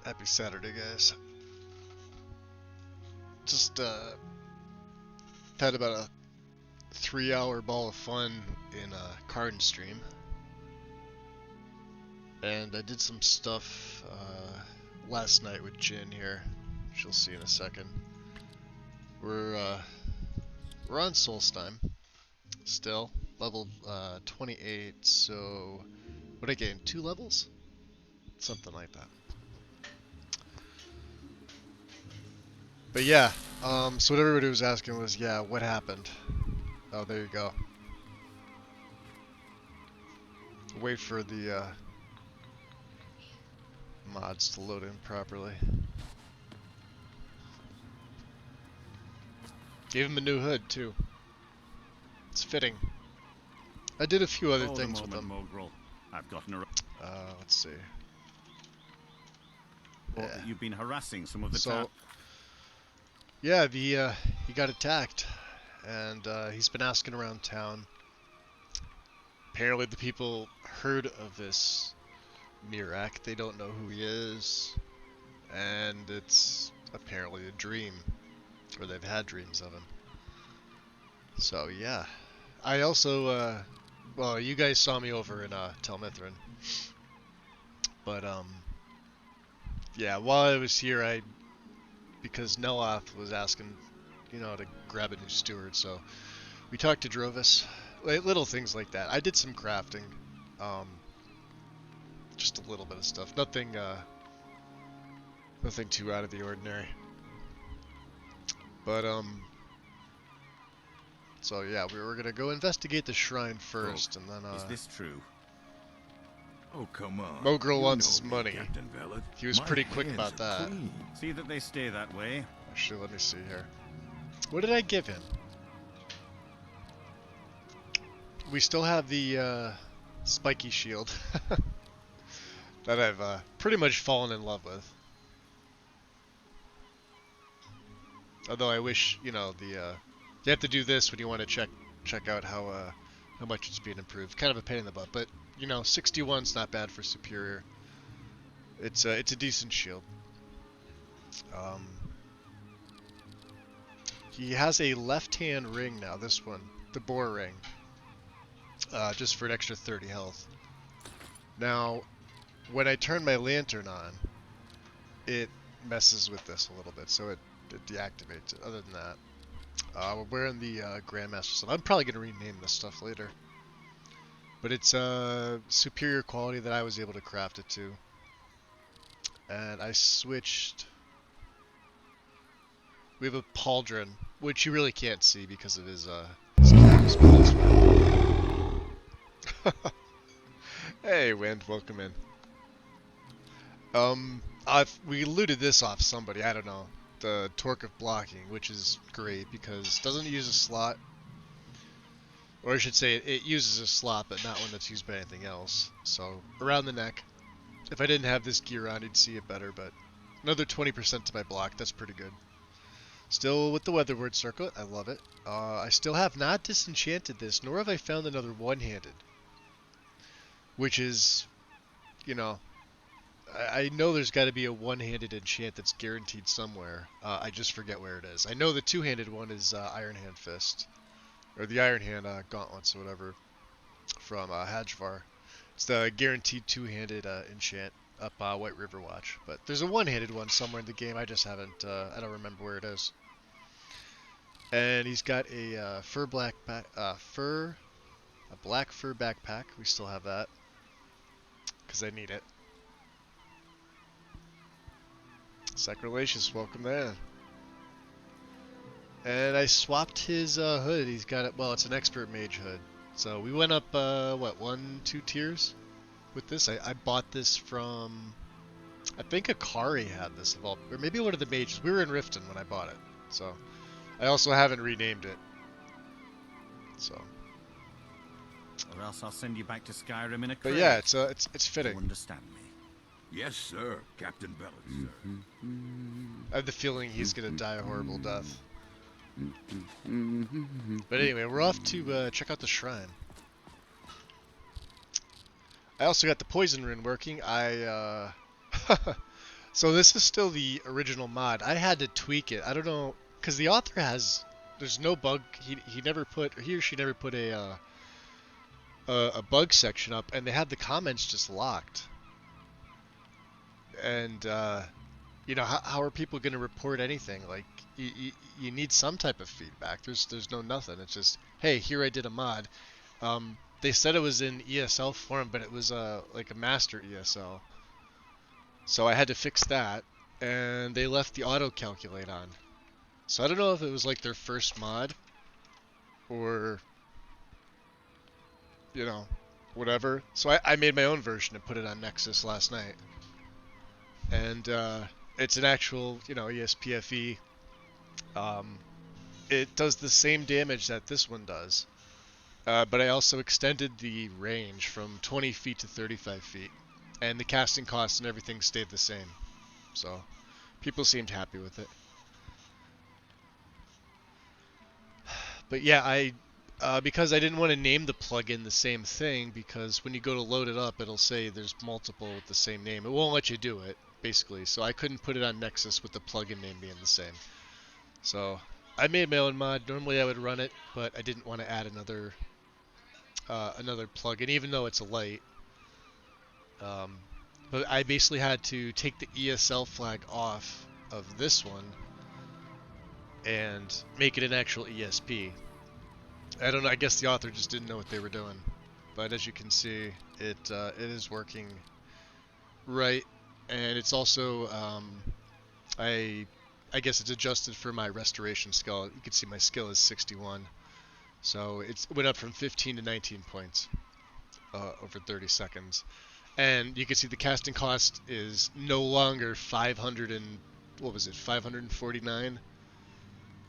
Happy Saturday, guys. Just had about a 3-hour ball of fun in Card Stream, and I did some stuff last night with Jin here. She'll see in a second. We're on Solstheim still, level 28. So what I gained 2 levels, something like that. But yeah, so what everybody was asking was, yeah, what happened? Oh, there you go. Wait for the mods to load in properly. Gave him a new hood too. It's fitting. I did a few other things with them. I've gotten a... Let's see. Well, Yeah. you've been harassing some of the yeah, he got attacked, and he's been asking around town. Apparently, the people heard of this Mire. They don't know who he is, and it's apparently a dream, or they've had dreams of him. So yeah, I also well, you guys saw me over in Telmithrin, but yeah, while I was here, because Neloth was asking, you know, to grab a new steward, so we talked to Drovis, little things like that. I did some crafting, just a little bit of stuff, nothing too out of the ordinary. But so yeah, we were gonna go investigate the shrine first, and then is this true? Oh, come on. Mogrel wants his money. Captain Vellet. He was My pretty quick hands about are that. clean. See that they stay that way. Actually, let me see here. What did I give him? We still have the spiky shield that I've pretty much fallen in love with. Although I wish, you know, you have to do this when you want to check out how much it's being improved. Kind of a pain in the butt, but you know, 61's not bad for superior. It's a decent shield. He has a left-hand ring now. This one, the boar ring, just for an extra 30 health. Now, when I turn my lantern on, it messes with this a little bit, so it deactivates it. Other than that, we're wearing the Grandmaster stuff. I'm probably going to rename this stuff later. But it's superior quality that I was able to craft it to. And I switched... We have a pauldron, which you really can't see because of his caps, but it's fine. Hey, Wind, welcome in. We looted this off somebody, I don't know. The Torque of Blocking, which is great because it doesn't use a slot. Or I should say, it uses a slot, but not one that's used by anything else. So, around the neck. If I didn't have this gear on, you'd see it better, but another 20% to my block, that's pretty good. Still with the Weatherward Circlet, I love it. I still have not disenchanted this, nor have I found another one-handed. Which is, you know, I know there's got to be a one-handed enchant that's guaranteed somewhere. I just forget where it is. I know the two-handed one is Iron Hand Fist. Or the Iron Hand Gauntlets or whatever from Hajvar. It's the guaranteed two-handed enchant up White River Watch. But there's a one-handed one somewhere in the game. I just haven't, I don't remember where it is. And he's got a black fur backpack. We still have that because I need it. Sacrilegious, welcome there. And I swapped his hood. He's got it. Well, it's an expert mage hood. So we went up, what, 1-2 tiers with this. I bought this from, I think Akari had this of all, or maybe one of the mages. We were in Riften when I bought it. So I also haven't renamed it. So. Or else I'll send you back to Skyrim in a crate. But yeah, it's fitting. You understand me? Yes, sir, Captain Vellet, sir. I have the feeling he's gonna die a horrible death. But anyway, we're off to check out the shrine. I also got the poison rune working. I So this is still the original mod. I had to tweak it. I don't know, because the author has, there's no bug. He never put, he or she never put a bug section up, and they had the comments just locked. And you know, how are people going to report anything? Like, you need some type of feedback. There's no nothing. It's just, hey, here I did a mod. They said it was in ESL form, but it was like a master ESL. So I had to fix that, and they left the auto calculate on. So I don't know if it was like their first mod, or, you know, whatever. So I made my own version and put it on Nexus last night. And it's an actual, you know, ESPFE. It does the same damage that this one does. But I also extended the range from 20 feet to 35 feet. And the casting cost and everything stayed the same. So, people seemed happy with it. But yeah, because I didn't want to name the plugin the same thing, because when you go to load it up, it'll say there's multiple with the same name. It won't let you do it, basically. So I couldn't put it on Nexus with the plugin name being the same. So I made my own mod. Normally I would run it, but I didn't want to add another plugin, even though it's a light. But I basically had to take the ESL flag off of this one and make it an actual ESP. I don't know, I guess the author just didn't know what they were doing. But as you can see, it is working right, and it's also, I guess it's adjusted for my restoration skill. You can see my skill is 61. So it went up from 15 to 19 points over 30 seconds. And you can see the casting cost is no longer 549.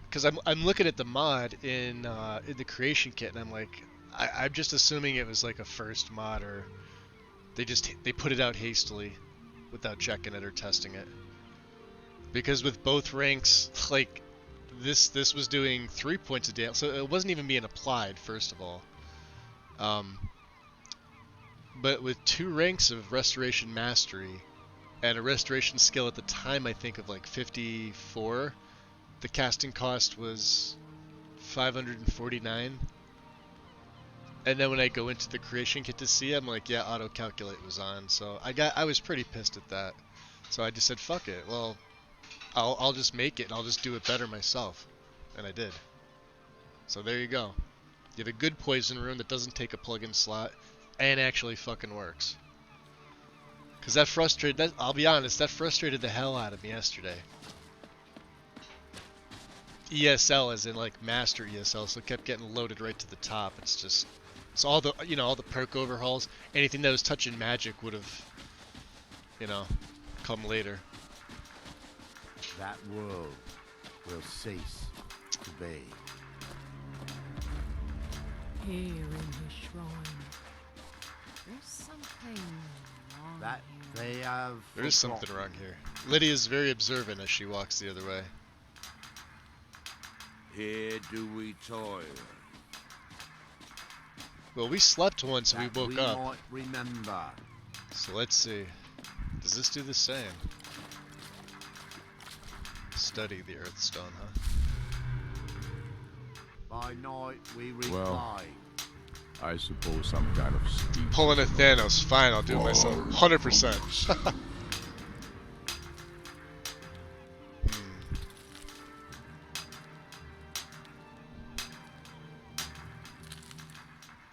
Because I'm looking at the mod in the creation kit, and I'm like, I'm just assuming it was like a first mod, or they put it out hastily without checking it or testing it. Because with both ranks, like this was doing 3 points of damage, so it wasn't even being applied, first of all. But with 2 ranks of Restoration Mastery and a Restoration skill at the time, I think of like 54, the casting cost was 549. And then when I go into the creation kit to see, I'm like, yeah, auto calculate was on. So I was pretty pissed at that. So I just said, fuck it. Well, I'll just make it and I'll just do it better myself. And I did. So there you go. You have a good poison rune that doesn't take a plug-in slot and actually fucking works. Cause I'll be honest, that frustrated the hell out of me yesterday. ESL as in like master ESL, so it kept getting loaded right to the top. It's just, so all the, you know, all the perk overhauls, anything that was touching magic would have, you know, come later. That world will cease to be. Here in the shrine, there's something wrong That here. they have. There is something wrong here. Lydia's very observant as she walks the other way. Here do we toil. Well, we slept once and That we woke up. might remember. So let's see. Does this do the same? Study the Earthstone, huh? By night we reply. Well. I suppose some kind of speech. Pulling a Thanos. Fine, I'll do it myself. 100%.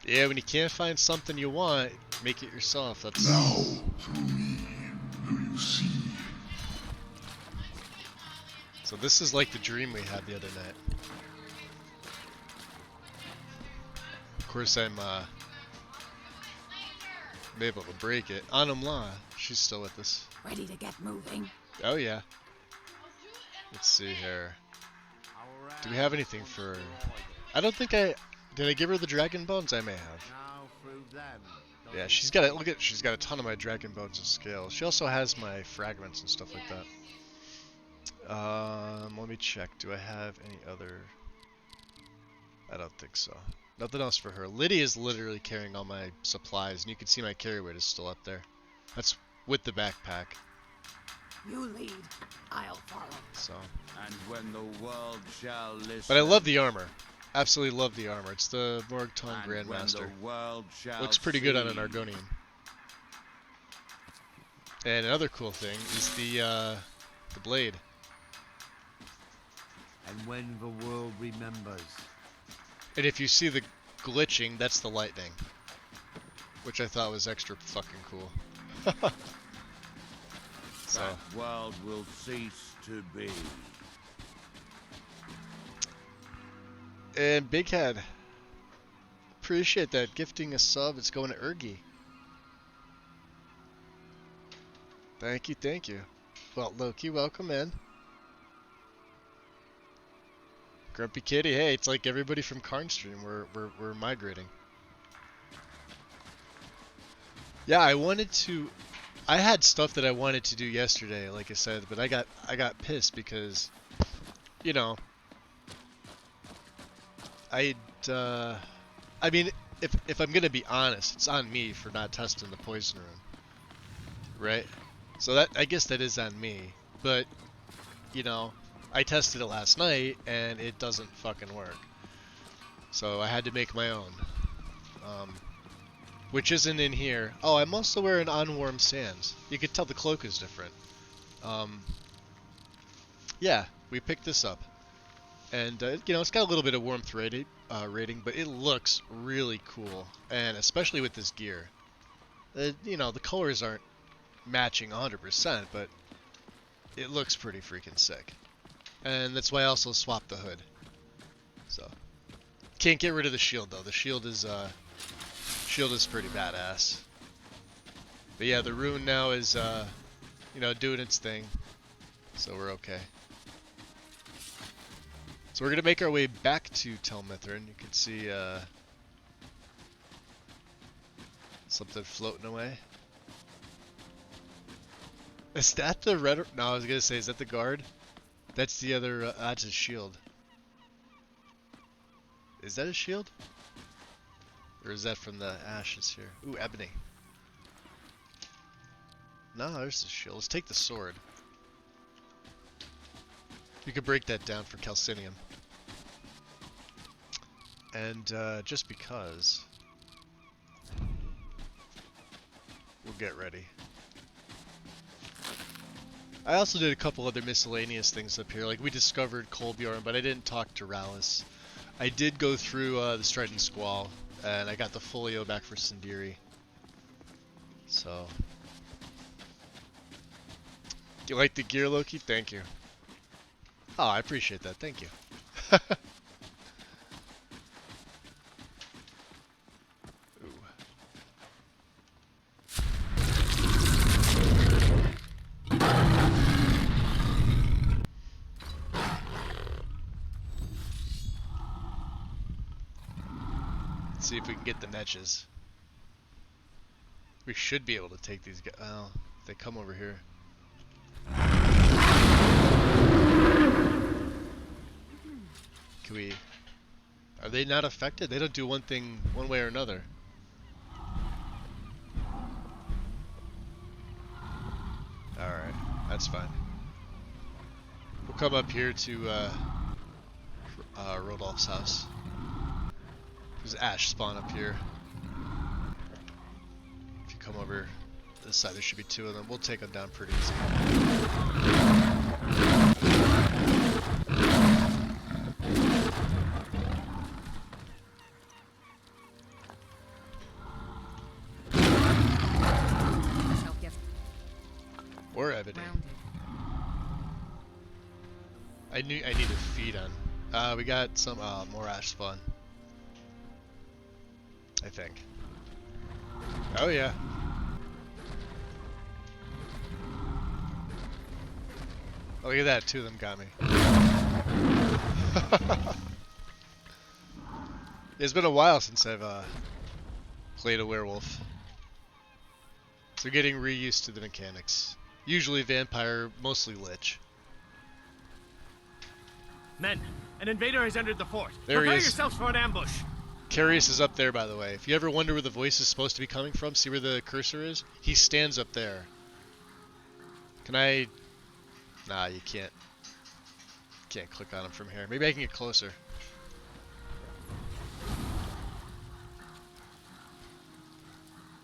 Yeah, when you can't find something you want, make it yourself. That's Now, through me, do you see? So this is like the dream we had the other night. Of course, I'm able to break it. Anumla, she's still with us. Ready to get moving? Oh yeah. Let's see here. Do we have anything for? I don't think I did. I give her the dragon bones. I may have. Now through them. Yeah, she's got it. Look at, she's got a ton of my dragon bones and scales. She also has my fragments and stuff like that. Let me check. Do I have any other? I don't think so. Nothing else for her. Lydia is literally carrying all my supplies, and you can see my carry weight is still up there. That's with the backpack. You lead. I'll follow. So, And when the world shall listen. but I love the armor. Absolutely love the armor. It's the Morgtong And when Grandmaster. the world shall Looks pretty good on an see. Argonian. And another cool thing is the blade. And when the world remembers. And if you see the glitching, that's the lightning. Which I thought was extra fucking cool. So, That world will cease to be. and Big Head. Appreciate that. Gifting a sub. It's going to Ergi. Thank you, thank you. Well, Loki, welcome in. Grumpy Kitty, hey, it's like everybody from Karnstream. We're migrating. Yeah, I had stuff that I wanted to do yesterday, like I said, but I got pissed because, you know, I mean, if I'm gonna be honest, it's on me for not testing the poison room, right? So that, I guess that is on me, but, you know, I tested it last night and it doesn't fucking work. So I had to make my own, which isn't in here. Oh, I'm also wearing On Warm Sands. You could tell the cloak is different. Yeah, we picked this up, and you know, it's got a little bit of warmth rating, but it looks really cool, and especially with this gear. You know, the colors aren't matching 100%, but it looks pretty freaking sick. And that's why I also swapped the hood. So, can't get rid of the shield though. The shield is pretty badass. But yeah, the rune now is you know, doing its thing. So we're okay. So we're gonna make our way back to Tel Mithrin. You can see something floating away. Is that the red? No, I was gonna say, is that the guard? That's the other. That's his shield. Is that a shield? Or is that from the ashes here? Ooh, ebony. No, there's the shield. Let's take the sword. You could break that down for calcinium. And just because, we'll get ready. I also did a couple other miscellaneous things up here, like we discovered Kolbjorn, but I didn't talk to Rallis. I did go through the Strident Squall, and I got the folio back for Sindiri. So, you like the gear, Loki? Thank you. Oh, I appreciate that. Thank you. See if we can get the netches. We should be able to take these guys. Oh, if they come over here. Can we? Are they not affected? They don't do one thing one way or another. Alright, that's fine. We'll come up here to Rodolph's house. There's ash spawn up here. If you come over this side, there should be two of them. We'll take them down pretty easy. Or ebony. I need to feed on. We got some more ash spawn. I think. Oh yeah. Oh, look at that, two of them got me. It's been a while since I've played a werewolf. So getting reused to the mechanics. Usually vampire, mostly lich. Men, an invader has entered the fort. There he Prepare is. yourselves for an ambush. Carius is up there, by the way. If you ever wonder where the voice is supposed to be coming from, see where the cursor is? He stands up there. Can I Nah, you can't. Can't click on him from here. Maybe I can get closer.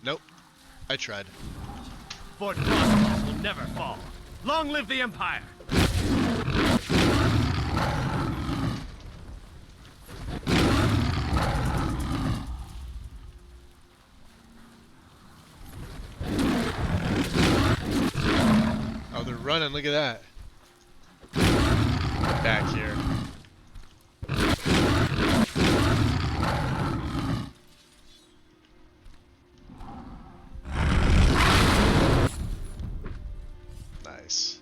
Nope. I tried. Fort Crossbones will never fall. Long live the Empire! Oh, they're running. Look at that. Back here. Nice.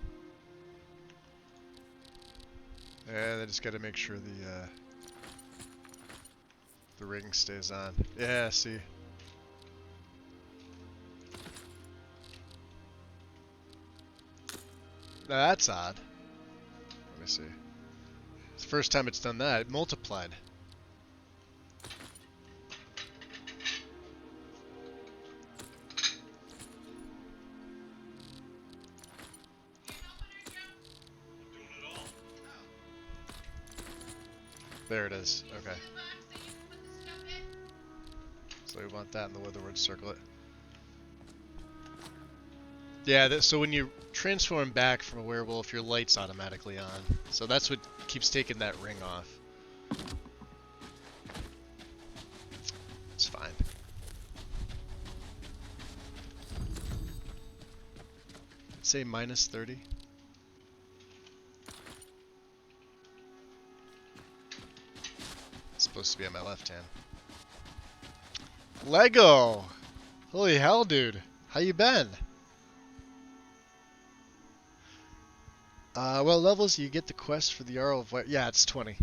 And I just got to make sure the ring stays on. Yeah, see. Now that's odd. Let me see. It's the first time it's done that. It multiplied. There it is. Okay. So we want that in the weatherward circlet. Yeah, so when you transform back from a werewolf, your light's automatically on. So that's what keeps taking that ring off. It's fine. Let's say minus 30. It's supposed to be on my left hand. Lego! Holy hell, dude. How you been? What levels you get the quest for the Jarl of White? Yeah, it's 20.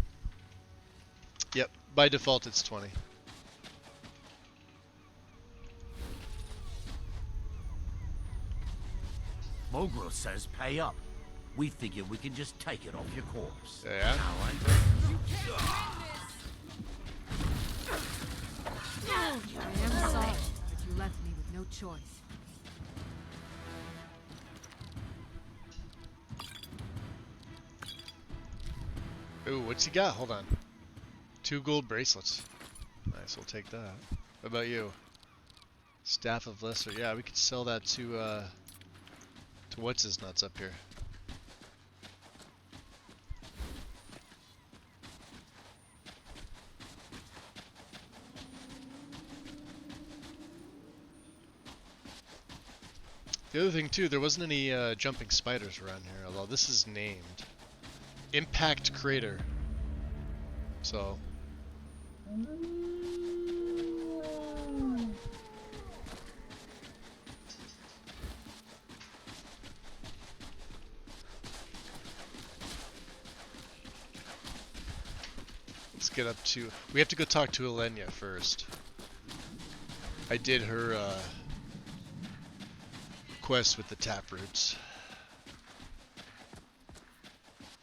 Yep, by default it's 20. Mogro says pay up. We figure we can just take it off your corpse. Yeah? I am sorry, but you left me with no choice. Ooh, what's he got? Hold on. 2 gold bracelets. Nice, we'll take that. What about you? Staff of Lesser. Yeah, we could sell that to what's his nuts up here. The other thing too, there wasn't any jumping spiders around here, although this is named Impact Crater. So let's get up to, we have to go talk to Elenia first. I did her quest with the taproots.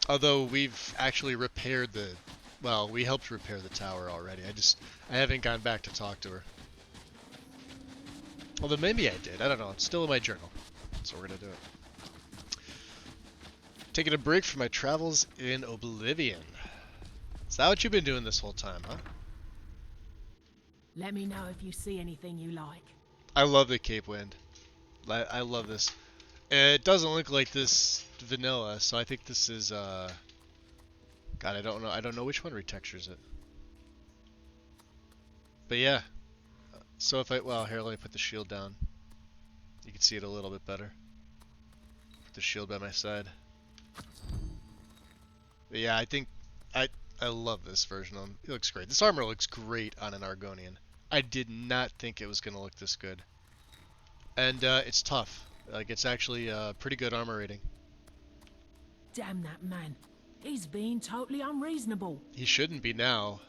Although we've actually repaired the, well, we helped repair the tower already. I haven't gone back to talk to her. Although maybe I did. I don't know. It's still in my journal. So we're gonna do it. Taking a break from my travels in Oblivion. Is that what you've been doing this whole time, huh? Let me know if you see anything you like. I love the Cape Wind. I love this. It doesn't look like this vanilla, so I think this is God, I don't know. I don't know which one retextures it. But yeah. So if I, well, here, let me put the shield down. You can see it a little bit better. Put the shield by my side. But yeah, I think I love this version of him. It looks great. This armor looks great on an Argonian. I did not think it was going to look this good. And it's tough. Like, it's actually a pretty good armor rating. Damn that man. He's being totally unreasonable. He shouldn't be now.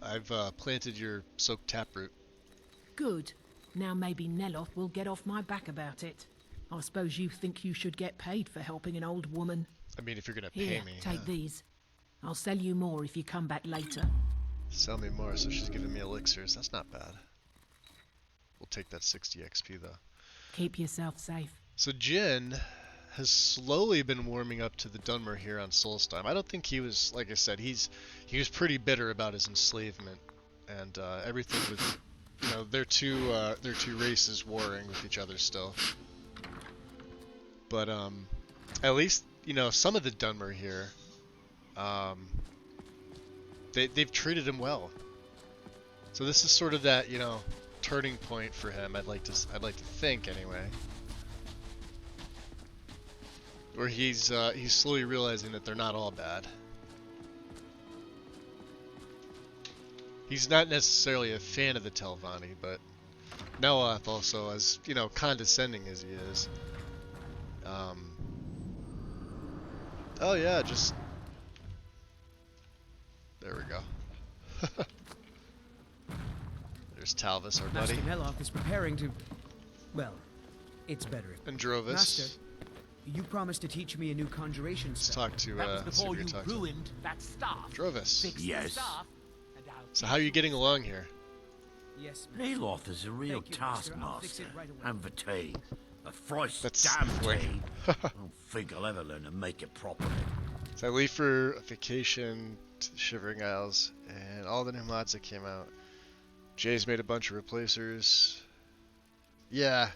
I've planted your soaked taproot. Good. Now maybe Neloth will get off my back about it. I suppose you think you should get paid for helping an old woman. I mean, if you're going to pay Here, me. take these. I'll sell you more if you come back later. Sell me more, so she's giving me elixirs. That's not bad. We'll take that 60 XP, though. Keep yourself safe. So Jin has slowly been warming up to the Dunmer here on Solstheim. I don't think he was, like I said, he was pretty bitter about his enslavement and everything with, you know, their two races warring with each other still. But at least, you know, some of the Dunmer here, they've treated him well. So this is sort of that, you know, turning point for him. I'd like to think anyway, where he's slowly realizing that they're not all bad. He's not necessarily a fan of the Telvanni, but Neloth also, as you know, condescending as he is. Oh yeah, just there we go. There's Talvis, our buddy. Master Neloth is preparing to... Well, it's better if... And Drovis. Master, you promised to teach me a new conjuration Let's spell. talk to, That was see before if you you're talking to ruined that staff. Drovis. Fix the Yes. staff, and I'll So how are you getting along here? Yes, Master. Neloth is a real Thank you, Master. I'll fix taskmaster. it right away. And for tea. A thrice That's damn quick. tea. I don't think I'll ever learn to make it properly. So I leave for a vacation to the Shivering Isles, and all the new mods that came out. Jay's made a bunch of replacers. Yeah.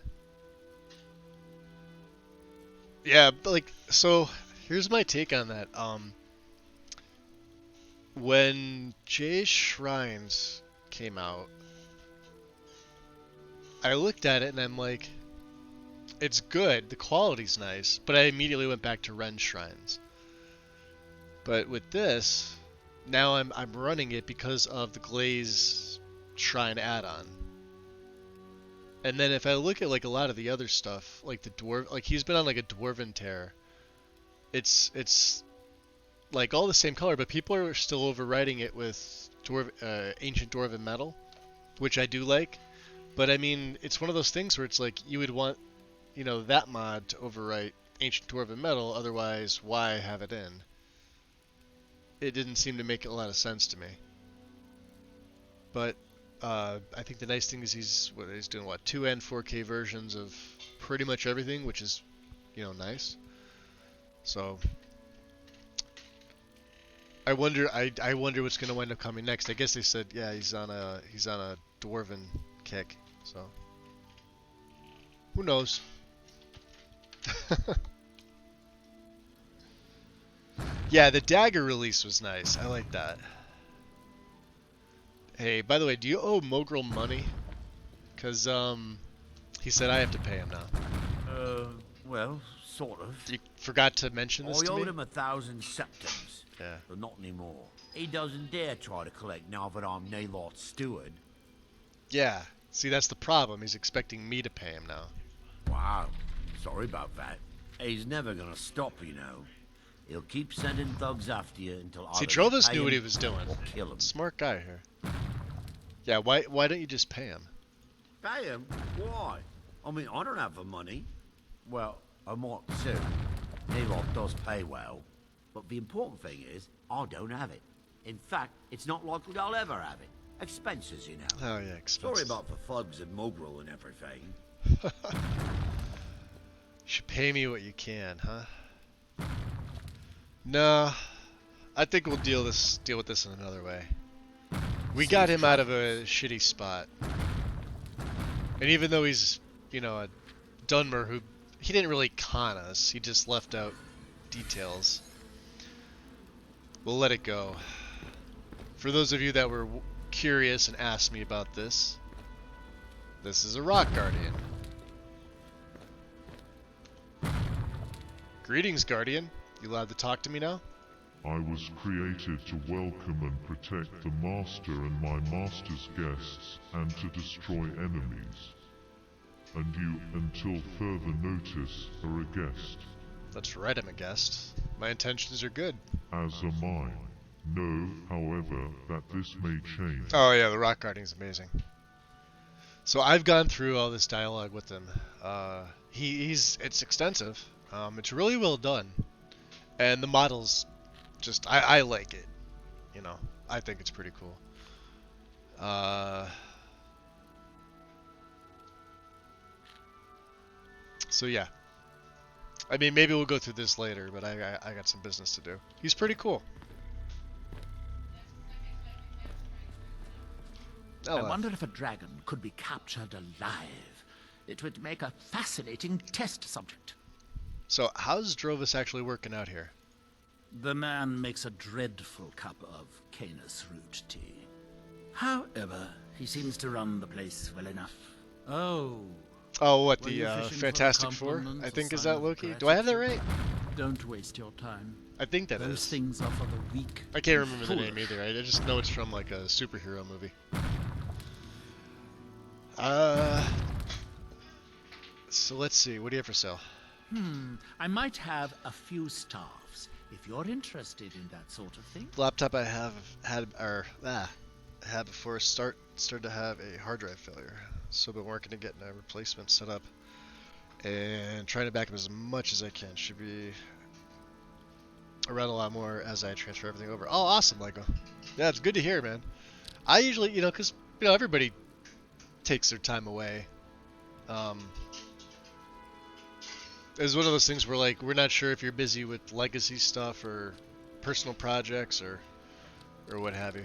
Yeah, but like, so here's my take on that. When Jay's Shrines came out, I looked at it and I'm like, it's good, the quality's nice, but I immediately went back to Ren's Shrines. But with this, now I'm running it because of the Glaze Shrine add-on. And then if I look at like a lot of the other stuff, like the dwarf, like he's been on like a dwarven tear. It's like all the same color, but people are still overriding it with ancient dwarven metal, which I do like. But I mean, it's one of those things where it's like you would want, you know, that mod to overwrite ancient dwarven metal. Otherwise, why have it in? It didn't seem to make a lot of sense to me. But I think the nice thing is he's doing 2 and 4K versions of pretty much everything, which is, you know, nice. So I wonder what's going to wind up coming next. I guess they said, yeah, he's on a dwarven kick. So who knows? Yeah, the dagger release was nice. I like that. Hey, by the way, do you owe Mogrel money? Because, he said I have to pay him now. Well, sort of. You forgot to mention this I to me? owed him 1,000 septums. Yeah. But not anymore. He doesn't dare try to collect now that I'm Neloth's steward. Yeah. See, that's the problem. He's expecting me to pay him now. Wow. Sorry about that. He's never gonna stop, you know. He'll keep sending thugs after you until See, either Drovis you pay knew what he him was doing. or kill him. Smart guy here. Yeah, why don't you just pay him? Pay him? Why? I mean, I don't have the money. Well, I might soon. Neloth does pay well. But the important thing is, I don't have it. In fact, it's not likely I'll ever have it. Expenses, you know. Oh yeah, expenses. Sorry about the thugs and Mogrel and everything. You should pay me what you can, huh? No, I think we'll deal with this in another way. We got him out of a shitty spot, and even though he's, you know, a Dunmer who he didn't really con us, he just left out details. We'll let it go. For those of you that were curious and asked me about this, this is a Rock Guardian. Greetings, Guardian. You allowed to talk to me now? I was created to welcome and protect the Master and my Master's guests, and to destroy enemies. And you, until further notice, are a guest. That's right, I'm a guest. My intentions are good. As am I. Know, however, that this may change. Oh yeah, the Rock Guardian's amazing. So I've gone through all this dialogue with him. It's extensive. It's really well done. And the model's just, I like it. You know, I think it's pretty cool. So yeah. I mean, maybe we'll go through this later, but I got some business to do. He's pretty cool. I wonder if a dragon could be captured alive. It would make a fascinating test subject. So, how's Drovis actually working out here? The man makes a dreadful cup of Canis root tea. However, he seems to run the place well enough. Oh. Oh, what, Were the you fishing for Fantastic Four? compliments I or think, is sign that of Loki? Do I have that gratitude? right? Don't waste your time. I think that Those is. things are for the weak. I can't remember the name Foolish. either. I just know it's from like a superhero movie. So let's see. What do you have for sale? I might have a few staffs, if you're interested in that sort of thing. The laptop I have had before started to have a hard drive failure. So I've been working to get a replacement set up and trying to back up as much as I can. Should be around a lot more as I transfer everything over. Oh, awesome, Lego. Yeah, it's good to hear, man. I usually, because everybody takes their time away. It's one of those things where like we're not sure if you're busy with legacy stuff or personal projects or what have you.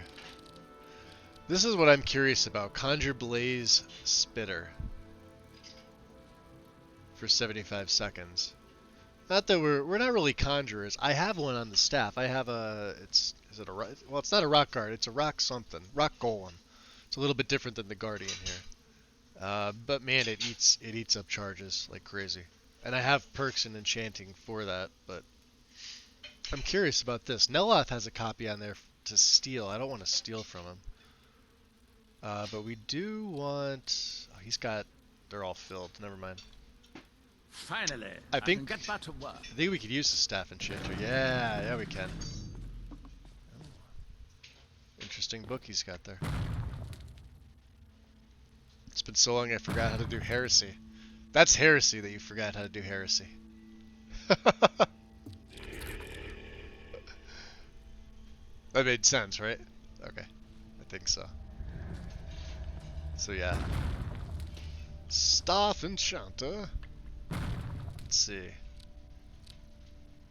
This is what I'm curious about. Conjure Blaze Spitter for 75 seconds. Not that we're not really conjurers. I have one on the staff. I have it's not a rock guard. It's a rock something. Rock golem. It's a little bit different than the guardian here. But man, it eats up charges like crazy. And I have perks and enchanting for that, but I'm curious about this. Neloth has a copy on there to steal. I don't want to steal from him. But we do want... Oh, they're all filled. Never mind. Finally, I can think get back to work. I think we could use the staff enchanter. Yeah, we can. Oh. Interesting book he's got there. It's been so long I forgot how to do heresy. That's heresy that you forgot how to do heresy. That made sense, right? Okay. I think so. So yeah. Staff enchanter. Let's see.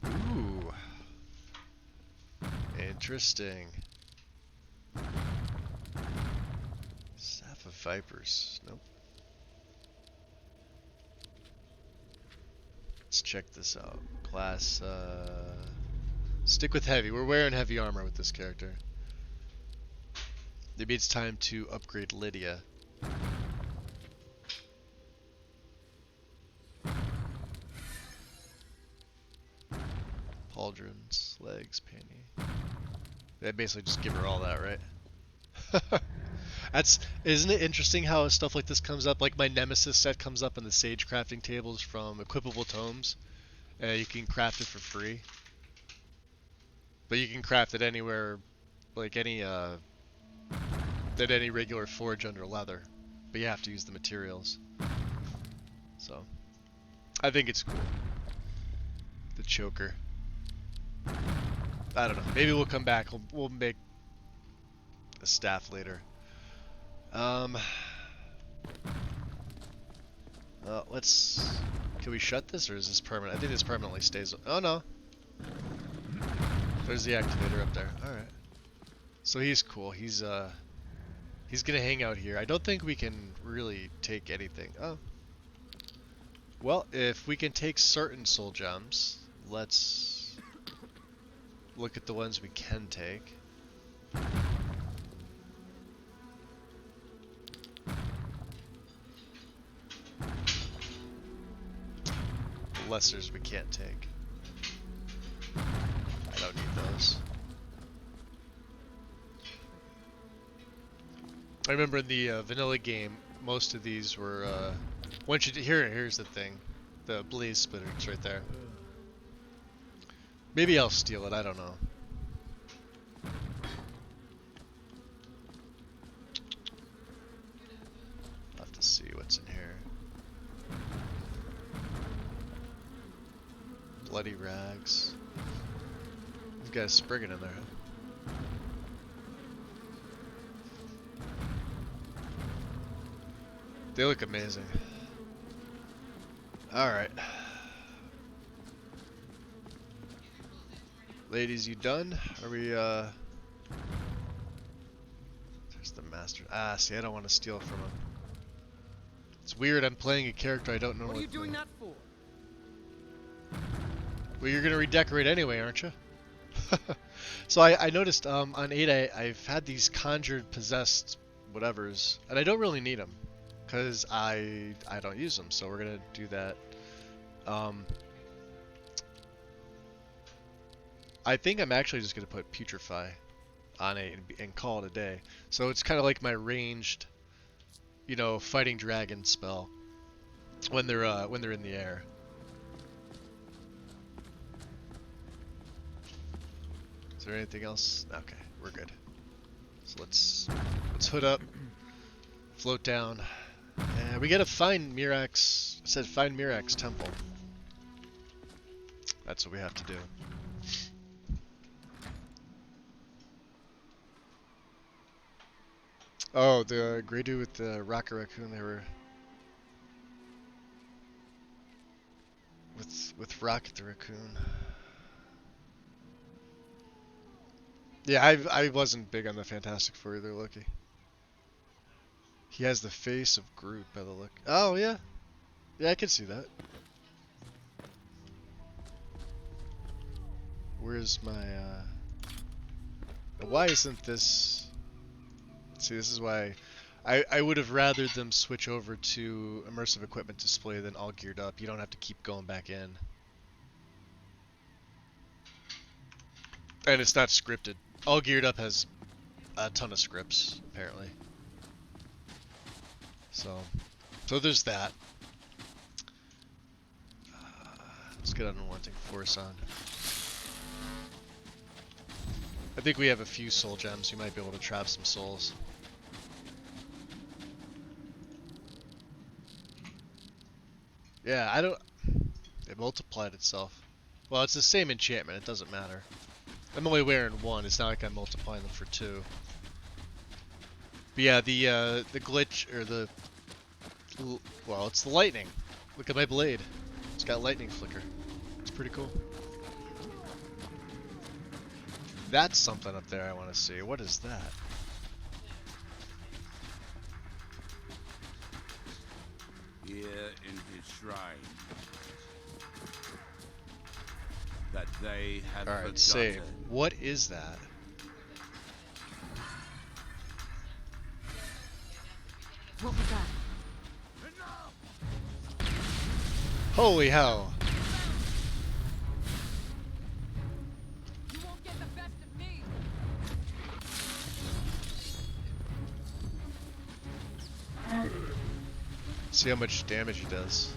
Ooh. Interesting. Staff of Vipers. Nope. Let's check this out. Class, stick with heavy. We're wearing heavy armor with this character. Maybe it's time to upgrade Lydia. Pauldrons, legs, panty. They basically just give her all that, right? Isn't it interesting how stuff like this comes up? Like my Nemesis set comes up in the Sage crafting tables from Equipable Tomes. You can craft it for free. But you can craft it anywhere, like any regular forge under leather. But you have to use the materials. So, I think it's cool. The choker. I don't know. Maybe we'll come back. We'll make a staff later. Can we shut this or is this permanent? I think this permanently stays. Oh no. There's the activator up there. Alright. So he's cool. He's gonna hang out here. I don't think we can really take anything. Oh. Well, if we can take certain soul gems, let's look at the ones we can take. The lessers we can't take. I don't need those. I remember in the vanilla game, most of these were here's the thing. The blaze splitter, it's right there. Maybe I'll steal it, I don't know. I'll have to see what's in here. Bloody rags. We've got a Spriggan in there, huh? They look amazing. Alright. Ladies, you done? Are we, There's the master. Ah, see, I don't want to steal from him. It's weird, I'm playing a character I don't normally What are you doing play. that for? Well, you're gonna redecorate anyway, aren't you? So I noticed on 8 I've had these conjured, possessed whatevers, and I don't really need them. Because I don't use them, so we're gonna do that. I think I'm actually just gonna put Putrefy on it and call it a day. So it's kind of like my ranged, you know, fighting dragon spell when they're in the air. Is there anything else? Okay, we're good. So let's hood up, float down, and we gotta find Mirax. It said find Mirax temple. That's what we have to do. Oh, the Grey Dude with the Rocket Raccoon. They were with Rocket the Raccoon. Yeah, I wasn't big on the Fantastic Four either, Loki. He has the face of Groot by the look. Oh yeah, yeah, I can see that. Where's my why isn't this? See, this is why I would have rather them switch over to immersive equipment display than all geared up. You don't have to keep going back in. And it's not scripted. All geared up has a ton of scripts, apparently. So there's that. Let's get Unwanting Force on. I think we have a few soul gems. You might be able to trap some souls. Yeah, I don't... It multiplied itself. Well, it's the same enchantment. It doesn't matter. I'm only wearing one. It's not like I'm multiplying them for two. But yeah, the glitch, or the... Well, it's the lightning. Look at my blade. It's got lightning flicker. It's pretty cool. That's something up there I want to see. What is that? Here in his shrine, that they have Alright, save. What is that? What was that? Holy hell! You won't get the best of me. See how much damage he does.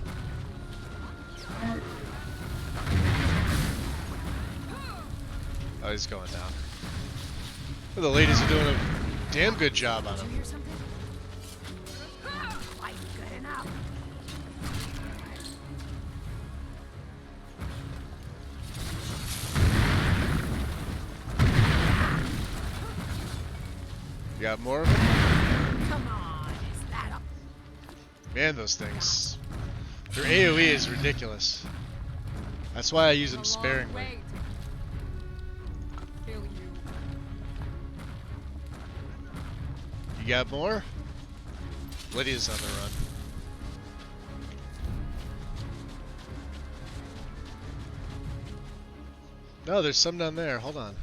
Oh, he's going down. Well, the ladies are doing a damn good job on Did you him. hear something? Quite good enough. You got more of them? Come on, is that a... Man, those things. Their AoE is ridiculous. That's why I use them sparingly. You got more? Lydia's on the run. No, there's some down there. Hold on.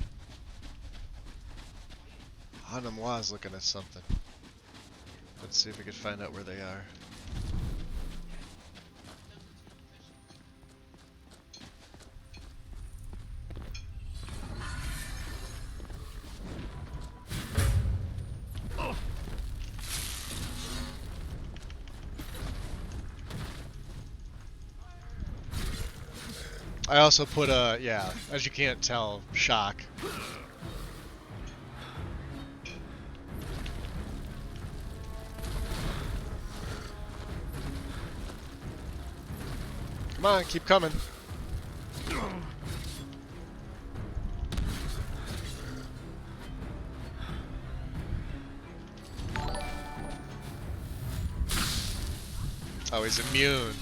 Hanamwa's looking at something. Let's see if we can find out where they are. I also put a, yeah, as you can't tell, shock. Come on, keep coming. Oh, he's immune.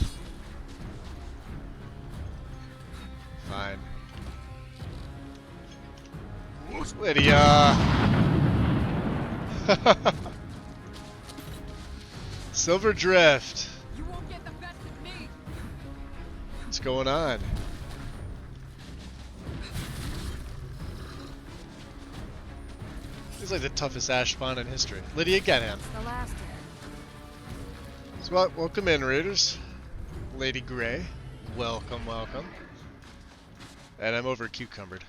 Fine. Lydia! Silver Drift. You won't get the best of me. What's going on? He's like the toughest ash spawn in history. Lydia, get him. It's the last hit. So what? Welcome in, Raiders. Lady Grey. Welcome, welcome. And I'm over cucumbered.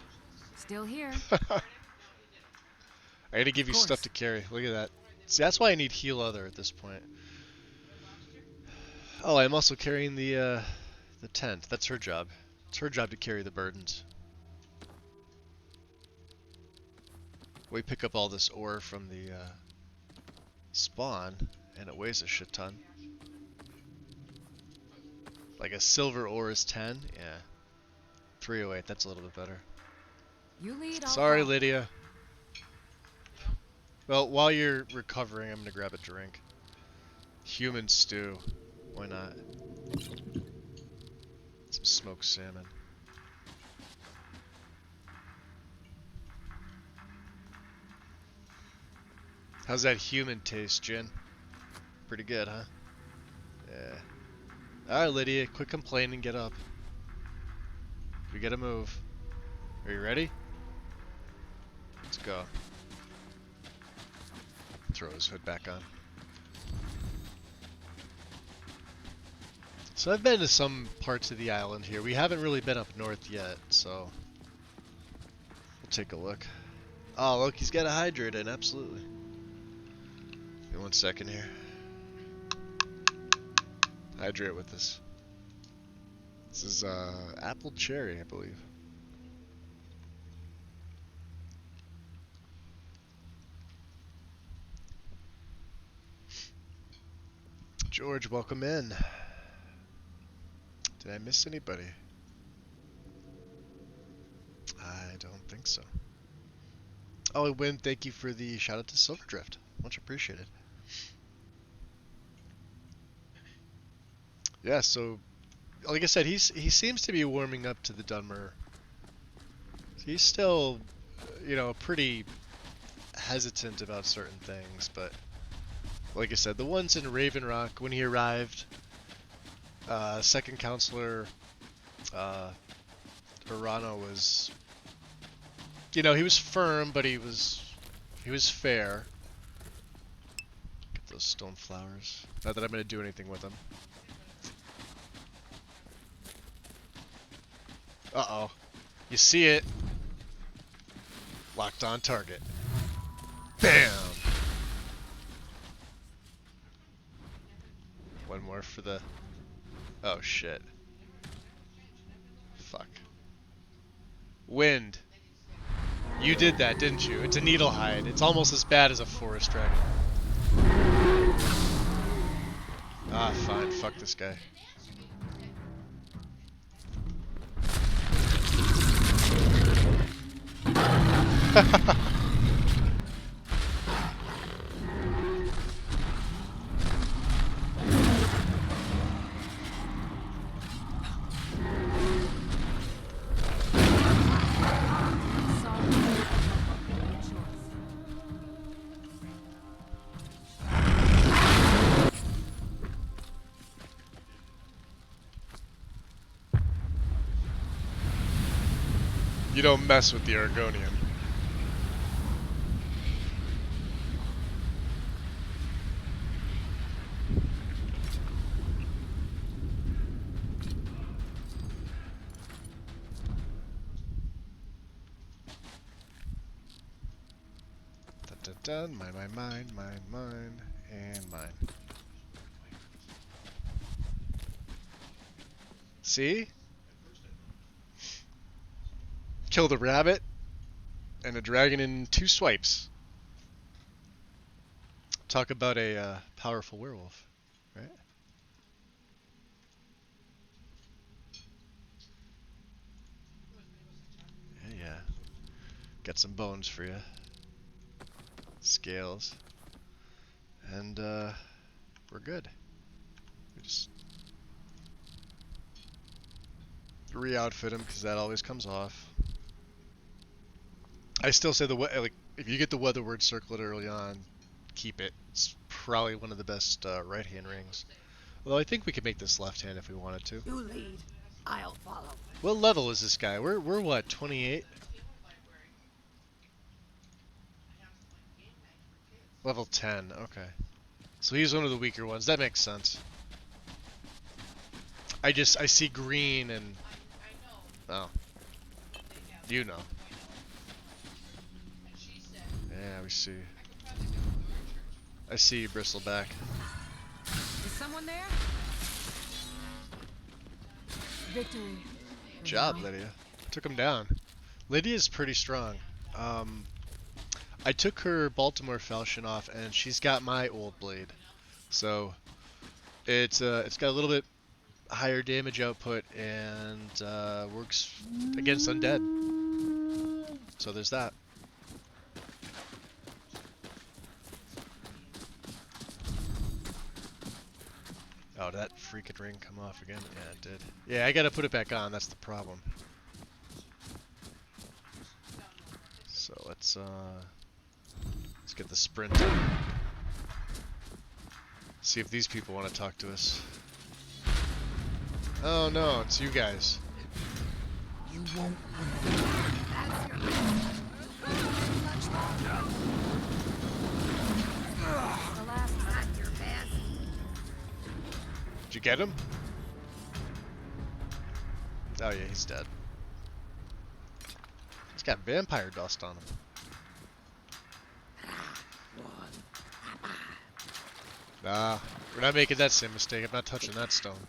Still here. I gotta give you stuff to carry. Look at that. See, that's why I need heal other at this point. Oh, I'm also carrying the tent. That's her job. It's her job to carry the burdens. We pick up all this ore from the spawn, and it weighs a shit ton. Like a silver ore is 10? Yeah. 308, that's a little bit better. You lead. Sorry, Lydia. Well, while you're recovering, I'm gonna grab a drink. Human stew. Why not? Some smoked salmon. How's that human taste, Jin? Pretty good, huh? Yeah. Alright, Lydia, quit complaining, get up. We gotta move. Are you ready? Let's go. Throw his hood back on. So I've been to some parts of the island here. We haven't really been up north yet, so we'll take a look. Oh, look, he's got a hydrate in, absolutely. Give me 1 second here. Hydrate with this. This is apple cherry, I believe. George, welcome in. Did I miss anybody? I don't think so. Oh, Win, thank you for the shout out to Silverdrift. Much appreciated. Yeah, so like I said, he seems to be warming up to the Dunmer. He's still, you know, pretty hesitant about certain things, but like I said, the ones in Raven Rock when he arrived, second counselor Urano was, you know, he was firm, but he was fair. Get those stone flowers. Not that I'm gonna do anything with them. Uh-oh. You see it. Locked on target. Bam! One more for the... Oh, shit. Fuck. Wind. You did that, didn't you? It's a needle hide. It's almost as bad as a forest dragon. Ah, fine. Fuck this guy. You don't mess with the Argonian. Dun, mine, and mine. See? Killed a rabbit and a dragon in 2 swipes. Talk about a powerful werewolf, right? Yeah. Got some bones for you. Scales. And we're good. We just re-outfit him because that always comes off. I still say like if you get the weather word circlet early on, keep it. It's probably one of the best right-hand rings. Although I think we could make this left-hand if we wanted to. You lead. I'll follow. What level is this guy? We're what, 28? Level 10. Okay. So he's one of the weaker ones. That makes sense. I see green and oh, you know. Yeah, we see. I see you, Bristleback. Is someone there? Victory. Job, Lydia. Took him down. Lydia's pretty strong. I took her Baltimore Falchion off, and she's got my old blade. So it's got a little bit higher damage output and works against undead. So there's that. Oh, did that freaking ring come off again? Yeah, it did. Yeah, I gotta put it back on, that's the problem. So let's get the sprint. See if these people want to talk to us. Oh no, it's you guys. You won't win. That's your much longer. The last not your best. Did you get him? Oh yeah, he's dead. He's got vampire dust on him. Nah, we're not making that same mistake. I'm not touching that stone.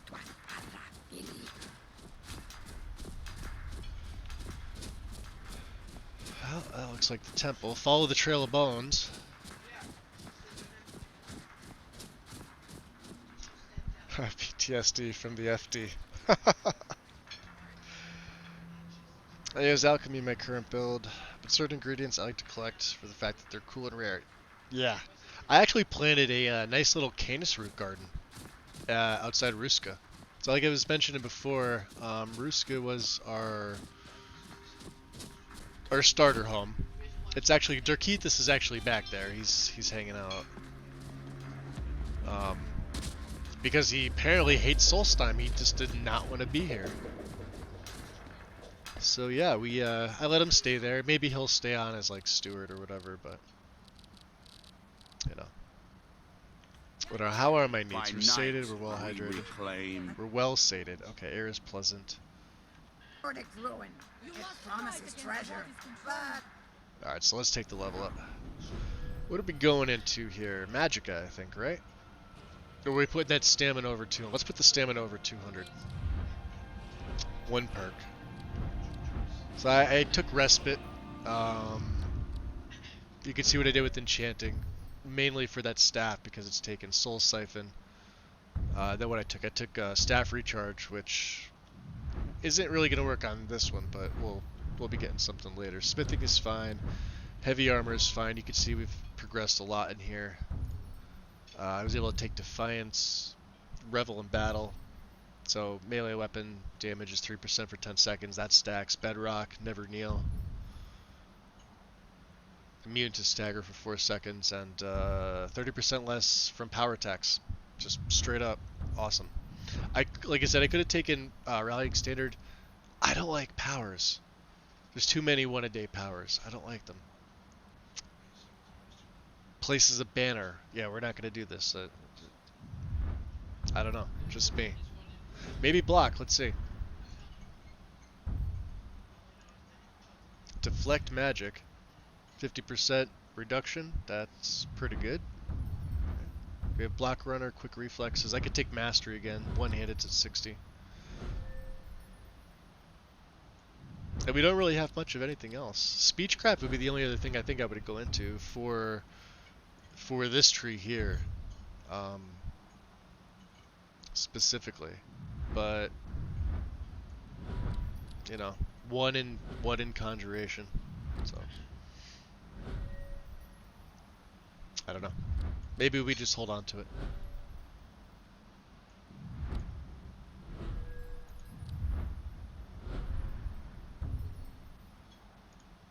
Well, that looks like the temple. Follow the trail of bones. PTSD from the FD. I use alchemy in my current build, but certain ingredients I like to collect for the fact that they're cool and rare. Yeah. I actually planted a nice little canis root garden outside Ruska. So like I was mentioning before, Ruska was our starter home. It's actually, Dirkethis is actually back there. He's hanging out. Because he apparently hates Solstheim. He just did not want to be here. So yeah, I let him stay there. Maybe he'll stay on as like steward or whatever, but you know. How are my needs? We're sated, we're well hydrated. We're well sated. Okay, air is pleasant. Verdict's ruined. It promises treasure, but... Alright, so let's take the level up. What are we going into here? Magicka, I think, right? Or we put that stamina over 200. Let's put the stamina over 200. One perk. So I took respite. You can see what I did with enchanting. Mainly for that staff because it's taken soul siphon. Then what I took staff recharge, which isn't really gonna work on this one, but we'll be getting something later. Smithing is fine. Heavy armor is fine. You can see we've progressed a lot in here. I was able to take Defiance, Revel in Battle. So melee weapon damage is 3% for 10 seconds. That stacks. Bedrock, Never Kneel. Immune to stagger for 4 seconds, and 30% less from power attacks. Just straight up awesome. Like I said, I could have taken Rallying Standard. I don't like powers. There's too many one-a-day powers. I don't like them. Places a banner. Yeah, we're not going to do this. I don't know. Just me. Maybe block. Let's see. Deflect magic. 50% reduction. That's pretty good. We have block runner, quick reflexes. I could take mastery again. One-handed at 60. And we don't really have much of anything else. Speechcraft would be the only other thing I think I would go into for this tree here, specifically. But you know, one in conjuration. So I don't know. Maybe we just hold on to it.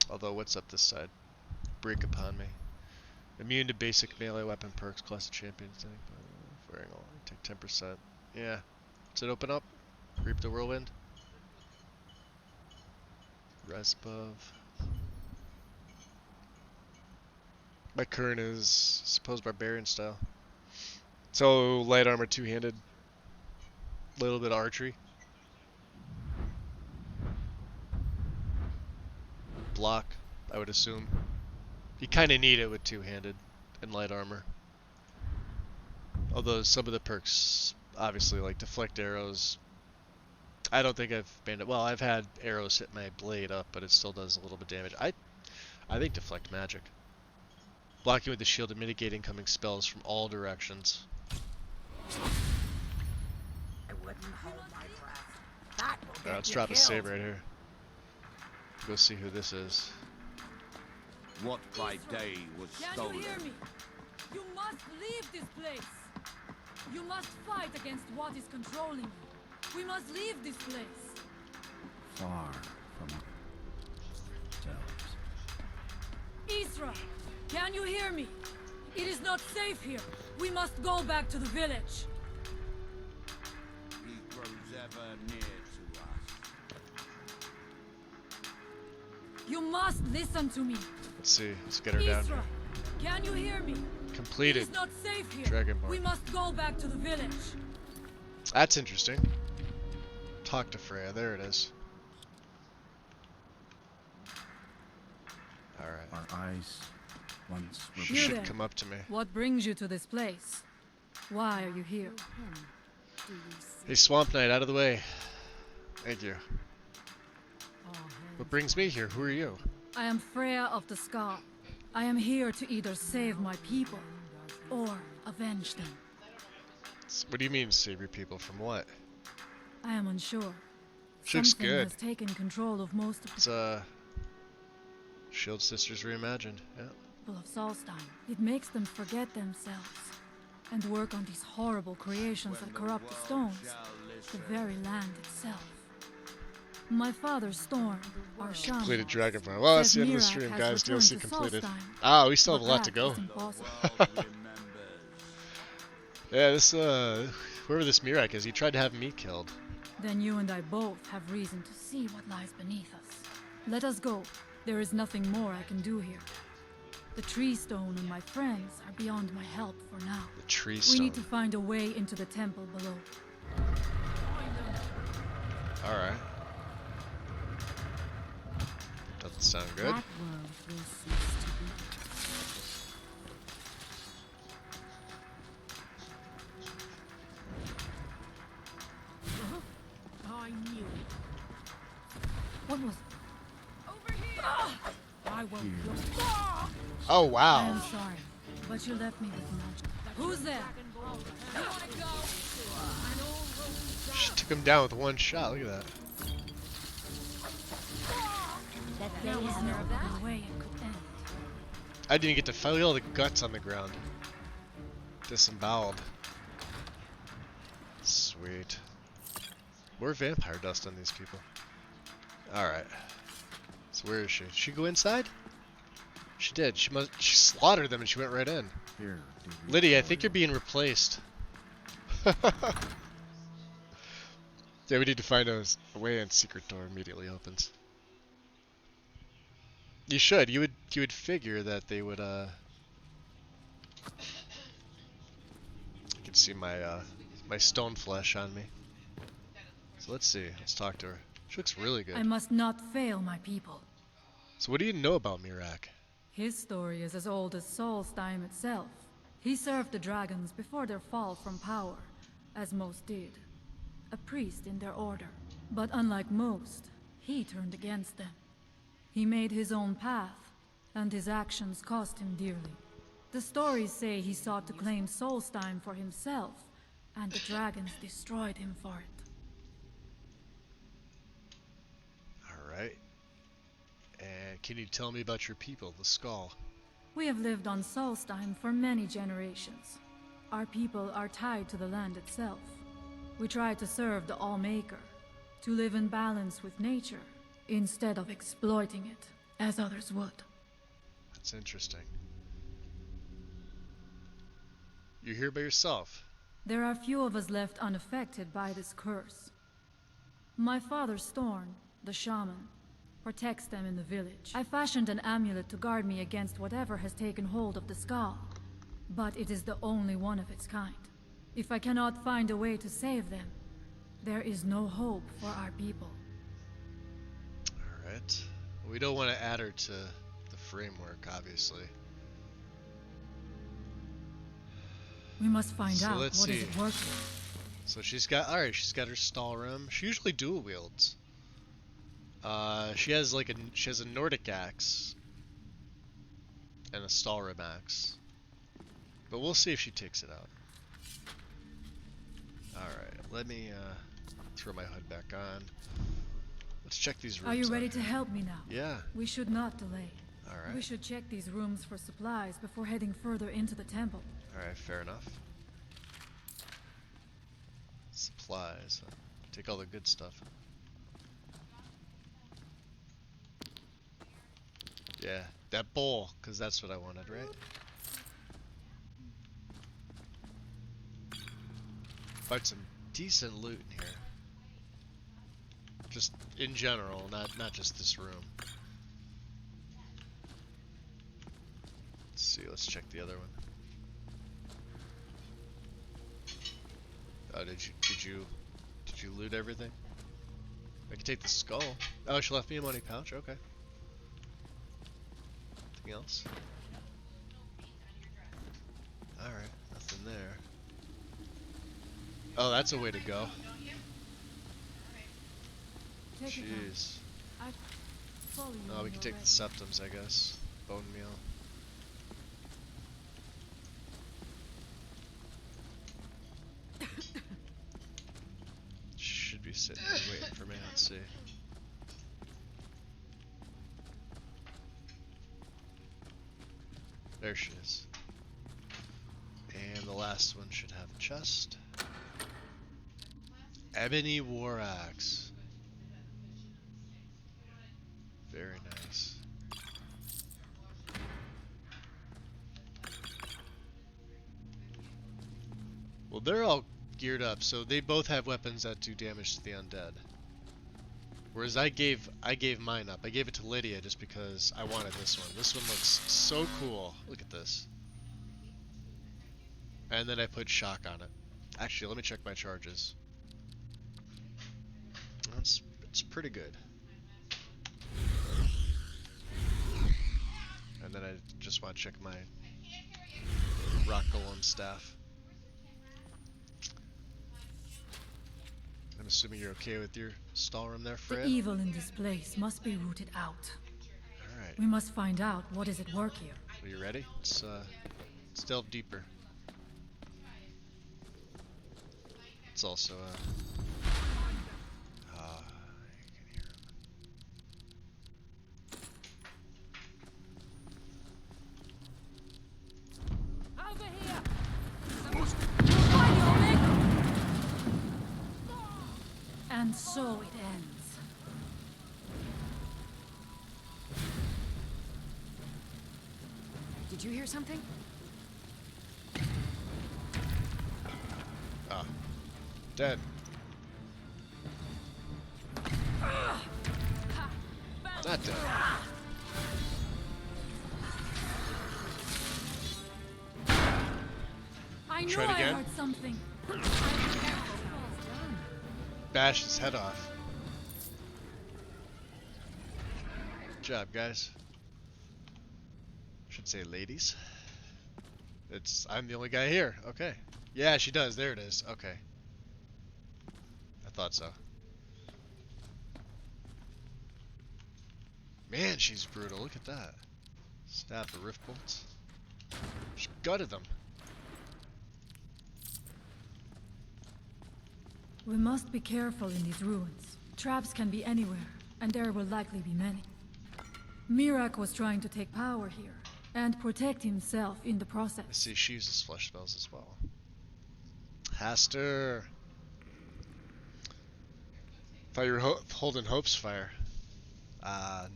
Although, what's up this side? Break upon me. Immune to basic melee weapon perks, class of champions. Firing all. Take 10%. Yeah. Does it open up? Reap the whirlwind. Rise above. My current is suppose barbarian style. So light armor, two-handed. Little bit of archery. Block, I would assume. You kind of need it with two-handed and light armor. Although some of the perks, obviously, like deflect arrows. I don't think I've banned it. Well, I've had arrows hit my blade up, but it still does a little bit of damage. I think deflect magic. Blocking with the shield and mitigate incoming spells from all directions. I wouldn't hold my breath. That will get Let's you drop a killed. save right here. Go see who this is. What by day was Can stolen? you hear me? You must leave this place. You must fight against what is controlling you. We must leave this place. Far from ourselves. Isra, can you hear me? It is not safe here. We must go back to the village. He grows ever near to us. You must listen to me. Let's see. Let's get her down Isra, here. can you hear me? Completed. It is not safe here. Dragonborn. We must go back to the village. That's interesting. Talk to Freya. There it is. Alright. Our eyes once were She You should there. come up to me. What brings you to this place? Why are you here? Hey, Swamp Knight, out of the way. Thank you. What brings me here? Who are you? I am Freya of the Scar. I am here to either save my people or avenge them. What do you mean, save your people from what? I am unsure. She looks Something good. has taken control of most of It's Shield Sisters reimagined. Yeah. the people of Solstheim. It makes them forget themselves and work on these horrible creations that corrupt the stones, the very land itself. My father, Storm, our shaman, Completed Dragonborn. Well, that's says the end of the Mirac stream, has guys. returned DLC to completed. Solstheim, Ah, we still have but a lot to that go. is impossible. Yeah, this whoever this Mirac is, he tried to have me killed. Then you and I both have reason to see what lies beneath us. Let us go. There is nothing more I can do here. The tree stone and my friends are beyond my help for now. The tree We stone. need to find a way into the temple below. All right. Doesn't sound good. That world will cease to be. I knew it. What was... Over here! I won't look. Oh I am wow. sorry, but you left me with much. Who's there? You wanna go? She took him down with one shot. Look at that. There was no other way it could end. I didn't get to feel all the guts on the ground. Disemboweled. Sweet. More vampire dust on these people. Alright. So where is she? Did she go inside? She did. She slaughtered them and she went right in. Here, Lydia, I think you're being replaced. Yeah, we need to find a way and secret door immediately opens. You should. You would figure that they would You can see my my stone flesh on me. So let's see. Let's talk to her. She looks really good. I must not fail my people. So what do you know about Mirac? His story is as old as Solstheim itself. He served the dragons before their fall from power, as most did. A priest in their order. But unlike most, he turned against them. He made his own path, and his actions cost him dearly. The stories say he sought to claim Solstheim for himself, and the dragons destroyed him for it. Alright. And can you tell me about your people, the Skull? We have lived on Solstheim for many generations. Our people are tied to the land itself. We try to serve the All-Maker, to live in balance with nature, instead of exploiting it. as others would. That's interesting. You're here by yourself. There are few of us left unaffected by this curse. My father Storn, the shaman, protects them in the village. I fashioned an amulet to guard me against whatever has taken hold of the skull, but it is the only one of its kind. If I cannot find a way to save them, there is no hope for our people. Alright. We don't want to add her to the framework, obviously. We must find out let's what see. is at work here. So she's got, alright, she's got her stall room. She usually dual wields. She has like a Nordic axe and a stall room axe. But we'll see if she takes it out. Alright, let me throw my hood back on. Let's check these rooms Are you ready out. to help me now? Yeah. We should not delay. Alright. We should check these rooms for supplies before heading further into the temple. Alright, fair enough. Supplies. Take all the good stuff. Yeah, that bowl, because that's what I wanted, right? Find some decent loot in here. Just in general, not just this room. Let's see, let's check the other one. Oh, did you loot everything? I can take the skull. Oh, she left me a money pouch. Okay. Anything else? All right, nothing there. Oh, that's a way to go. Jeez. Oh, we can take the septums, I guess. Bone meal. Should be sitting there waiting for me. Let's see. There she is. And the last one should have a chest. Ebony War Axe. Very nice. Well, they're all geared up, so they both have weapons that do damage to the undead. Whereas I gave mine up. I gave it to Lydia just because I wanted this one. This one looks so cool. Look at this. And then I put shock on it. Actually, let me check my charges. It's pretty good. And then I just want to check my rock golem staff. I'm assuming you're okay with your stall room there, Fred? The evil in this place must be rooted out. Alright. We must find out what is at work here. Are you ready? Let's delve deeper. It's also you can hear him. Over here! Find your maker! And so it ends. Did you hear something? Ah. Dead. Not dead. I knew Try it I again. heard something. Bash his head off. Good job, guys. Should say ladies. I'm the only guy here. Okay. Yeah, she does. There it is. Okay. I thought so. Man, she's brutal. Look at that. Stabbed the rift bolts. She gutted them. We must be careful in these ruins. Traps can be anywhere, and there will likely be many. Mirak was trying to take power here, and protect himself in the process. I see she uses flesh spells as well. Haster. Thought you were holding Hope's fire.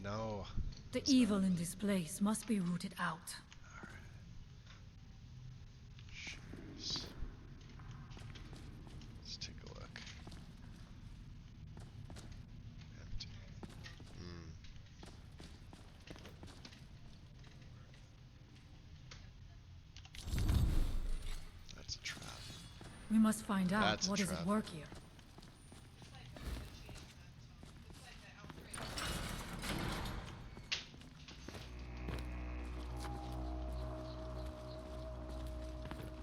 No. The evil in this place must be rooted out. Shoes. Let's take a look. Empty. That's a trap. We must find out That's a what is trap. at work here.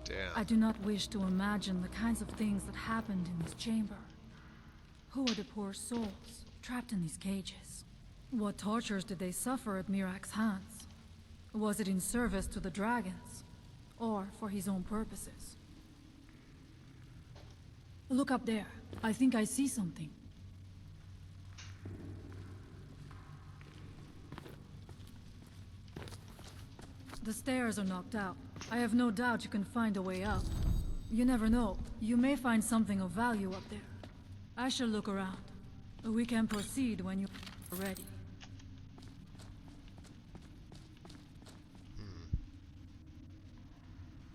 Damn. I do not wish to imagine the kinds of things that happened in this chamber. Who are the poor souls trapped in these cages? What tortures did they suffer at Mirak's hands? Was it in service to the dragons, or for his own purposes? Look up there. I think I see something. The stairs are knocked out. I have no doubt you can find a way up. You never know. You may find something of value up there. I shall look around. We can proceed when you're ready.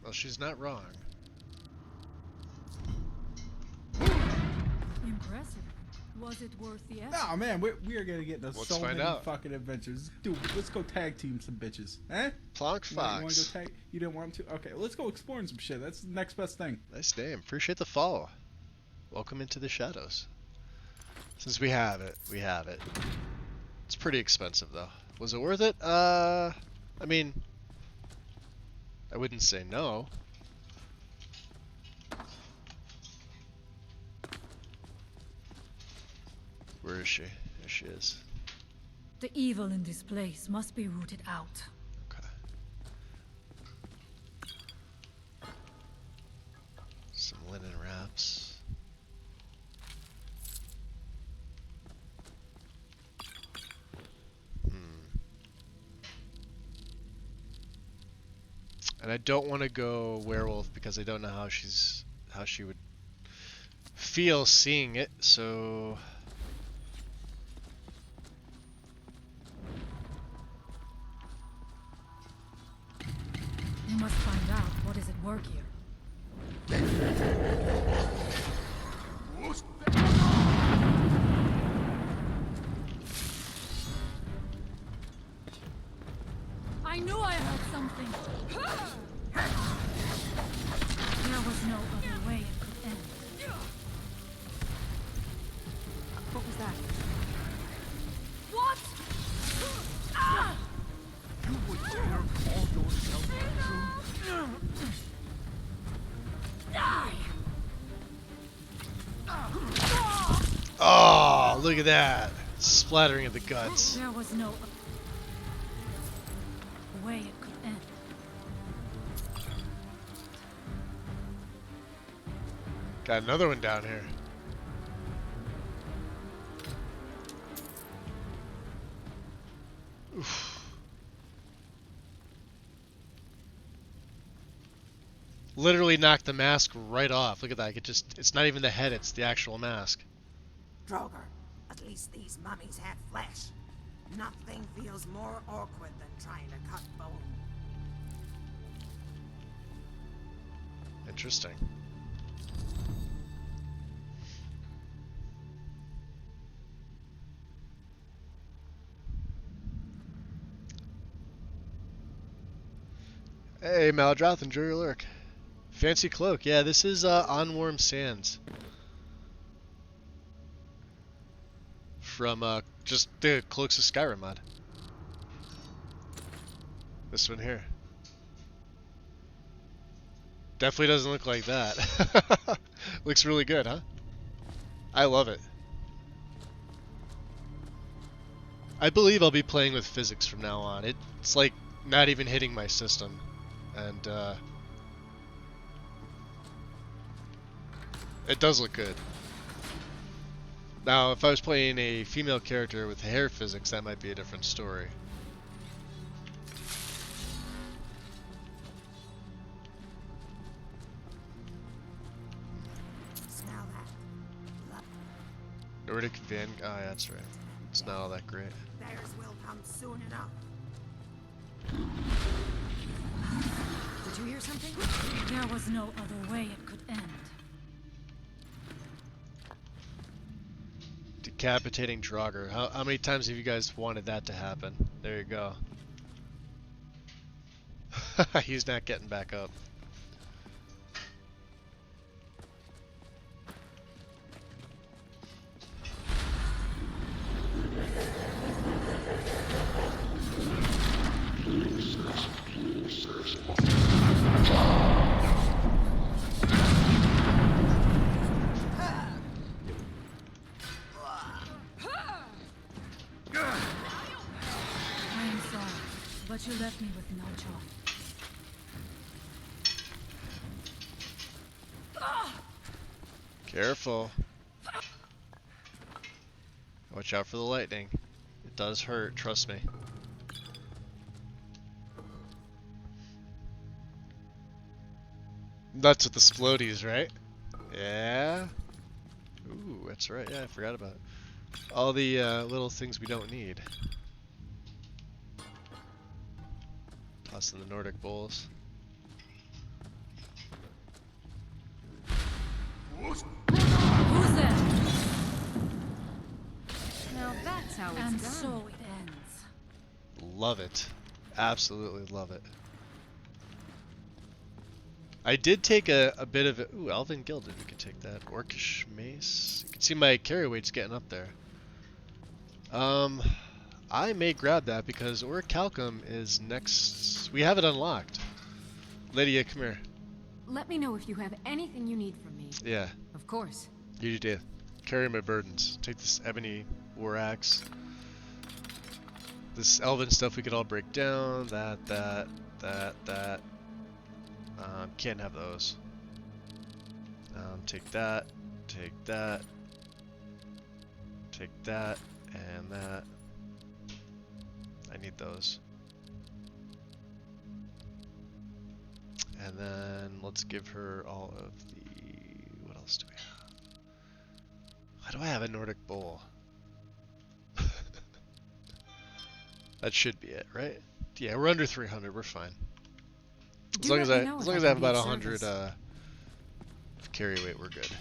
Well, she's not wrong. Impressive. Was it worth the effort? Oh man, we are gonna get into Let's so find many out. fucking adventures. Dude, let's go tag team some bitches. Eh? Plonk You wanna Fox. go tag? You didn't want to? Okay, let's go exploring some shit. That's the next best thing. Nice name. Appreciate the follow. Welcome into the shadows. Since we have it, we have it. It's pretty expensive though. Was it worth it? I mean, I wouldn't say no. Where is she? There she is. The evil in this place must be rooted out. Okay. Some linen wraps. And I don't want to go werewolf because I don't know how she would feel seeing it, so We must find out what is at work here. I knew I heard something. There was no other way it could end. What was that? What? Ah! You would dare call yourself true? Die! oh, look at that. Splattering of the guts. There was no way it could end. Got another one down here. Oof. Literally knocked the mask right off. Look at that. It's not even the head, it's the actual mask. Droger, at least these mummies have flesh. Nothing feels more awkward than trying to cut bone. Interesting. Hey, Maldrath, enjoy your lurk. Fancy cloak. Yeah, this is On Warm Sands. From just the Cloaks of Skyrim mod. This one here. Definitely doesn't look like that. Looks really good, huh? I love it. I believe I'll be playing with physics from now on. It's like not even hitting my system. And it does look good. Now, if I was playing a female character with hair physics, that might be a different story. Smell that. Nordic Van... Oh, yeah, that's right. It's not all that great. There's willpower. come soon enough. Did you hear something? There was no other way it could end. Decapitating Draugr. How many times have you guys wanted that to happen? There you go. He's not getting back up. I'm sorry, but you left me with no choice. Careful. Watch out for the lightning. It does hurt, trust me. Nuts with the splodies, right? Yeah. Ooh, that's right. Yeah, I forgot about it. All the little things we don't need. Toss in the Nordic bowls. Who's there? Now that's how it's And done. so it ends. Love it. Absolutely love it. I did take a bit of it. Ooh, Elven Gilded. We could take that. Orcish Mace. You can see my carry weight's getting up there. I may grab that because Orichalcum is next. We have it unlocked. Lydia, come here. Let me know if you have anything you need from me. Yeah. Of course. You do. Carry my burdens. Take this ebony war axe. This elven stuff we could all break down. That. Can't have those. Take that. Take that. Take that. And that. I need those. And then let's give her all of the... What else do we have? Why do I have a Nordic bowl? That should be it, right? Yeah, we're under 300. We're fine. As long as I have about 100 carry weight, we're good.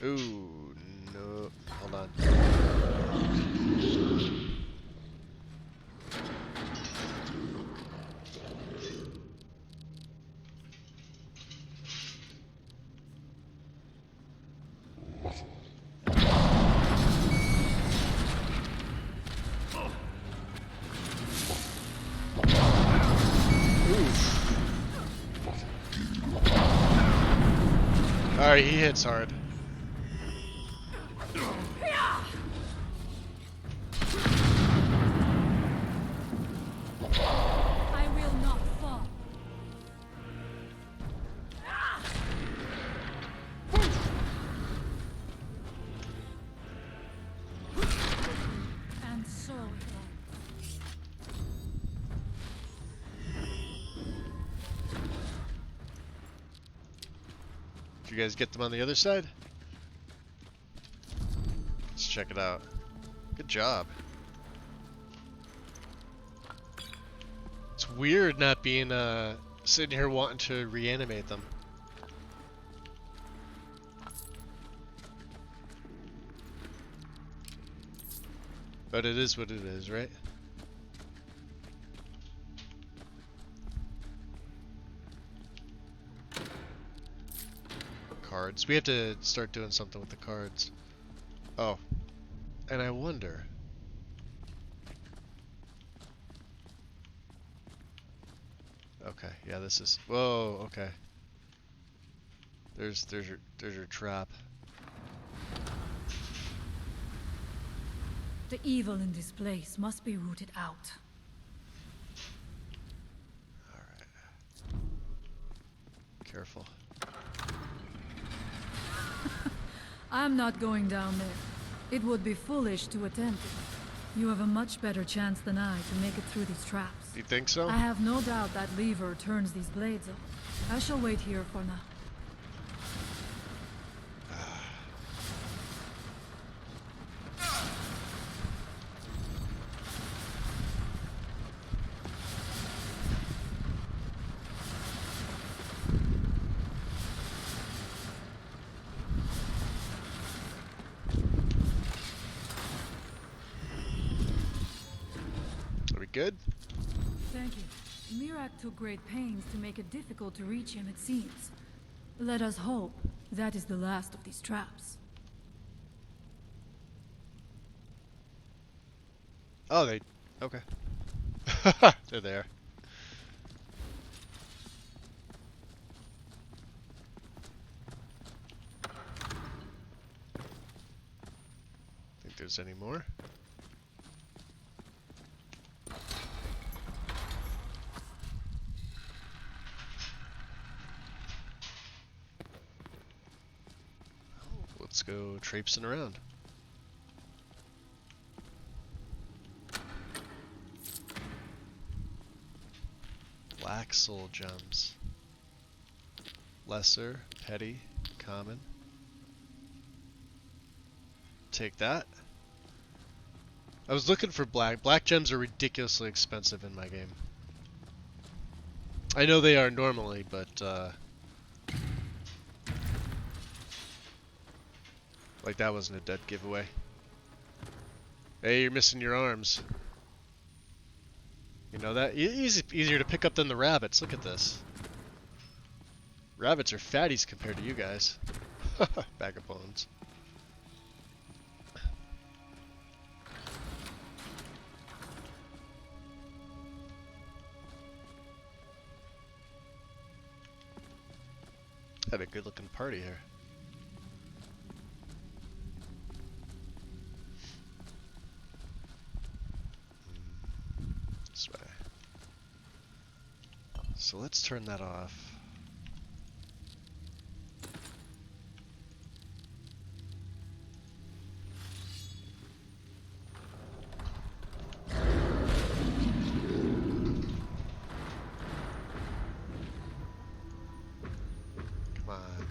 Ooh, no. Hold on. Alright, he hits hard. I will not fall. And so it ends. Did you guys get them on the other side? Let's check it out. Good job. It's weird not being sitting here wanting to reanimate them. But it is what it is, right? Cards. We have to start doing something with the cards. Oh. And I wonder. Okay, yeah, this is... Whoa, okay. There's your trap. The evil in this place must be rooted out. Alright. Careful. I'm not going down there. It would be foolish to attempt it. You have a much better chance than I to make it through these traps. You think so? I have no doubt that lever turns these blades up. I shall wait here for now. good? Thank you. Mirac took great pains to make it difficult to reach him, it seems. Let us hope that is the last of these traps. Oh, they... Okay. They're there. Think there's any more? Let's go traipsing around. Black soul gems. Lesser, petty, common. Take that. I was looking for black. Black gems are ridiculously expensive in my game. I know they are normally, but like that wasn't a dead giveaway. Hey, you're missing your arms. You know that? Easier to pick up than the rabbits. Look at this. Rabbits are fatties compared to you guys. Bag of bones. Have a good looking party here. This way. So let's turn that off. Come on.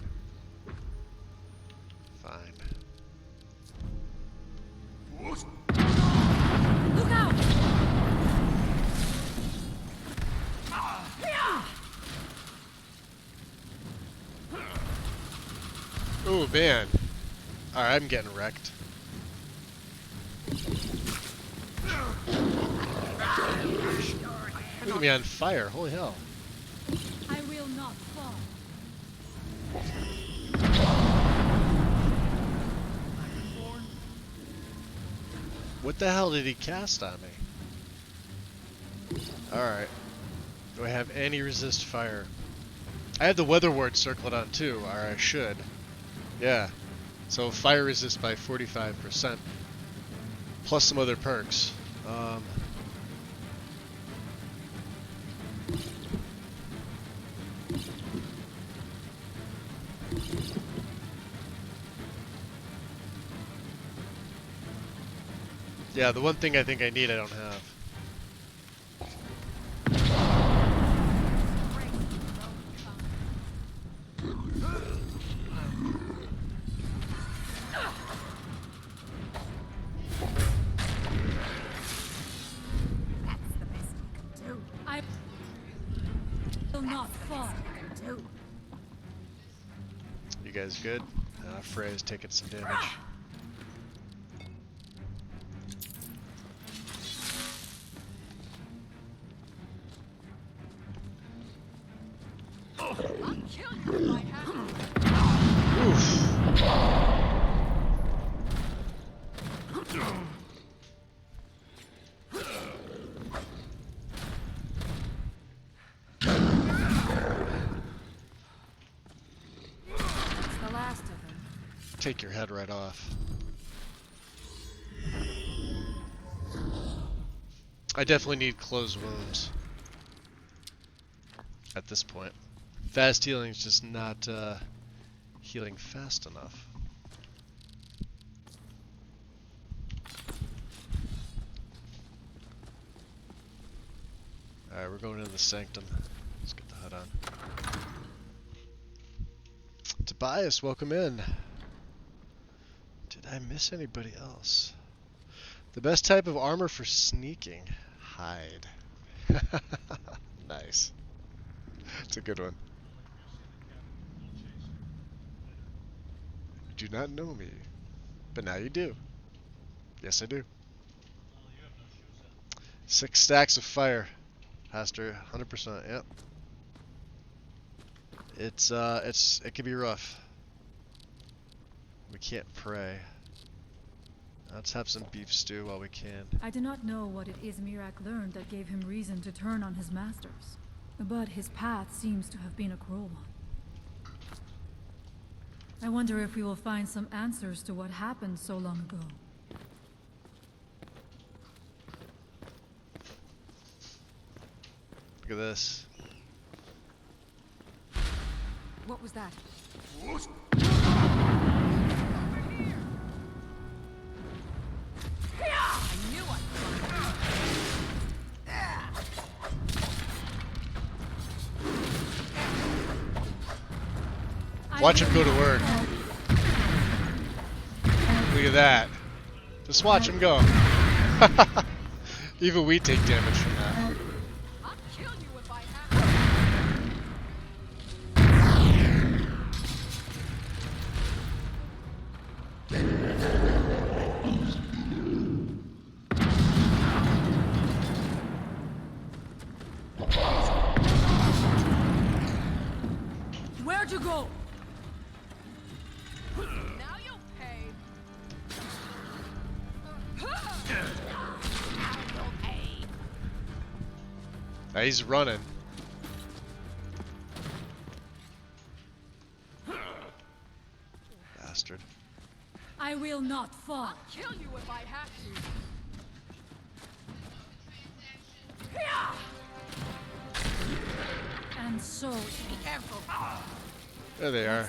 Fine. Look out! Oh man. Alright, I'm getting wrecked. Look at me on fire, holy hell. I will not fall. What the hell did he cast on me? Alright. Do I have any resist fire? I have the weather ward circled on too, or I should. Yeah. So fire resist by 45%. Plus some other perks. Yeah, the one thing I think I need I don't have. That's the best you can do. I will not fall. Do. You guys good? Frey's taking some damage. I'll kill you if I have to. Oof. That's the last of them. Take your head right off. I definitely need closed wounds at this point. Fast healing is just not healing fast enough. Alright, we're going into the sanctum. Let's get the HUD on. Tobias, welcome in. Did I miss anybody else? The best type of armor for sneaking. Hide. Nice. It's a good one. You do not know me, but now you do. Yes, I do. 6 stacks of fire. Haster, 100%. Yep. It can be rough. We can't pray. Let's have some beef stew while we can. I do not know what it is Mirac learned that gave him reason to turn on his masters, but his path seems to have been a cruel one. I wonder if we will find some answers to what happened so long ago. Look at this. What was that? I knew Watch him go to work. Look at that. Just watch him go. Even we take damage from that. I'll kill you if I have to. Where'd you go? Now you'll pay. Now he's running. Bastard. I will not fall. I'll kill you if I have to. And so, Be careful. There they are.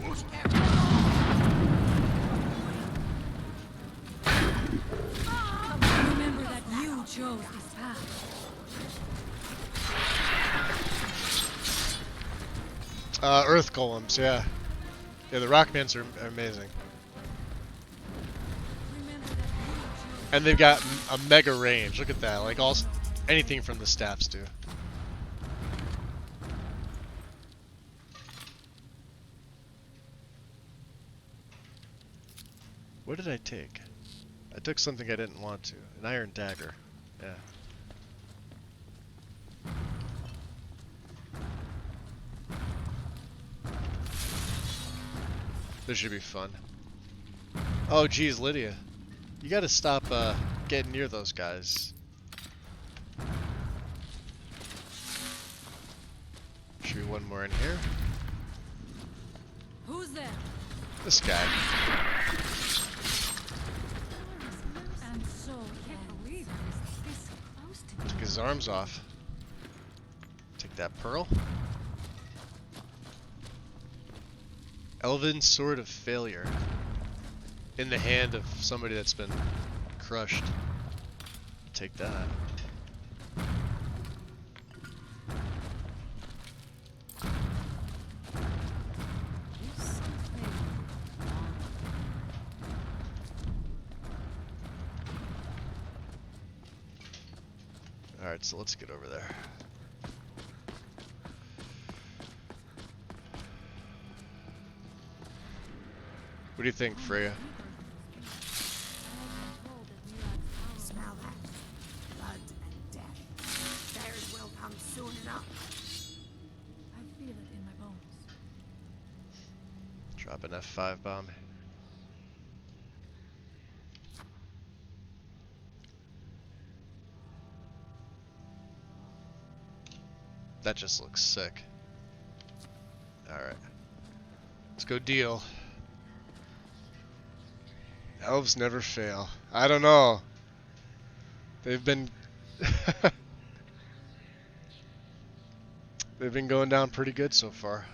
what's that? Remember that you chose this path. Earth golems, yeah. Yeah, the Rockmans are amazing. And they've got a mega range. Look at that. Like anything from the staffs do. What did I take? I took something I didn't want to. An iron dagger. Yeah. This should be fun. Oh geez, Lydia. You gotta stop getting near those guys. Should be one more in here. Who's there? This guy. And so, can't believe I was this close to Took his arms off. Take that pearl. Elven Sword of Failure. In the hand of somebody that's been crushed. Take that. Alright, so let's get over there. What do you think, Freya? Smell that? Blood and death. Theirs will come soon enough. I feel it in my bones. Drop an F5 bomb. That just looks sick. Alright. Let's go deal. Elves never fail. I don't know. They've been... They've been going down pretty good so far.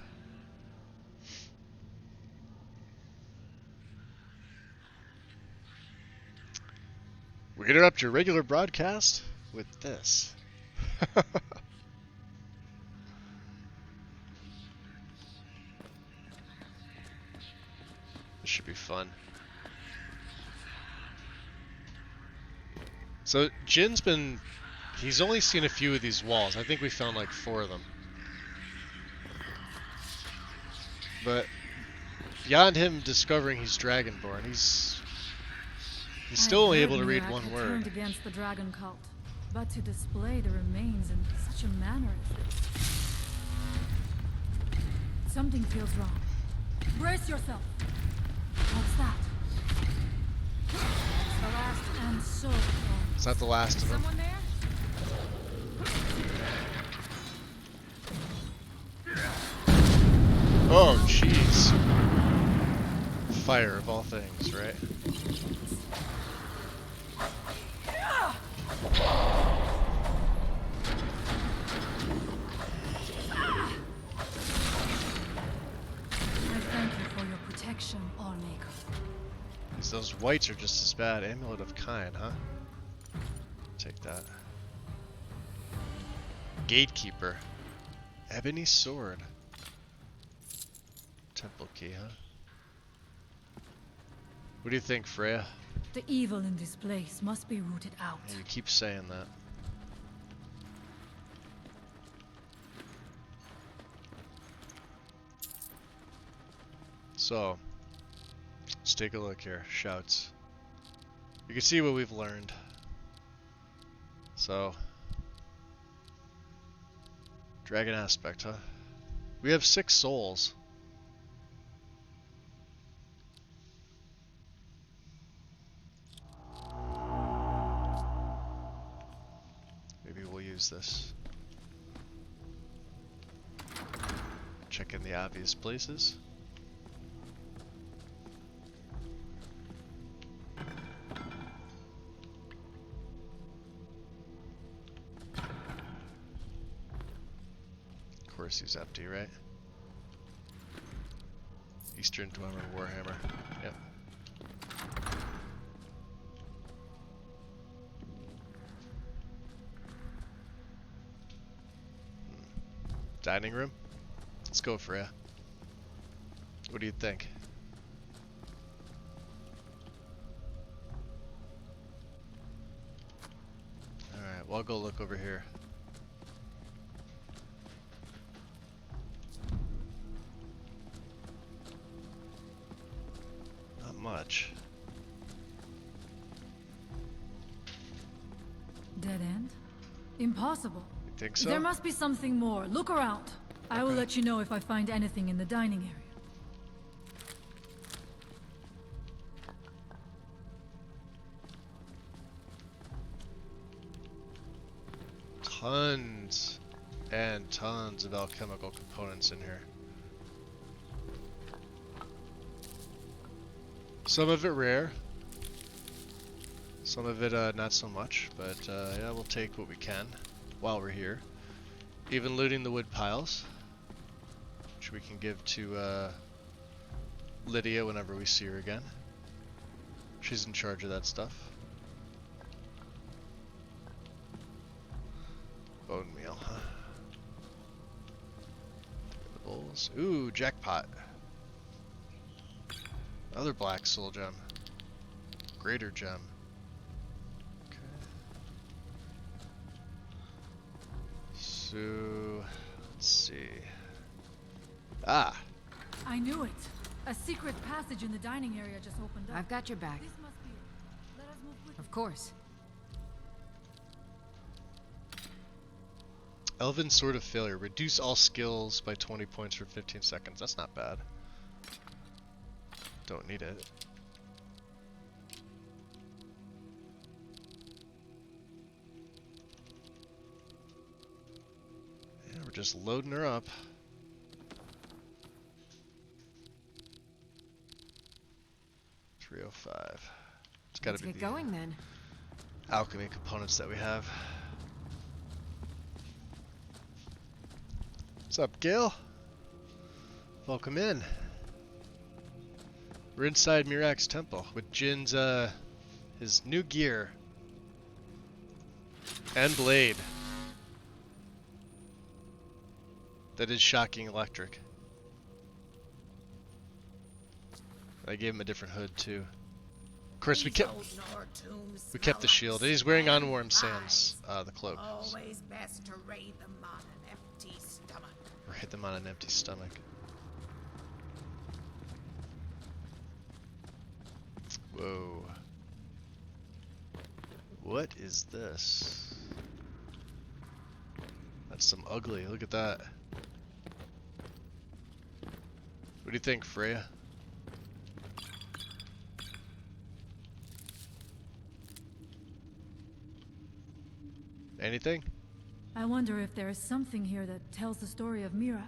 We interrupt your regular broadcast with this. This should be fun. So Jin's he's only seen a few of these walls. I think we found like 4 of them. But beyond him discovering he's Dragonborn, he's He's still only able to read Mire one had word. turned against the dragon cult, but to display the remains in such a manner as this. Something feels wrong. Brace yourself. What's that? That's the last and so long. Is that the last of them? Someone there? Oh, jeez. Fire of all things, right? I thank you for your protection, Allmaker. Those whites are just as bad. Amulet of Kind, huh? Take that. Gatekeeper. Ebony sword. Temple key, huh? What do you think, Freya? The evil in this place must be rooted out. Yeah, you keep saying that. So, let's take a look here. Shouts. You can see what we've learned. So, dragon aspect, huh? We have 6 souls. Maybe we'll use this. Check in the obvious places. Of course he's empty, right? Eastern Dweller Warhammer. Yep. Dining room? Let's go, Freya. What do you think? Alright, well, I'll go look over here. Not much. Dead end? Impossible. You think so? There must be something more. Look around. I will let you know if I find anything in the dining area. Tons and tons of alchemical components in here. Some of it rare. Some of it not so much, but yeah, we'll take what we can while we're here. Even looting the wood piles, which we can give to Lydia whenever we see her again. She's in charge of that stuff. Bone meal, huh? The bowls. Ooh, jackpot. Another black soul gem. Greater gem. Okay. So, let's see. Ah! I knew it. A secret passage in the dining area just opened up. I've got your back. This must be it. Let us move quickly. Of course. Elven Sword of Failure. Reduce all skills by 20 points for 15 seconds. That's not bad. Don't need it. Yeah, we're just loading her up. $305. It's gotta Let's be get the going then. alchemy components that we have. What's up, Gil? Welcome in. We're inside Mirak's temple with Jin's his new gear and blade that is shocking electric. I gave him a different hood too. Of course, we kept the shield. He's wearing Unwarm Sands, the cloak. Always best to raid them on an empty stomach. Raid them on an empty stomach. Whoa. What is this? That's some ugly. Look at that. What do you think, Freya? Anything? I wonder if there is something here that tells the story of Mirac.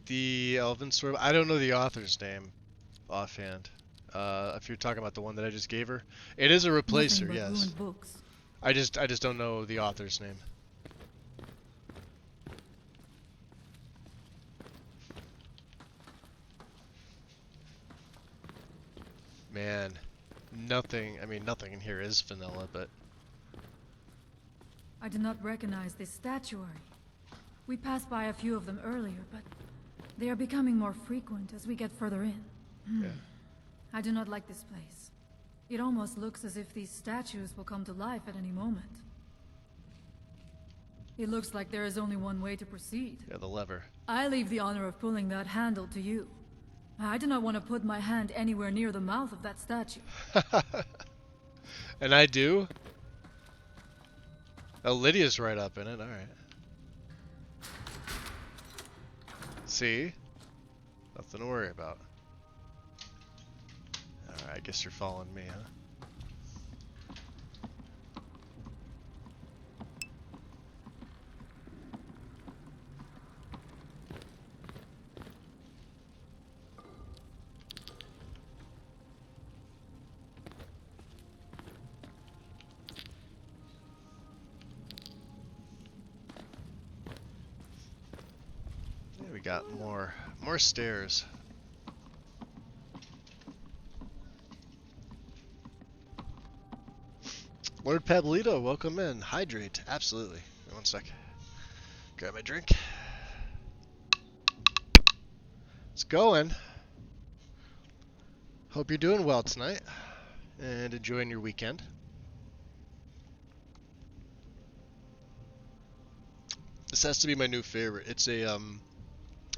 The Elven Sword. I don't know the author's name offhand. If you're talking about the one that I just gave her, it is a replacer. Yes. Ruined books. I just don't know the author's name. Man, nothing. I mean, nothing in here is vanilla, but I do not recognize this statuary. We passed by a few of them earlier, but they are becoming more frequent as we get further in. yeah. I do not like this place. It almost looks as if these statues will come to life at any moment. It looks like there is only one way to proceed. Yeah, the lever. I leave the honor of pulling that handle to you. I do not want to put my hand anywhere near the mouth of that statue. And I do? Oh, Lydia's right up in it. Alright. See? Nothing to worry about. Alright, I guess you're following me, huh? Yeah, we got more stairs. Lord Pablito, welcome in. Hydrate, absolutely. One sec. Grab my drink. It's going. Hope you're doing well tonight and enjoying your weekend. This has to be my new favorite. It's a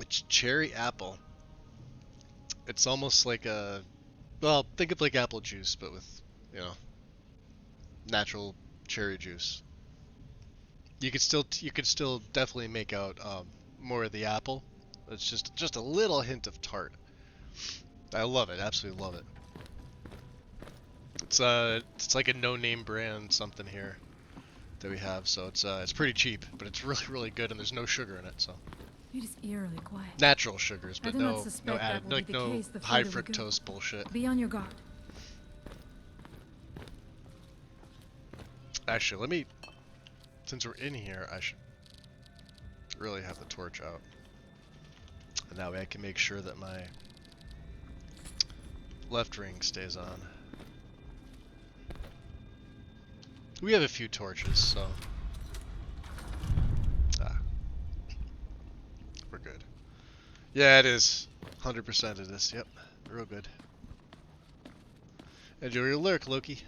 it's cherry apple. It's almost like a, well, think of like apple juice, but with, you know, natural cherry juice. You could still definitely make out more of the apple. It's just a little hint of tart. I love it, absolutely love it. It's like a no-name brand something here that we have, so it's pretty cheap, but it's really good, and there's no sugar in it, so. It is eerily quiet. Natural sugars, but no added, that will like be the no case the high further we go. fructose bullshit. Be on your guard. Actually, let me, since we're in here, I should really have the torch out. And that way I can make sure that my left ring stays on. We have a few torches, so we're good. Yeah, it is. 100% it is. Yep, real good. Enjoy your lurk, Loki.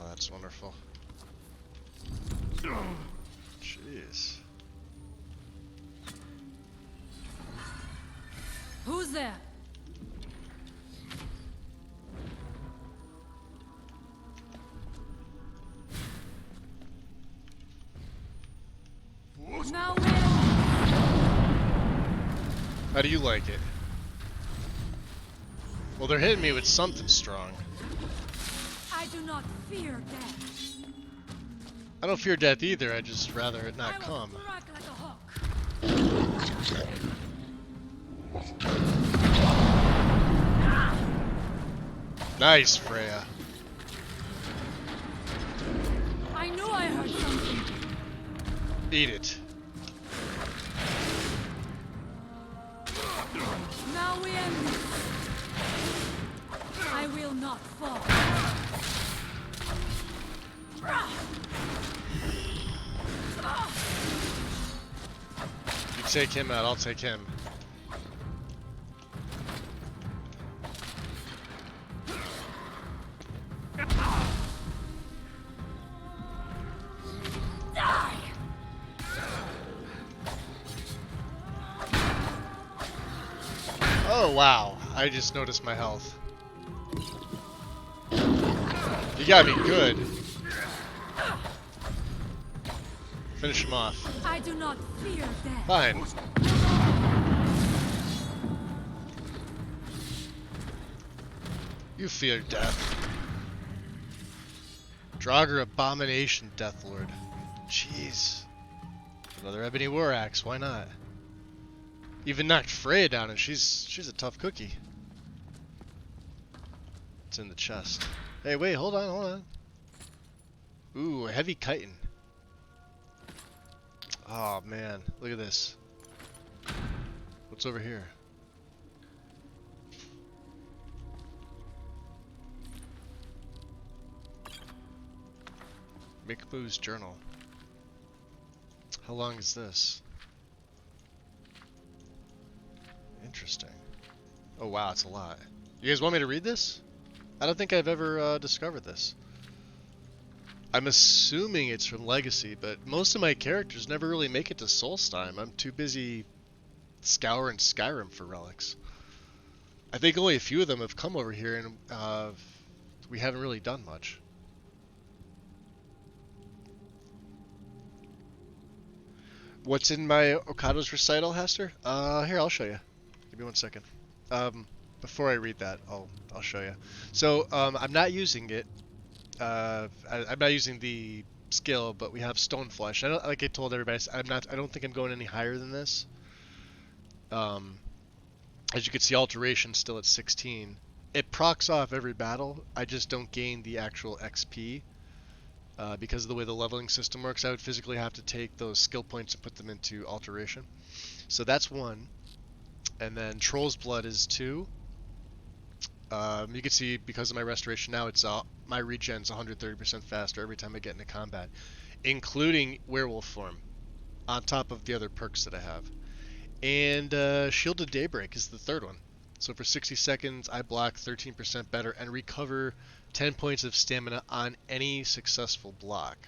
That's wonderful. Jeez. Who's there? Now How do you like it? Well, they're hitting me with something strong. I do not fear death. I don't fear death either, I just rather it not come. Like a hawk. Nice, Freya. I knew I heard something. Eat it. Now we end this. I will not fall. You take him out, I'll take him. Oh wow, I just noticed my health. You got me good. Finish him off. I do not fear death. Fine. You fear death. Draugr Abomination Deathlord. Jeez. Another Ebony War Axe, why not? Even knocked Freya down and she's a tough cookie. It's in the chest. Hey, wait, hold on. Ooh, a heavy chitin. Oh man, look at this. What's over here? Mikmu's journal. How long is this? Interesting. Oh wow, it's a lot. You guys want me to read this? I don't think I've ever discovered this. I'm assuming it's from Legacy, but most of my characters never really make it to Solstheim. I'm too busy scouring Skyrim for relics. I think only a few of them have come over here, and we haven't really done much. What's in my Okado's recital, Hester? Here, I'll show you. Give me 1 second. Before I read that, I'll show you. So, I'm not using it. I'm not using the skill, but we have Stone Flesh. Like I told everybody, I don't think I'm going any higher than this. As you can see, Alteration's still at 16. It procs off every battle. I just don't gain the actual XP. Because of the way the leveling system works, I would physically have to take those skill points and put them into Alteration. So that's 1. And then Troll's Blood is 2. You can see, because of my restoration now, it's my regen's 130% faster every time I get into combat, including Werewolf form, on top of the other perks that I have. And Shielded Daybreak is the 3rd one. So for 60 seconds, I block 13% better and recover 10 points of stamina on any successful block.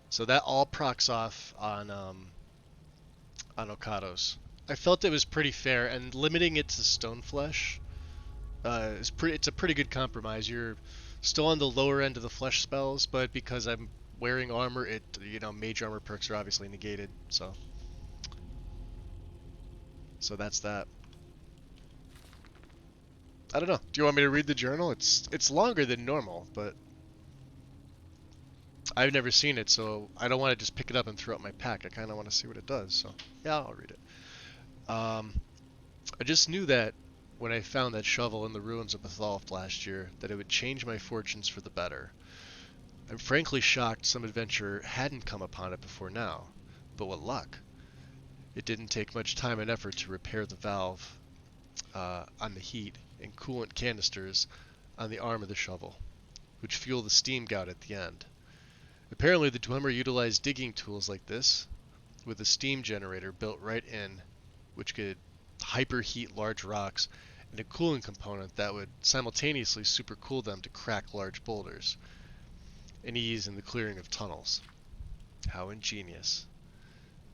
So that all procs off on Okado's. I felt it was pretty fair, and limiting it to Stone Flesh it's a pretty good compromise. You're still on the lower end of the flesh spells, but because I'm wearing armor, mage armor perks are obviously negated. So that's that. I don't know. Do you want me to read the journal? It's longer than normal, but I've never seen it, so I don't want to just pick it up and throw it in my pack. I kind of want to see what it does. So yeah, I'll read it. I just knew that when I found that shovel in the ruins of Bethalf last year, that it would change my fortunes for the better. I'm frankly shocked some adventurer hadn't come upon it before now, but what luck. It didn't take much time and effort to repair the valve on the heat and coolant canisters on the arm of the shovel, which fuel the steam gout at the end. Apparently the Dwemer utilized digging tools like this, with a steam generator built right in, which could hyperheat large rocks, and a cooling component that would simultaneously supercool them to crack large boulders, and ease in the clearing of tunnels. How ingenious.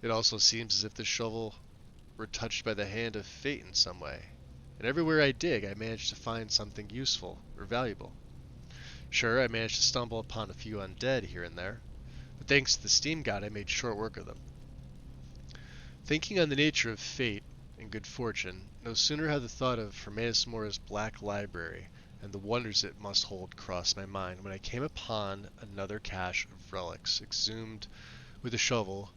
It also seems as if the shovel were touched by the hand of fate in some way, and everywhere I dig I manage to find something useful or valuable. Sure, I managed to stumble upon a few undead here and there, but thanks to the steam god I made short work of them. Thinking on the nature of fate and good fortune, no sooner had the thought of Hermaeus Mora's Black Library and the wonders it must hold crossed my mind when I came upon another cache of relics exhumed with a shovel,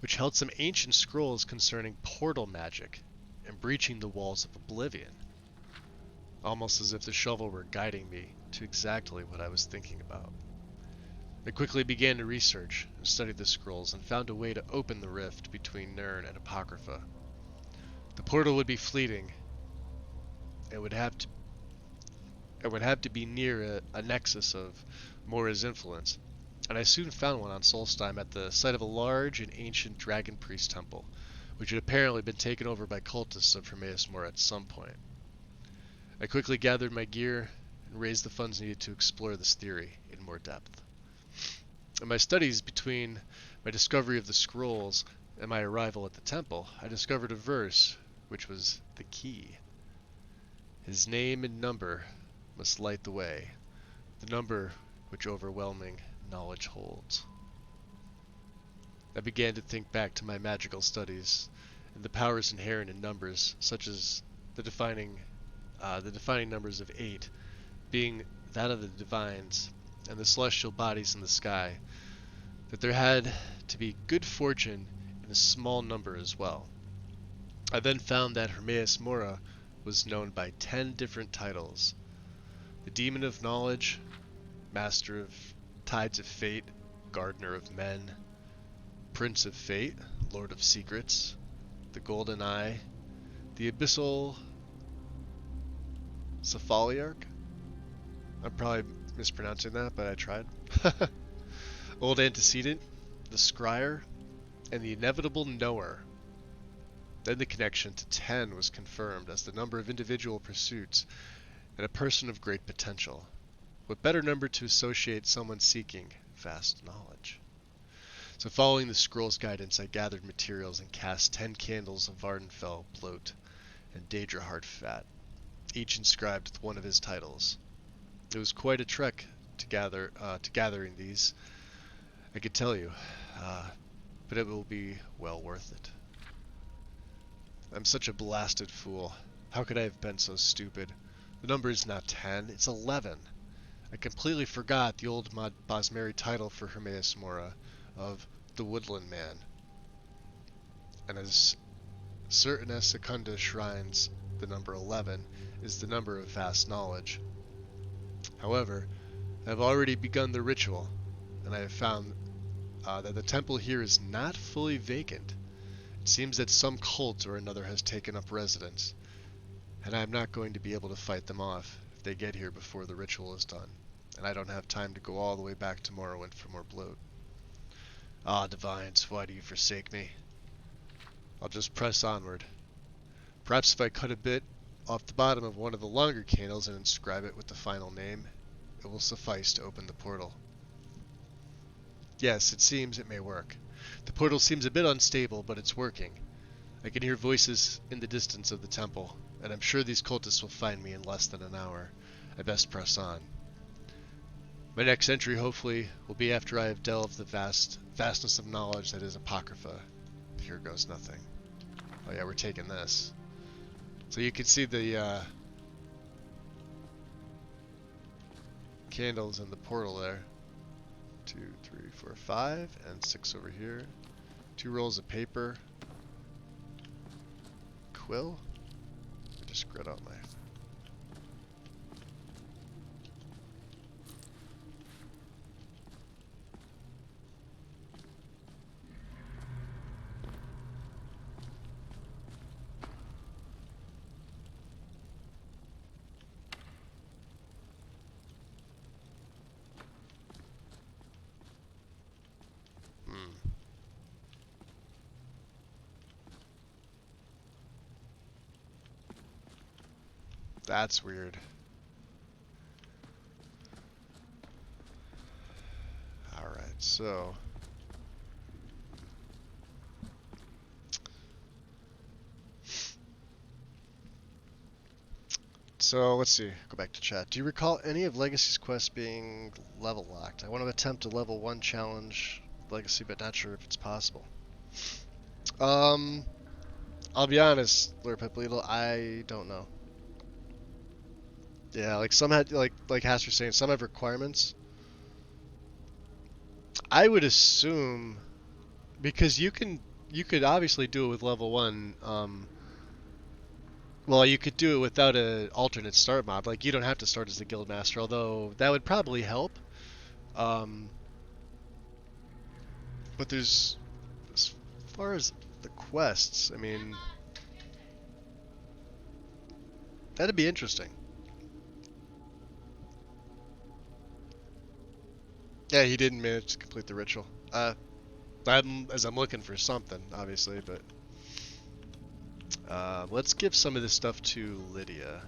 which held some ancient scrolls concerning portal magic and breaching the walls of oblivion, almost as if the shovel were guiding me to exactly what I was thinking about. I quickly began to research and study the scrolls and found a way to open the rift between Nirn and Apocrypha. The portal would be fleeting. It would have to be near a nexus of Mora's influence, and I soon found one on Solstheim at the site of a large and ancient dragon priest temple, which had apparently been taken over by cultists of Hermaeus Mora at some point. I quickly gathered my gear and raised the funds needed to explore this theory in more depth. In my studies between my discovery of the scrolls and my arrival at the temple, I discovered a verse which was the key. His name and number must light the way, the number which overwhelming knowledge holds. I began to think back to my magical studies and the powers inherent in numbers, such as the defining numbers of 8 being that of the divines and the celestial bodies in the sky, that there had to be good fortune in a small number as well. I then found that Hermaeus Mora was known by 10 different titles: the Demon of Knowledge, Master of Tides of Fate, Gardener of Men, Prince of Fate, Lord of Secrets, the Golden Eye, the Abyssal Cephaliarch. I'm probably mispronouncing that, but I tried. Old Antecedent, the Scryer, and the Inevitable Knower. Then the connection to 10 was confirmed as the number of individual pursuits and a person of great potential. What better number to associate someone seeking vast knowledge? So following the scroll's guidance, I gathered materials and cast 10 candles of Vardenfell bloat and Daedra fat, each inscribed with one of his titles. It was quite a trek to gathering these, I could tell you, but it will be well worth it. I'm such a blasted fool. How could I have been so stupid? The number is not 10, it's 11. I completely forgot the old Bosmeri title for Hermaeus Mora of the Woodland Man. And as certain as Secunda shrines the number 11 is the number of vast knowledge. However, I have already begun the ritual, and I have found that the temple here is not fully vacant. It seems that some cult or another has taken up residence, and I am not going to be able to fight them off if they get here before the ritual is done, and I don't have time to go all the way back to Morrowind for more bloat. Ah, divines, why do you forsake me? I'll just press onward. Perhaps if I cut a bit off the bottom of one of the longer candles and inscribe it with the final name, it will suffice to open the portal. Yes, it seems it may work. The portal seems a bit unstable, but it's working. I can hear voices in the distance of the temple, and I'm sure these cultists will find me in less than an hour. I best press on. My next entry, hopefully, will be after I have delved the vastness of knowledge that is Apocrypha. Here goes nothing. Oh yeah, we're taking this. So you can see the candles in the portal there. 2, 3, 4, 5, and 6 over here. 2 rolls of paper. Quill. I just grit out my... That's weird. Alright, so... So, let's see. Go back to chat. Do you recall any of Legacy's quests being level locked? I want to attempt a level 1 challenge Legacy, but not sure if it's possible. I'll be honest, Lord Pepleedle, I don't know. Yeah, like some had, like Haster's saying, some have requirements. I would assume, because you could obviously do it with level 1. Well, you could do it without an alternate start mod. Like, you don't have to start as the guild master, although that would probably help. But there's, as far as the quests, I mean, that'd be interesting. Yeah, he didn't manage to complete the ritual. As I'm looking for something, obviously, but let's give some of this stuff to Lydia.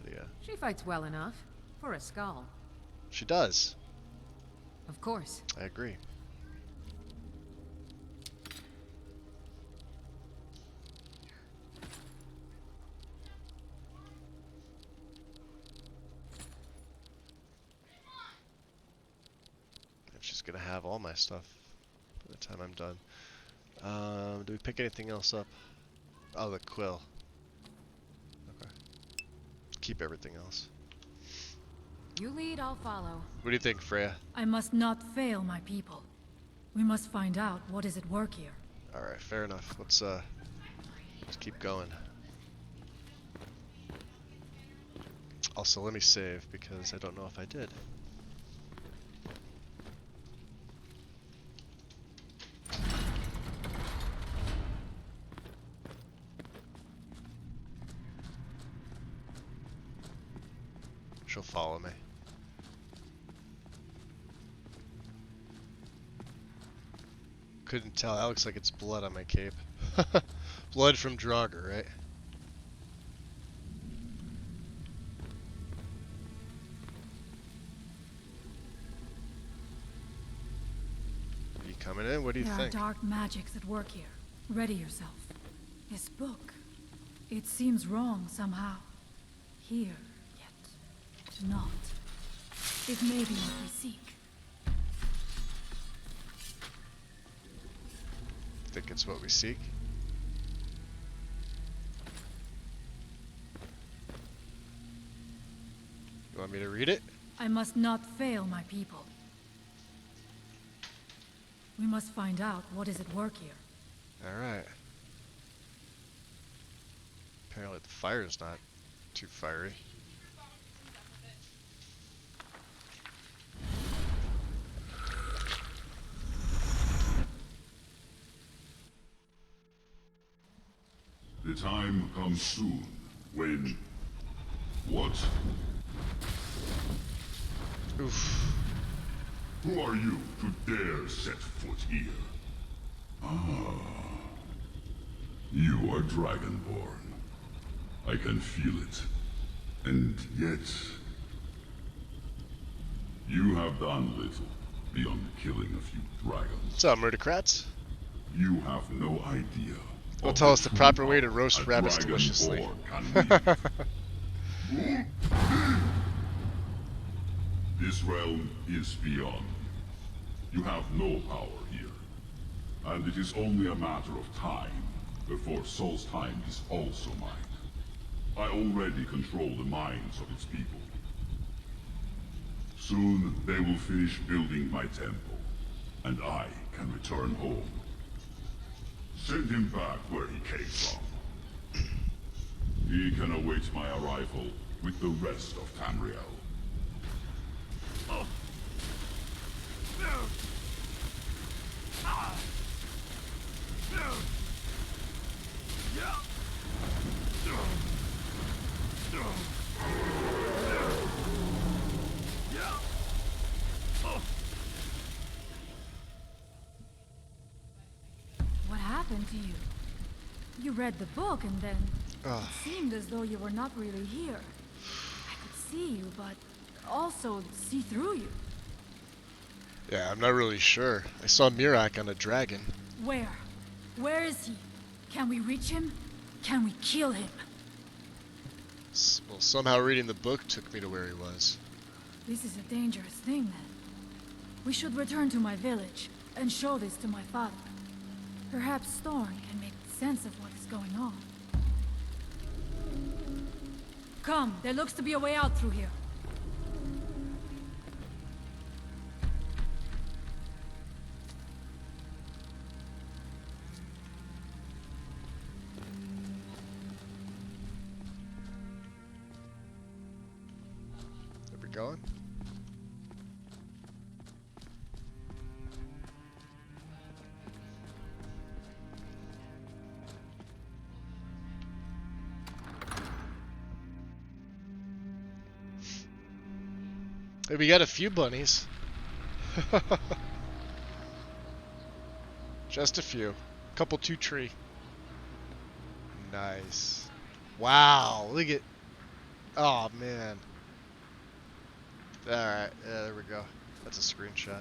Lydia. She fights well enough for a skull. She does. Of course. I agree. She's gonna have all my stuff by the time I'm done. Do we pick anything else up? Oh, the quill. Okay. Keep everything else. You lead, I'll follow. What do you think, Freya? I must not fail my people. We must find out what is at work here. Alright, fair enough. Let's keep going. Also, let me save because I don't know if I did. She'll follow me. Couldn't tell. That looks like it's blood on my cape. Blood from Draugr, right? Are you coming in? What do you There think? are dark magics at work here. Ready yourself. This book. It seems wrong somehow. Here, yet not. It may be what we seek. Think it's what we seek? You want me to read it? I must not fail my people. We must find out what is at work here. Alright. Apparently the fire's not too fiery. The time comes soon when... What? Oof. Who are you to dare set foot here? Ah. You are Dragonborn. I can feel it. And yet... You have done little beyond killing a few dragons. What's up, murdercrats? You have no idea. Don't tell us the proper way to roast rabbits deliciously. This realm is beyond. You have no power here. And it is only a matter of time before Solstheim is also mine. I already control the minds of its people. Soon they will finish building my temple, and I can return home. Send him back where he came from. He can await my arrival with the rest of Tamriel. What happened to you? You read the book and then Ugh. it seemed as though you were not really here. I could see you, but also see through you. Yeah, I'm not really sure. I saw Mire on a dragon. Where? Where is he? Can we reach him? Can we kill him? Well, somehow reading the book took me to where he was. This is a dangerous thing, then. We should return to my village and show this to my father. Perhaps Thorn can make sense of what is going on. Come, there looks to be a way out through here. Are we going? Hey, we got a few bunnies. Just a few. Couple 2 tree. Nice. Wow, look at... Oh, man. Alright, there we go. That's a screenshot.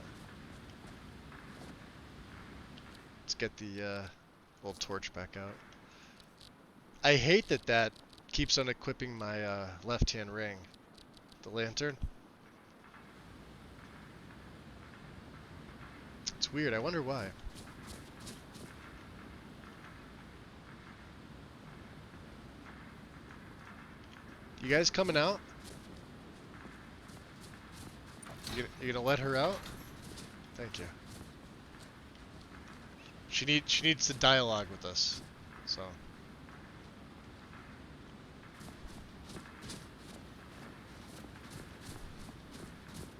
Let's get the little torch back out. I hate that that keeps on equipping my left-hand ring. The lantern. It's weird, I wonder why. You guys coming out? You gonna let her out? Thank you. She needs to dialogue with us. So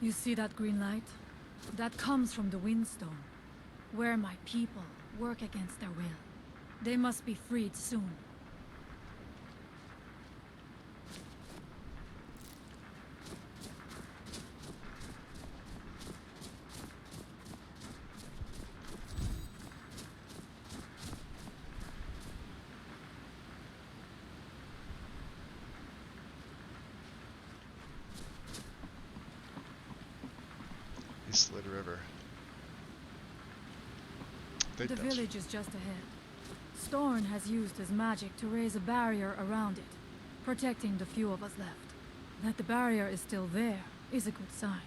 You see that green light? That comes from the Windstone, where my people work against their will. They must be freed soon. Slid River. The village is just ahead. Storn has used his magic to raise a barrier around it, protecting the few of us left. That the barrier is still there is a good sign.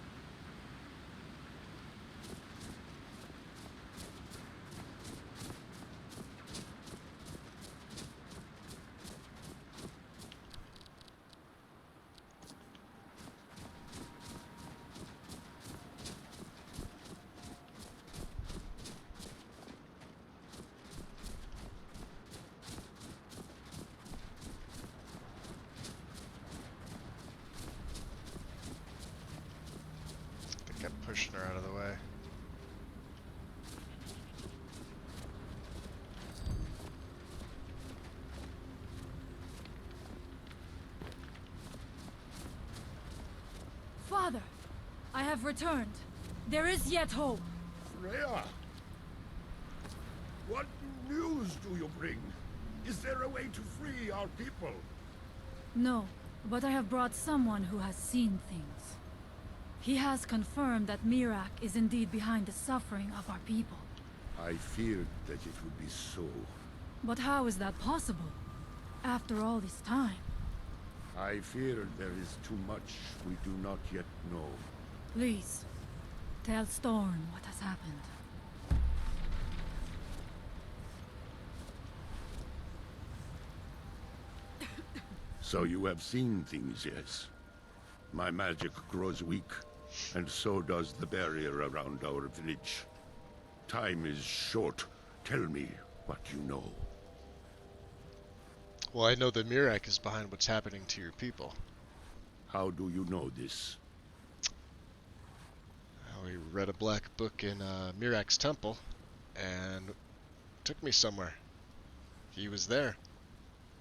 Pushing her out of the way. Father, I have returned. There is yet hope. Freya! What news do you bring? Is there a way to free our people? No, but I have brought someone who has seen things. He has confirmed that Mirac is indeed behind the suffering of our people. I feared that it would be so. But how is that possible? After all this time? I fear there is too much we do not yet know. Please, tell Storn what has happened. So you have seen things, yes? My magic grows weak, and so does the barrier around our village. Time is short. Tell me what you know. Well, I know that Mirac is behind what's happening to your people. How do you know this? We read a black book in Mirac's temple, and took me somewhere. He was there.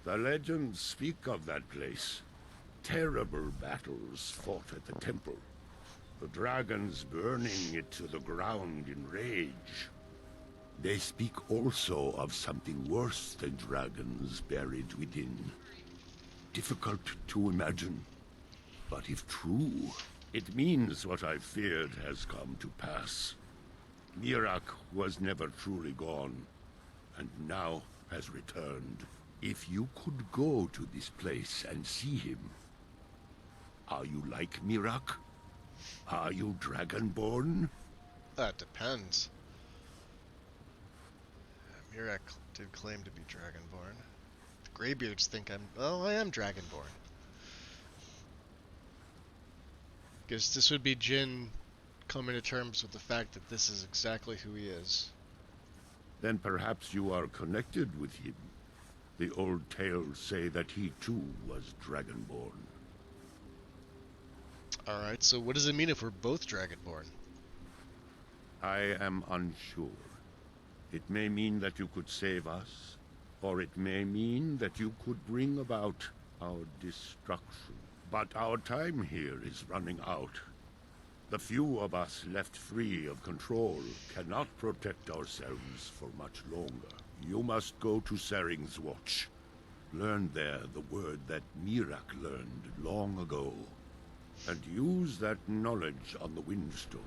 The legends speak of that place. Terrible battles fought at the temple. The dragons burning it to the ground in rage. They speak also of something worse than dragons buried within. Difficult to imagine. But if true, it means what I feared has come to pass. Mirac was never truly gone, and now has returned. If you could go to this place and see him, are you like Mirac? Are you Dragonborn? That depends. Mirac did claim to be Dragonborn. The Greybeards think I am Dragonborn. Guess this would be Jin coming to terms with the fact that this is exactly who he is. Then perhaps you are connected with him. The old tales say that he too was Dragonborn. Alright, so what does it mean if we're both Dragonborn? I am unsure. It may mean that you could save us, or it may mean that you could bring about our destruction. But our time here is running out. The few of us left free of control cannot protect ourselves for much longer. You must go to Sering's Watch. Learn there the word that Mire learned long ago, and use that knowledge on the Windstone.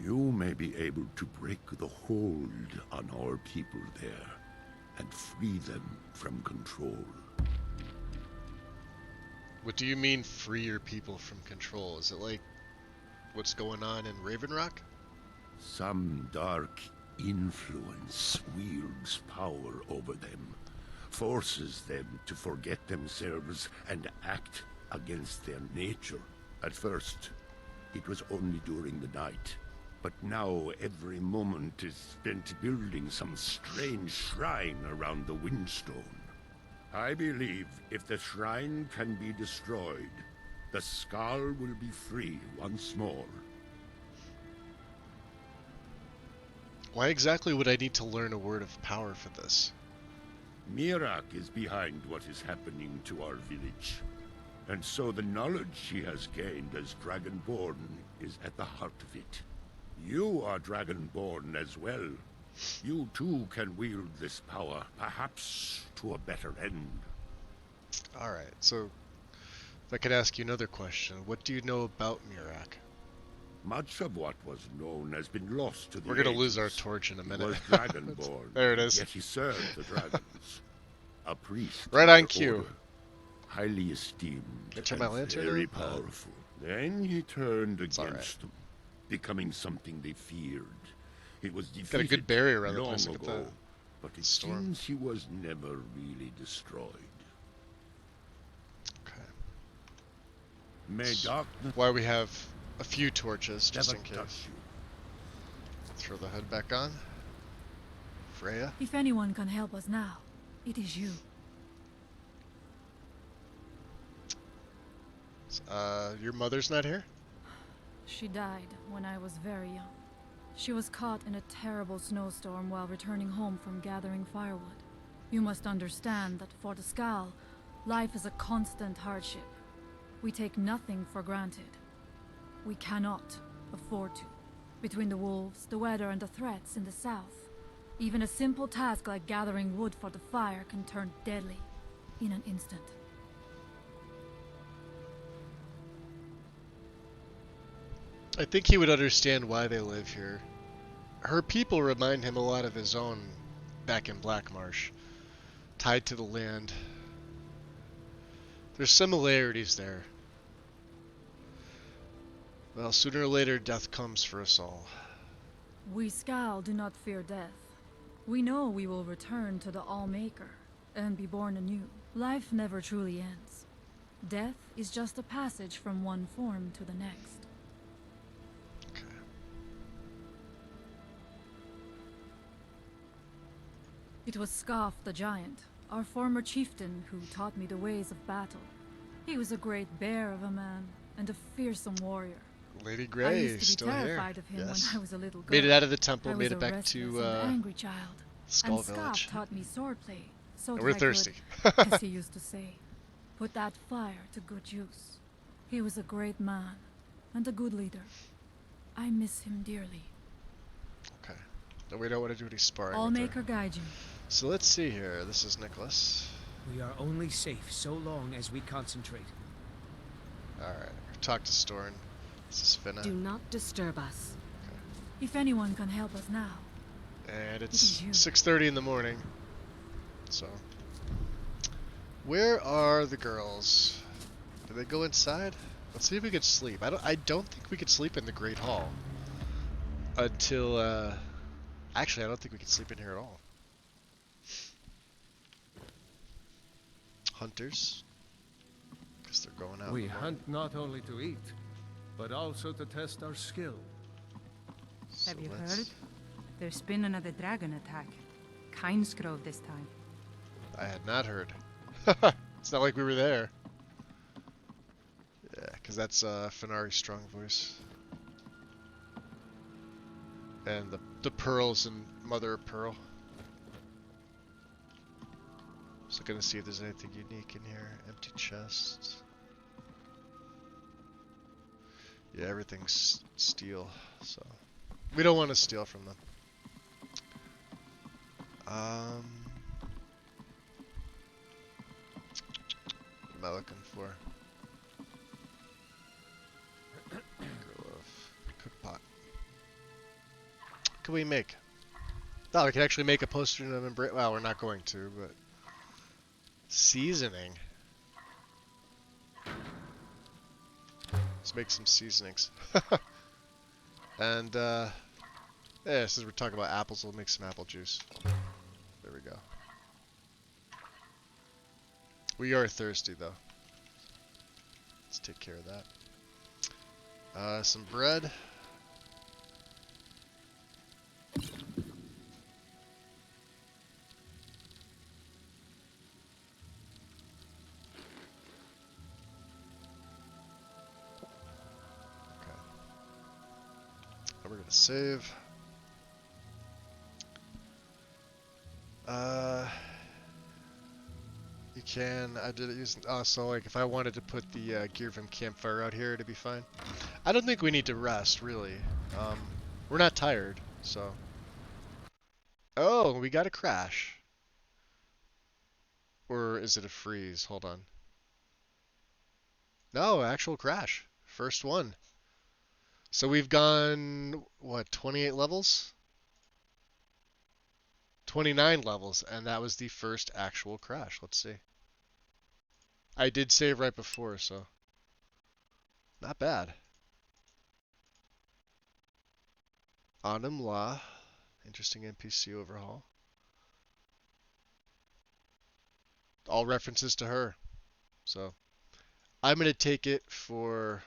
You may be able to break the hold on our people there, and free them from control. What do you mean, free your people from control? Is it like what's going on in Raven Rock? Some dark influence wields power over them, forces them to forget themselves and act against their nature. At first, it was only during the night, but now every moment is spent building some strange shrine around the Windstone. I believe if the shrine can be destroyed, the Skull will be free once more. Why exactly would I need to learn a word of power for this? Mire is behind what is happening to our village, and so the knowledge she has gained as Dragonborn is at the heart of it. You are Dragonborn as well. You too can wield this power, perhaps to a better end. Alright, so if I could ask you another question, what do you know about Mirac? Much of what was known has been lost to the We're gonna ages. lose our torch in a minute. He was Dragonborn. There it is. Yet he served the dragons. A priest. Right in on their cue. order, highly esteemed Can I turn my and lantern very on? powerful. Then he turned It's against them, becoming something they feared. He was defeated Got a good barrier around the long place, look at ago, that. but it Storm. seems he was never really destroyed. Okay. May darkness Why we have a few torches, just never in case. touch you. Throw the hood back on. Freya? If anyone can help us now, it is you. Your mother's not here? She died when I was very young. She was caught in a terrible snowstorm while returning home from gathering firewood. You must understand that for the Skal, life is a constant hardship. We take nothing for granted. We cannot afford to. Between the wolves, the weather, and the threats in the south, even a simple task like gathering wood for the fire can turn deadly in an instant. I think he would understand why they live here. Her people remind him a lot of his own back in Black Marsh, tied to the land. There's similarities there. Well, sooner or later, death comes for us all. We Skal do not fear death. We know we will return to the All-Maker and be born anew. Life never truly ends. Death is just a passage from one form to the next. It was Scarf the Giant, our former chieftain, who taught me the ways of battle. He was a great bear of a man, and a fearsome warrior. Lady I Grey used to be still here. terrified of him Yes. when I was a little girl. Made it out of the temple, I made was it a back restless to and angry child. Skull and Village. Scarf taught me swordplay, so And that we're I thirsty. could, as he used to say, put that fire to good use. He was a great man, and a good leader. I miss him dearly. Okay. No, we don't want to do any sparring I'll with make her. her guide you. So let's see here. This is Nicholas. We are only safe so long as we concentrate. Alright. Talk to Storn. This is Finna. Do not disturb us. If anyone can help us now. And It it's is you. 6:30 in the morning. So, where are the girls? Do they go inside? Let's see if we could sleep. I don't think we could sleep in the Great Hall until. Actually, I don't think we could sleep in here at all. Hunters, because they're going out. We in the morning. hunt not only to eat, but also to test our skill. So Have you let's- heard? There's been another dragon attack. Kynesgrove this time. I had not heard. It's not like we were there. Yeah, because that's Fenari's strong voice. And the pearls and Mother of Pearl. Just looking to see if there's anything unique in here. Empty chests. Yeah, everything's steel, so we don't want to steal from them. What am I looking for? Cook pot. What can we make? Oh, we can actually make a poster of embrace. Well, we're not going to, but seasoning. Let's make some seasonings. And yeah, since we're talking about apples, we'll make some apple juice. There we go. We are thirsty though. Let's take care of that. Some bread. We're gonna save. You can. I did it using. Oh, so like if I wanted to put the gear from campfire out here, it'd be fine. I don't think we need to rest really. We're not tired, so. Oh, we got a crash. Or is it a freeze? Hold on. No, actual crash. First one. So we've gone, what, 28 levels? 29 levels, and that was the first actual crash. Let's see. I did save right before, so not bad. Autumn Law. Interesting NPC overhaul. All references to her. So I'm going to take it for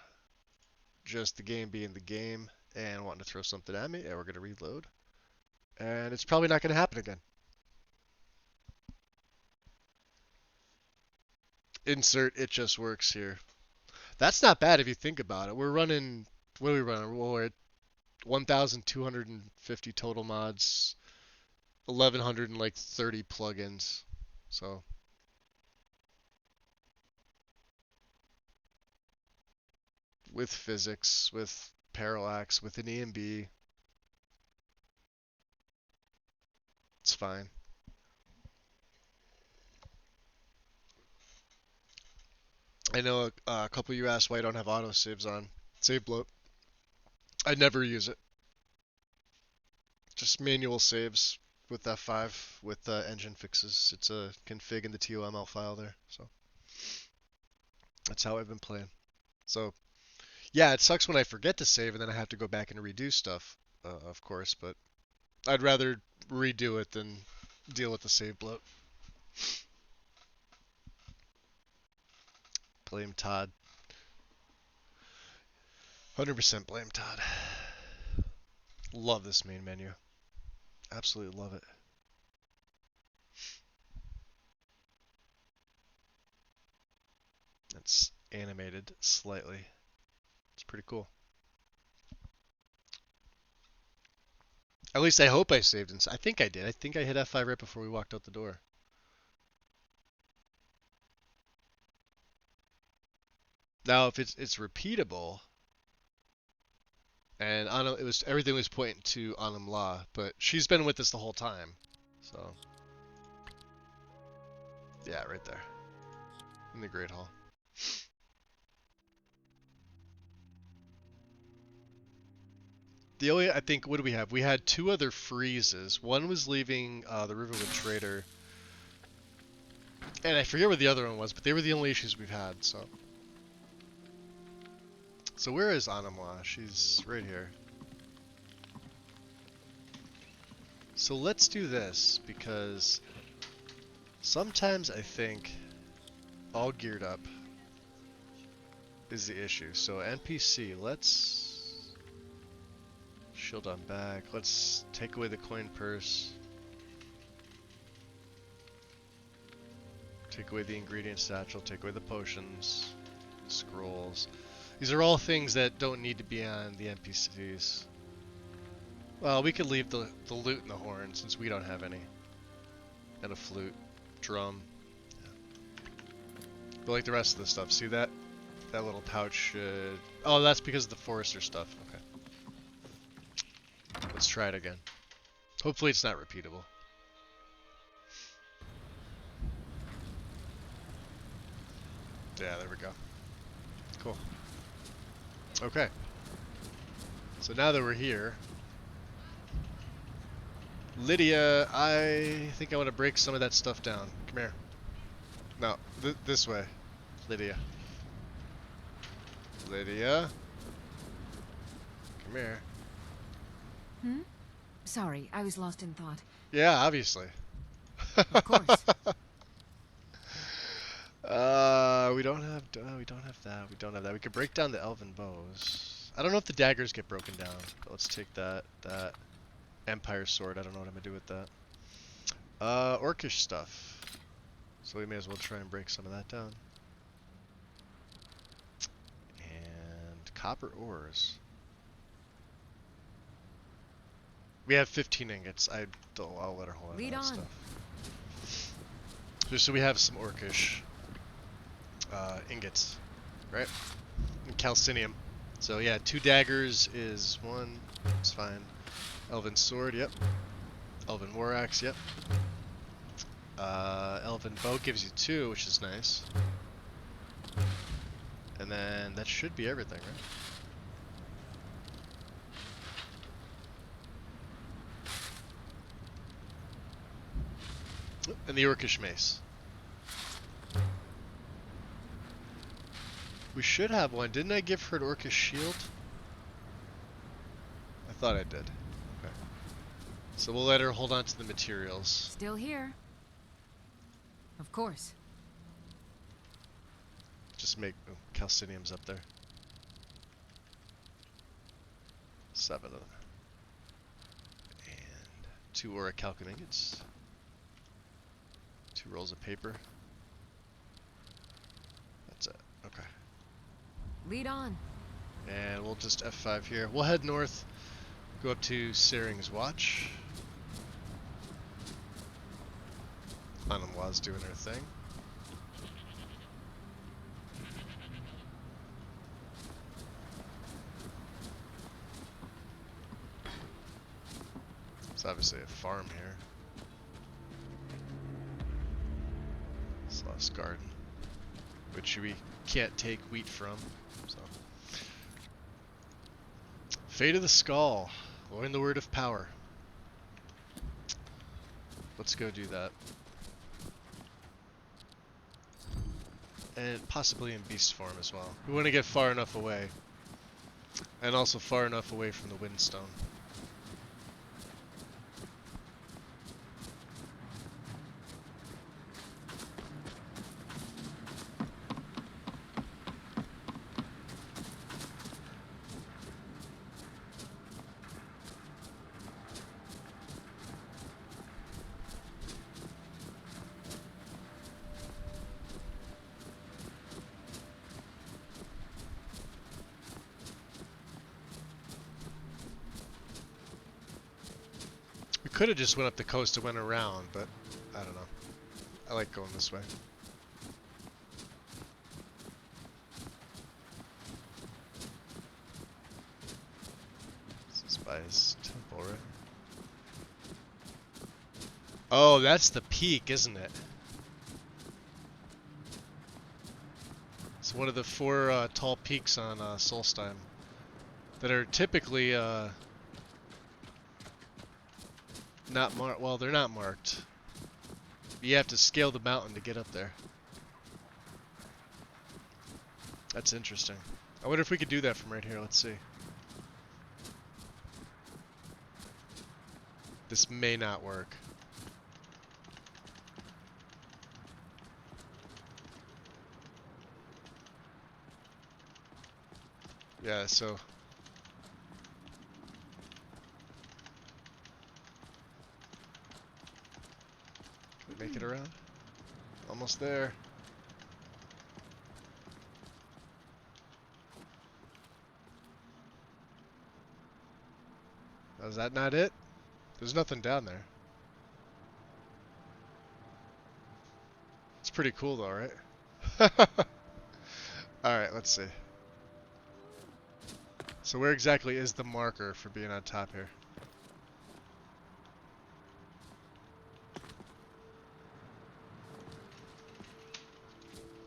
just the game being the game and wanting to throw something at me, and we're going to reload. And it's probably not going to happen again. Insert it just works here. That's not bad if you think about it. We're running, what are we running? We're at 1,250 total mods, 1,130 plugins. So with physics, with parallax, with an EMB, it's fine. I know a couple of you asked why I don't have autosaves on. Save bloat. I never use it. Just manual saves with F5 with engine fixes. It's a config in the TOML file there. So that's how I've been playing. So yeah, it sucks when I forget to save and then I have to go back and redo stuff, of course. But I'd rather redo it than deal with the save bloat. Blame Todd. 100% blame Todd. Love this main menu. Absolutely love it. It's animated slightly. It's pretty cool. At least I hope I saved. I think I did. I think I hit F5 right before we walked out the door. Now, if it's repeatable, and it was everything was pointing to Anam La, but she's been with us the whole time, so yeah, right there in the Great Hall. The only, I think, what do we have? We had two other freezes. One was leaving the Riverwood Trader, and I forget what the other one was, but they were the only issues we've had. So where is Anamwa? She's right here. So let's do this, because sometimes I think all geared up is the issue. So NPC, let's shield on back. Let's take away the coin purse. Take away the ingredient satchel, take away the potions, scrolls. These are all things that don't need to be on the NPCs. Well, we could leave the lute and the horn since we don't have any. And a flute, drum. Yeah. But like the rest of the stuff, see that? That little pouch should... Oh, that's because of the forester stuff. Okay. Let's try it again. Hopefully it's not repeatable. Yeah, there we go. Cool. Okay. So now that we're here... Lydia, I think I want to break some of that stuff down. Come here. No, this way. Lydia. Lydia. Come here. Hmm? Sorry, I was lost in thought. Yeah, obviously. Of course. We don't have that. We don't have that. We could break down the elven bows. I don't know if the daggers get broken down. But let's take that. That Empire sword. I don't know what I'm gonna do with that. Orcish stuff. So we may as well try and break some of that down. And copper ores. We have 15 ingots. I'll let her hold on to that stuff. Just so we have some orcish ingots, right? And calcinium. So yeah, 2 daggers is 1. It's fine. Elven sword, yep. Elven war axe, yep. Elven bow gives you 2, which is nice. And then that should be everything, right? And the orcish mace. We should have one. Didn't I give her an orcish shield? I thought I did. Okay. So we'll let her hold on to the materials. Still here. Of course. Just make calcinium's up there. 7 of them. And 2 orichalcum ingots. 2 rolls of paper. That's it. Okay. Lead on. And we'll just F5 here. We'll head north, go up to Sering's Watch. Anamwa's doing her thing. It's obviously a farm here. Sloth's Garden, which we can't take wheat from. So, Fate of the Skull. Learn the word of power. Let's go do that. And possibly in beast form as well. We want to get far enough away. And also far enough away from the windstone. Could have just went up the coast and went around, but I don't know. I like going this way. This is by his temple, right? Oh, that's the peak, isn't it? It's one of the 4 tall peaks on Solstheim that are typically not marked. Well, they're not marked. You have to scale the mountain to get up there. That's interesting. I wonder if we could do that from right here. Let's see. This may not work. Yeah, so... Make it around. Almost there. Is that not it? There's nothing down there. It's pretty cool though, right? Alright, let's see. So where exactly is the marker for being on top here?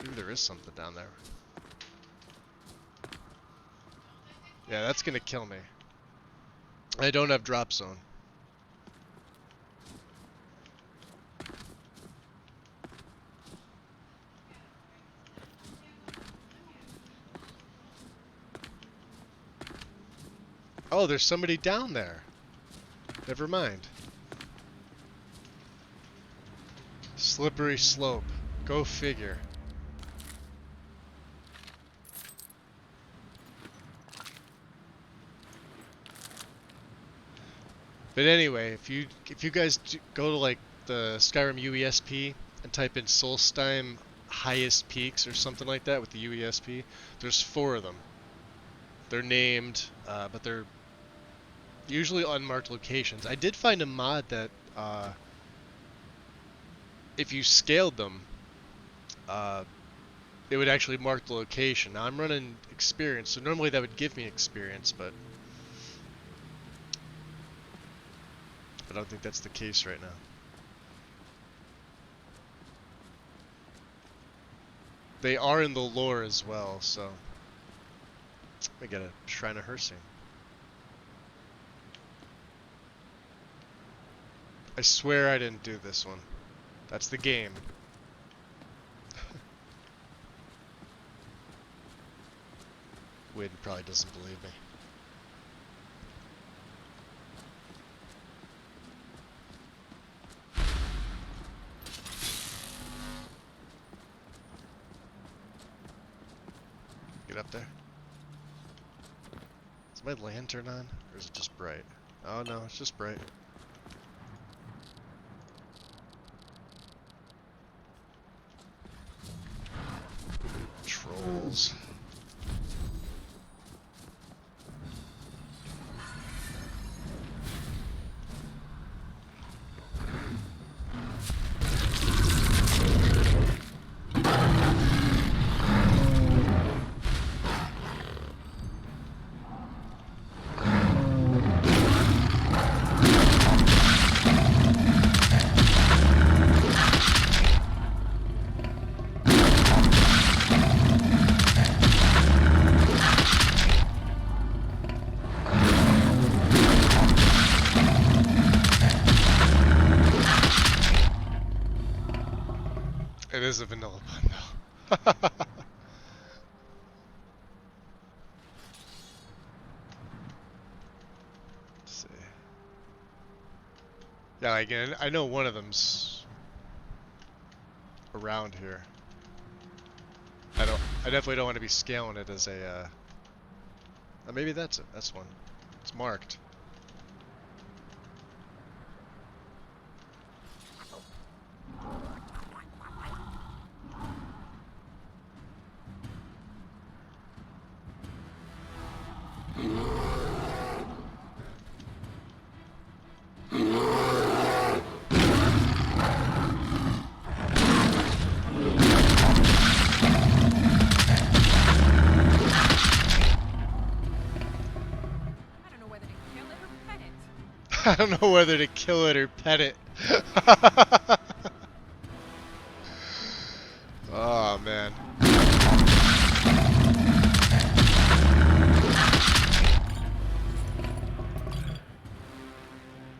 Maybe there is something down there. Yeah, that's gonna kill me. I don't have drop zone. Oh, there's somebody down there. Never mind. Slippery slope. Go figure. But anyway, if you guys go to like the Skyrim UESP and type in Solstheim highest peaks or something like that with the UESP, there's 4 of them. They're named, but they're usually unmarked locations. I did find a mod that if you scaled them, it would actually mark the location. Now I'm running experience, so normally that would give me experience, but I don't think that's the case right now. They are in the lore as well, so we got a Shrine of Hersing. I swear I didn't do this one. That's the game. Wade probably doesn't believe me. Get up there. Is my lantern on? Or is it just bright? Oh no, it's just bright. Trolls. It is a vanilla bun though. Let's see. Yeah, again, I know one of them's around here. I definitely don't want to be scaling it as a maybe that's it. That's one. It's marked. I don't know whether to kill it or pet it. Oh man.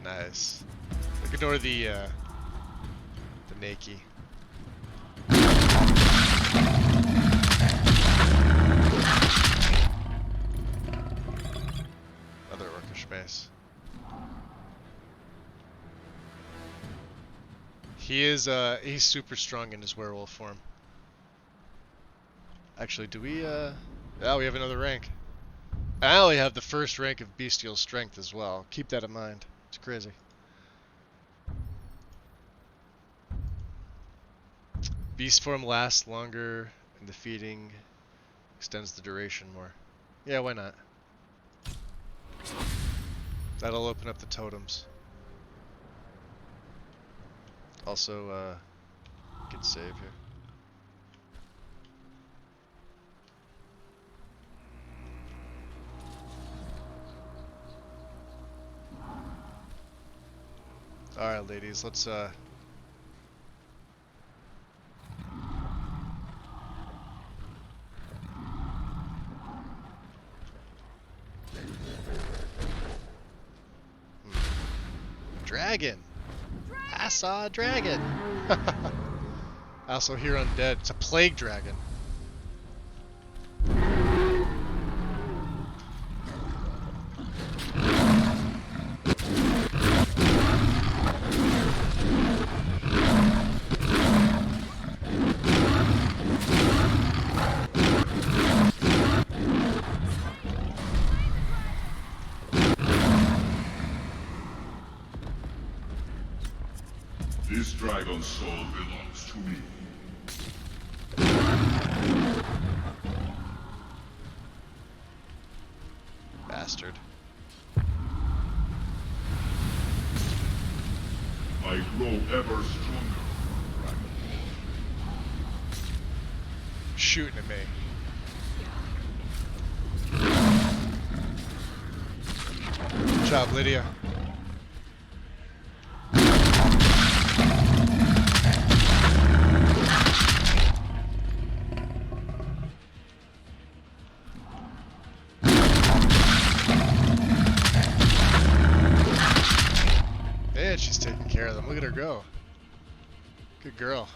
Nice. Ignore the Naki. Other orcish base. He's super strong in his werewolf form. Actually, do we oh, we have another rank. Now we have the first rank of bestial strength as well. Keep that in mind. It's crazy. Beast form lasts longer and the feeding extends the duration more. Yeah, why not? That'll open up the totems. Also, good save here. Alright, ladies, let's Dragon! I saw a dragon! I also hear undead. It's a plague dragon. This dragon's soul belongs to me. Bastard. I grow ever stronger. Shooting at me. Good job, Lydia. And she's taking care of them. Look at her go. Good girl.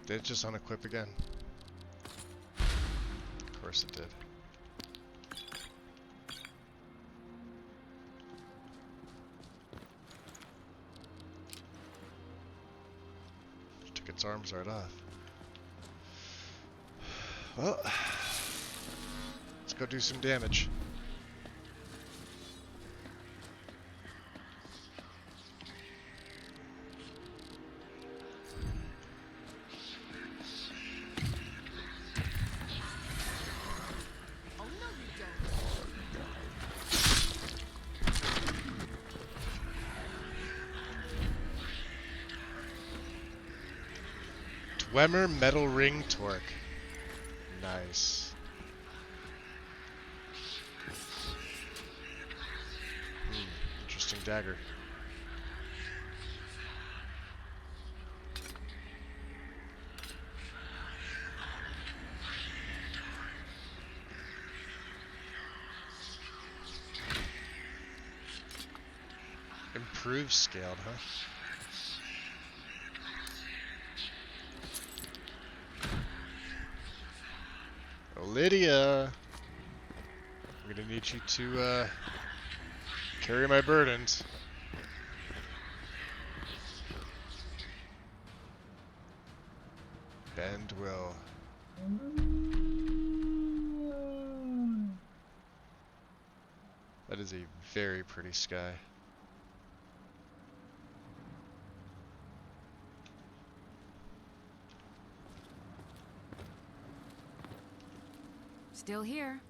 Did it just unequip again? Of course it did. Took its arms right off. Well, let's go do some damage. Dwemer Metal Ring Torque. Nice. Interesting dagger. Improved scaled, huh? Lydia, I'm gonna need you to carry my burdens. Bend will. That is a very pretty sky. Still here.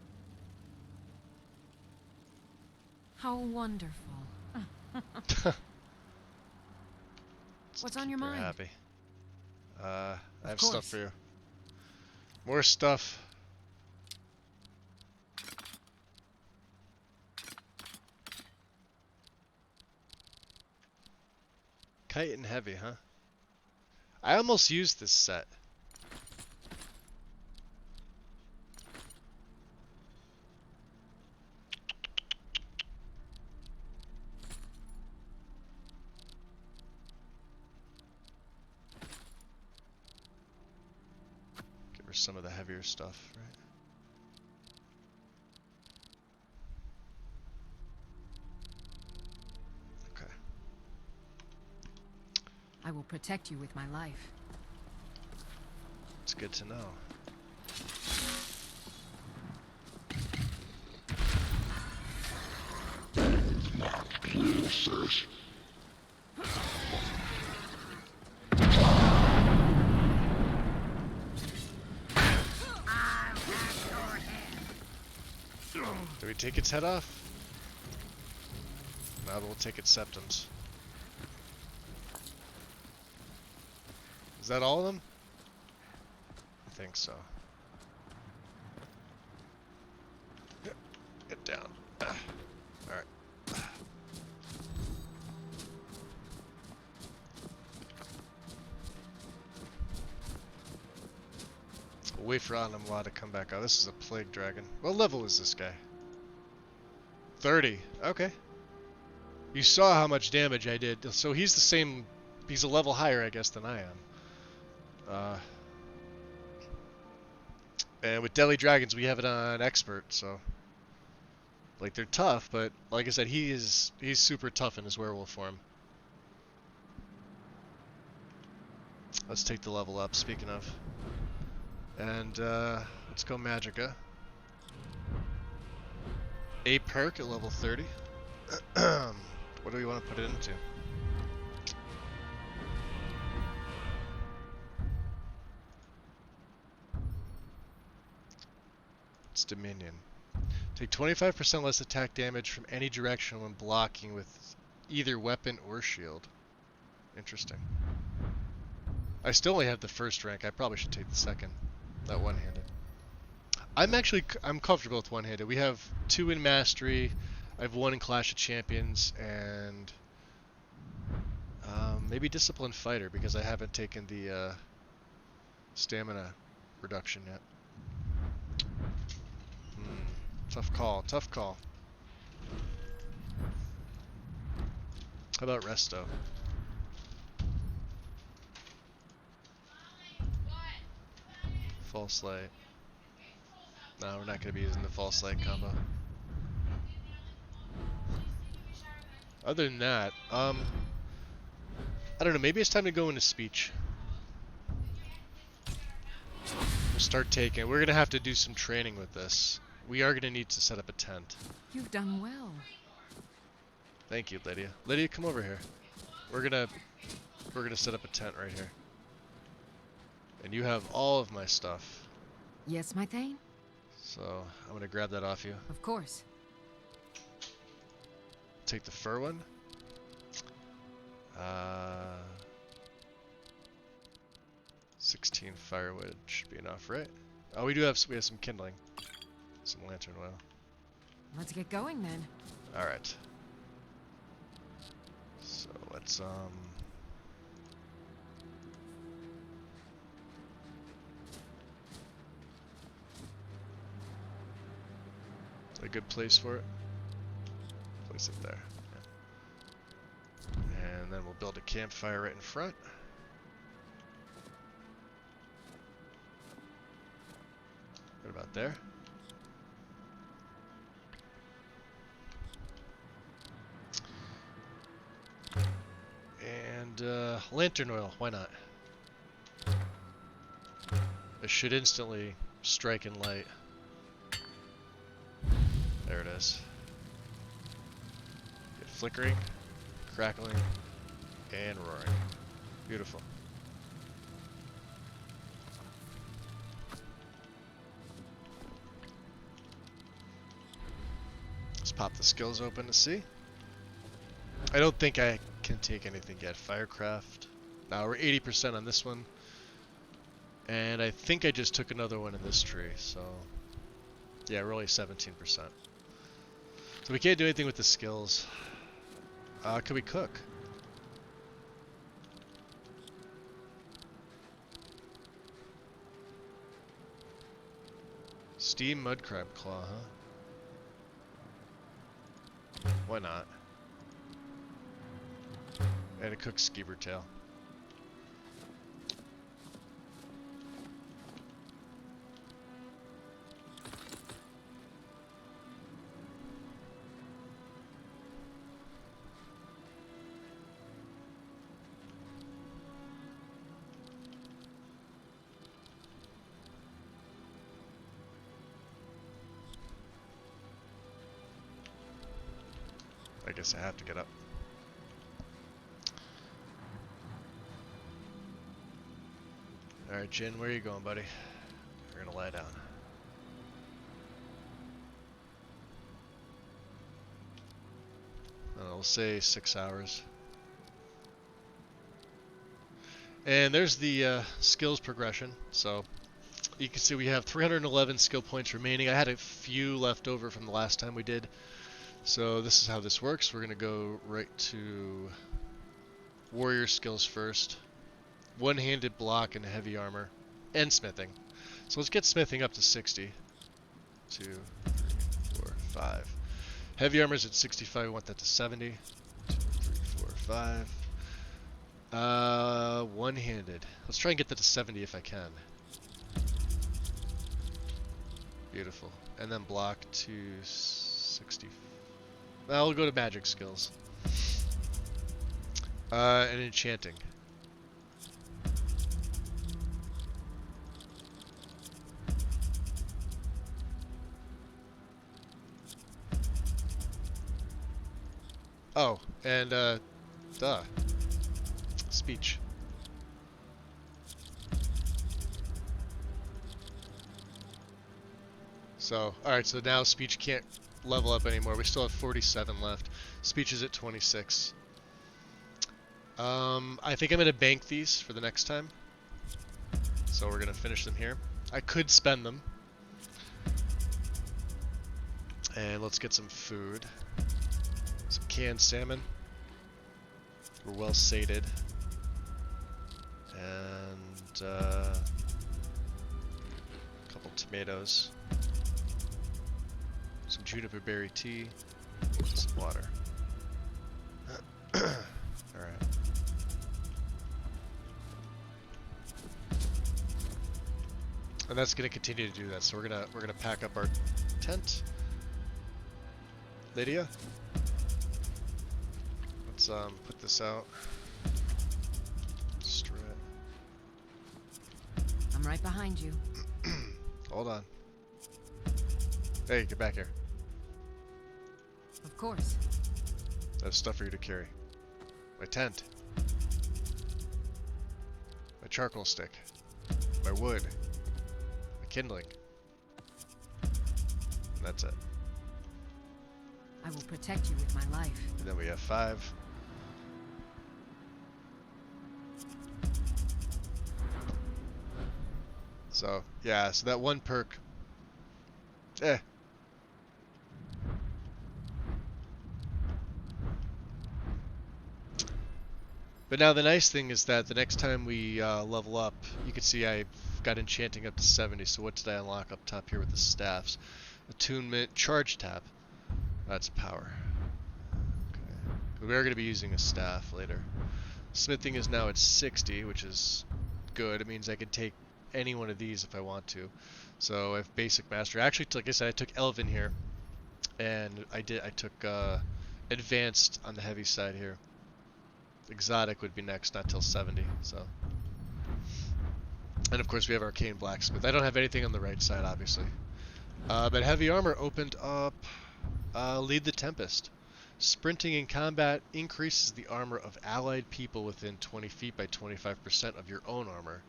How wonderful. What's on your mind? Happy. I have stuff for you. More stuff. Kite and heavy, huh? I almost used this set. Some of the heavier stuff, right? Okay. I will protect you with my life. It's good to know. Do we take its head off? No, we'll take its septums. Is that all of them? I think so. Get down. Alright. We'll wait for Anamla to come back. Oh, this is a plague dragon. What level is this guy? 30. Okay. You saw how much damage I did. So he's the same... He's a level higher, I guess, than I am. And with Deadly Dragons, we have it on Expert, so... Like, they're tough, but like I said, he's super tough in his werewolf form. Let's take the level up, speaking of. And, let's go Magicka. A perk at level 30. What do we want to put it into? It's Dominion. Take 25% less attack damage from any direction when blocking with either weapon or shield. Interesting. I still only have the first rank. I probably should take the second. That one-handed. I'm comfortable with one-handed. We have 2 in Mastery. I have 1 in Clash of Champions, and maybe Disciplined Fighter because I haven't taken the stamina reduction yet. Tough call, tough call. How about Resto? False Light. No, we're not going to be using the False Light combo. Other than that, I don't know, maybe it's time to go into speech. We'll start taking. We're going to have to do some training with this. We are going to need to set up a tent. You've done well. Thank you, Lydia. Lydia, come over here. We're gonna set up a tent right here. And you have all of my stuff. Yes, my Thane? So I'm gonna grab that off you. Of course. Take the fur one. 16 firewood should be enough, right? Oh, we have some kindling. Some lantern oil. Let's get going then. Alright. So let's a good place for it. Place it there. Yeah. And then we'll build a campfire right in front. What about there? And lantern oil, why not? It should instantly strike in light. There it is. Get flickering, crackling, and roaring. Beautiful. Let's pop the skills open to see. I don't think I can take anything yet. Firecraft. Now we're 80% on this one. And I think I just took another one in this tree, so... Yeah, we're only 17%. So we can't do anything with the skills. Could we cook? Steam mudcrab claw, huh? Why not? And a cooked skeever tail. I guess I have to get up. Alright, Jin, where are you going, buddy? You're gonna lie down. We'll say 6 hours. And there's the skills progression. So you can see we have 311 skill points remaining. I had a few left over from the last time we did. So this is how this works. We're going to go right to warrior skills first. One-handed block and heavy armor. And smithing. So let's get smithing up to 60. 2, 3, 4, 5. Heavy armor's at 65. We want that to 70. 2, 3, 4, 5. One-handed. Let's try and get that to 70 if I can. Beautiful. And then block to 60. Well, we'll go to magic skills. And enchanting. Oh, and speech. So, alright, so now speech can't level up anymore. We still have 47 left. Speech is at 26. I think I'm going to bank these for the next time. So we're going to finish them here. I could spend them. And let's get some food. Some canned salmon. We're well sated. And a couple tomatoes. Some juniper berry tea. Some water. Alright. And that's gonna continue to do that. So we're gonna pack up our tent. Lydia? Let's put this out. Strat. I'm right behind you. Hold on. Hey, get back here. Of course. I have stuff for you to carry. My tent. My charcoal stick. My wood. My kindling. And that's it. I will protect you with my life. And then we have 5. So, yeah, so that one perk. But now the nice thing is that the next time we level up, you can see I got enchanting up to 70. So what did I unlock up top here with the staffs? Attunement, charge tap. That's power. Okay. We are going to be using a staff later. Smithing is now at 60, which is good. It means I can take any one of these if I want to. So I have basic mastery. Actually, like I said, I took Elven here, and I took advanced on the heavy side here. Exotic would be next, not till 70. So, and of course we have arcane blacksmith. I don't have anything on the right side, obviously. But heavy armor opened up. Lead the Tempest. Sprinting in combat increases the armor of allied people within 20 feet by 25% of your own armor.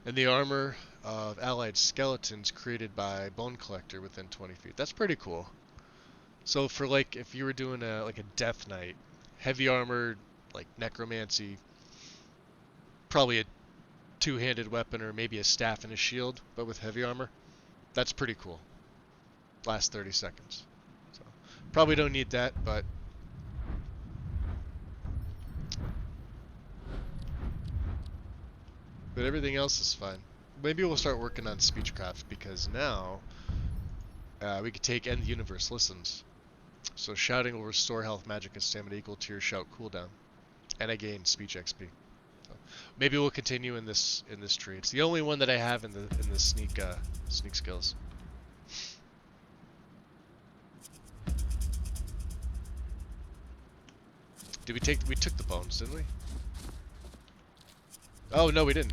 And the armor of allied skeletons created by Bone Collector within 20 feet. That's pretty cool. So for like, if you were doing a Death Knight, heavy armor, like necromancy, probably a two-handed weapon or maybe a staff and a shield, but with heavy armor. That's pretty cool. Last 30 seconds. So probably don't need that, but everything else is fine. Maybe we'll start working on speechcraft because now we could take End the Universe Listens. So shouting will restore health, magic, and stamina equal to your shout cooldown. And I gain speech XP. So maybe we'll continue in this tree. It's the only one that I have in the sneak skills. Did we took the bones, didn't we? Oh no, we didn't.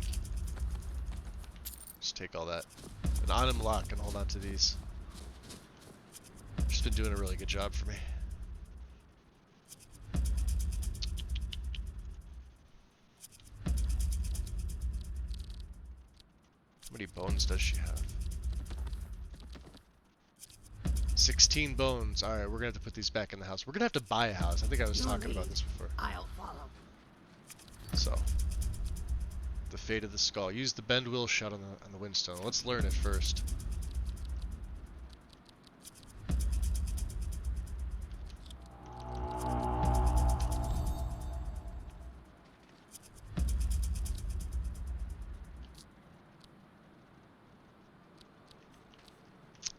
Just take all that. And unlock and hold on to these. Just been doing a really good job for me. How many bones does she have? 16 bones. Alright, we're gonna have to put these back in the house. We're gonna have to buy a house. I think I was talking about this before. I'll follow. So, the fate of the skull. Use the bend wheel shot on the windstone. Let's learn it first.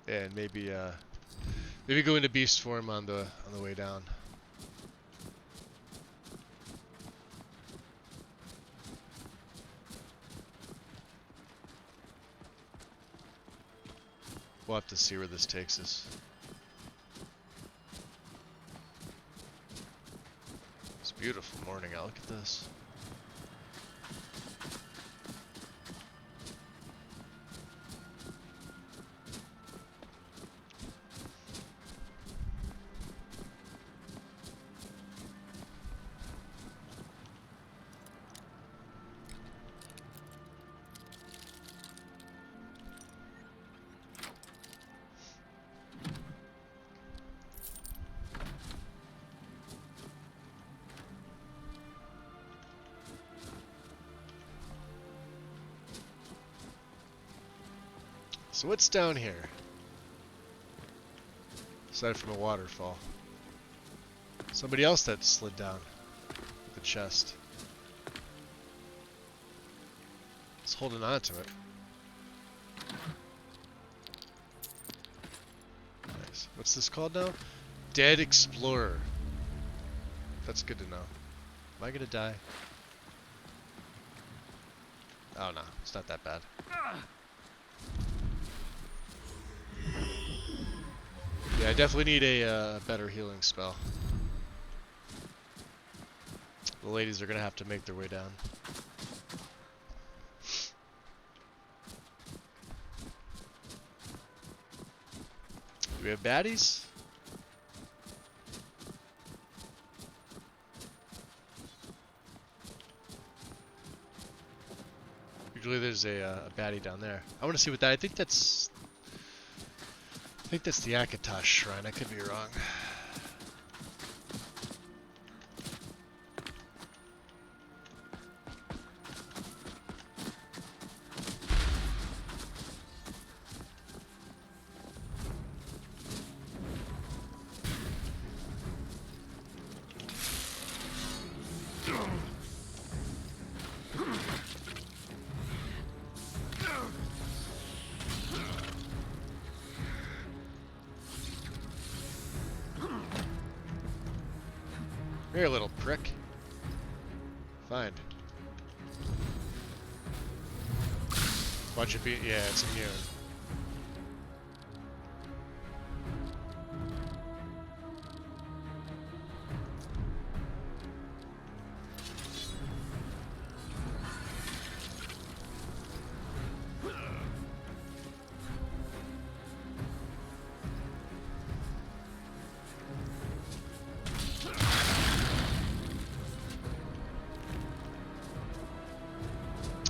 And maybe go into beast form on the way down. We'll have to see where this takes us. It's a beautiful morning out. Look at this. So what's down here? Aside from a waterfall. Somebody else that slid down the chest. It's holding on to it. Nice. What's this called now? Dead Explorer. That's good to know. Am I gonna die? Oh no, it's not that bad. Yeah, I definitely need a better healing spell. The ladies are gonna have to make their way down. Do we have baddies? Usually there's a baddie down there. I want to see what that. I think that's the Akatosh shrine. I could be wrong. Here, you little prick. Fine. Bunch of yeah, it's immune.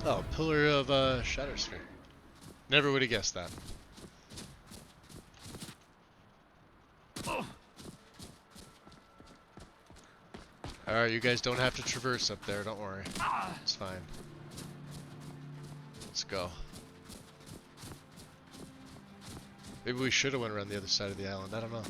Oh, Pillar of Shattersphere. Never would have guessed that. Alright, you guys don't have to traverse up there, don't worry. It's fine. Let's go. Maybe we should have went around the other side of the island, I don't know.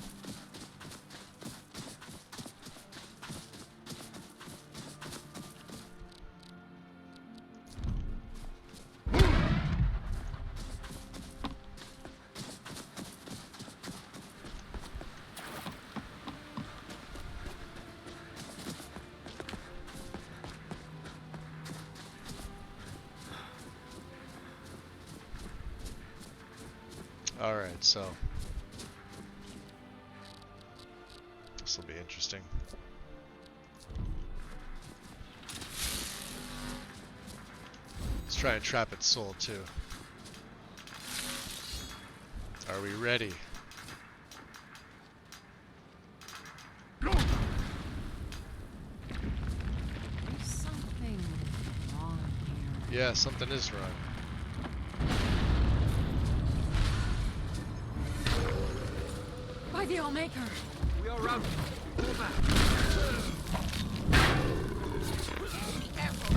Alright, so this will be interesting. Let's try and trap its soul too. Are we ready? There's something wrong here. Yeah, something is wrong. the Allmaker. We are routed. Pull back. Be careful.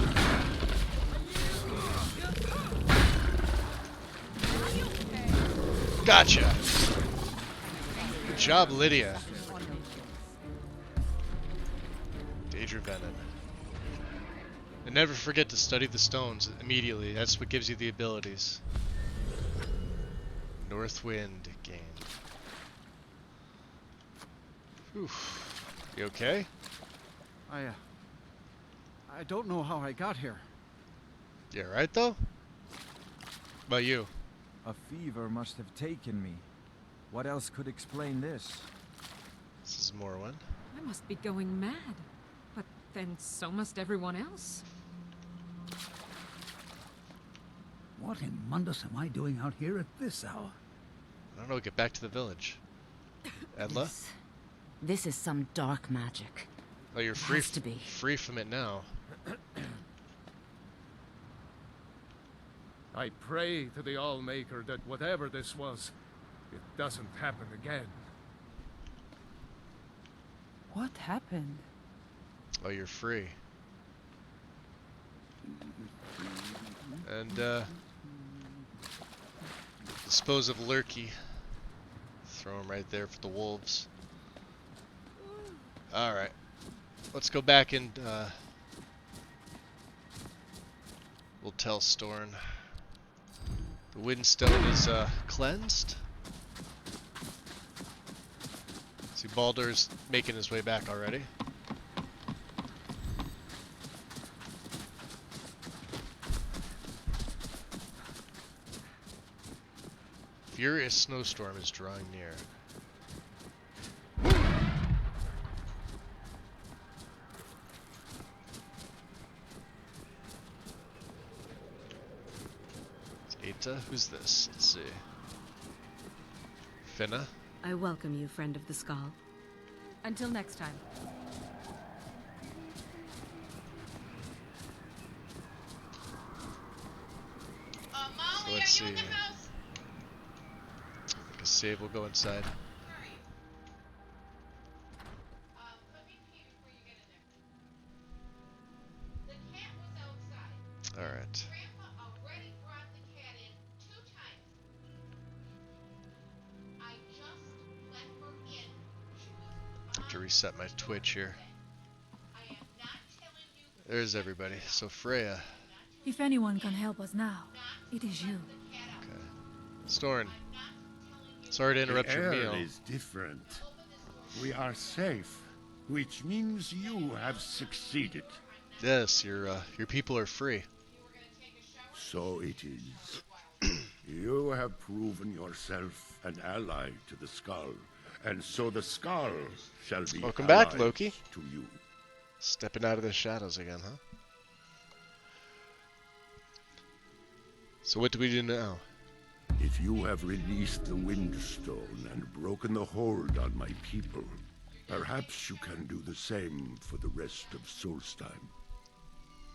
Gotcha. Good job, Lydia. Daedra Venom. And never forget to study the stones immediately. That's what gives you the abilities. North Wind gained. Oof. You okay? I don't know how I got here. You alright though? How about you? A fever must have taken me. What else could explain this? This is Morwen. I must be going mad. But then so must everyone else. What in Mundus am I doing out here at this hour? I don't know, get back to the village. Edla? This is some dark magic. Oh, you're It free, has to be. free from it now. I pray to the Allmaker that whatever this was, it doesn't happen again. What happened? Oh, you're free. And, dispose of Lurky. Throw him right there for the wolves. Alright. Let's go back and, we'll tell Storn. The Windstone is, cleansed. See, Baldur's making his way back already. Furious snowstorm is drawing near. Eta? Who's this? Let's see. Finna? I welcome you, friend of the Skull. Until next time. So let's see. I think a save will go inside. Alright. Have to reset my Twitch here. There's everybody. So Freya. If anyone can help us now, it is you. Okay. Storn. Sorry to interrupt your meal. The air is different. We are safe, which means you have succeeded. Yes, your people are free. So it is. You have proven yourself an ally to the Skull, and so the Skull shall be Welcome back, allies Loki. to you. Stepping out of the shadows again, huh? So what do we do now? If you have released the Windstone and broken the hold on my people, perhaps you can do the same for the rest of Solstheim.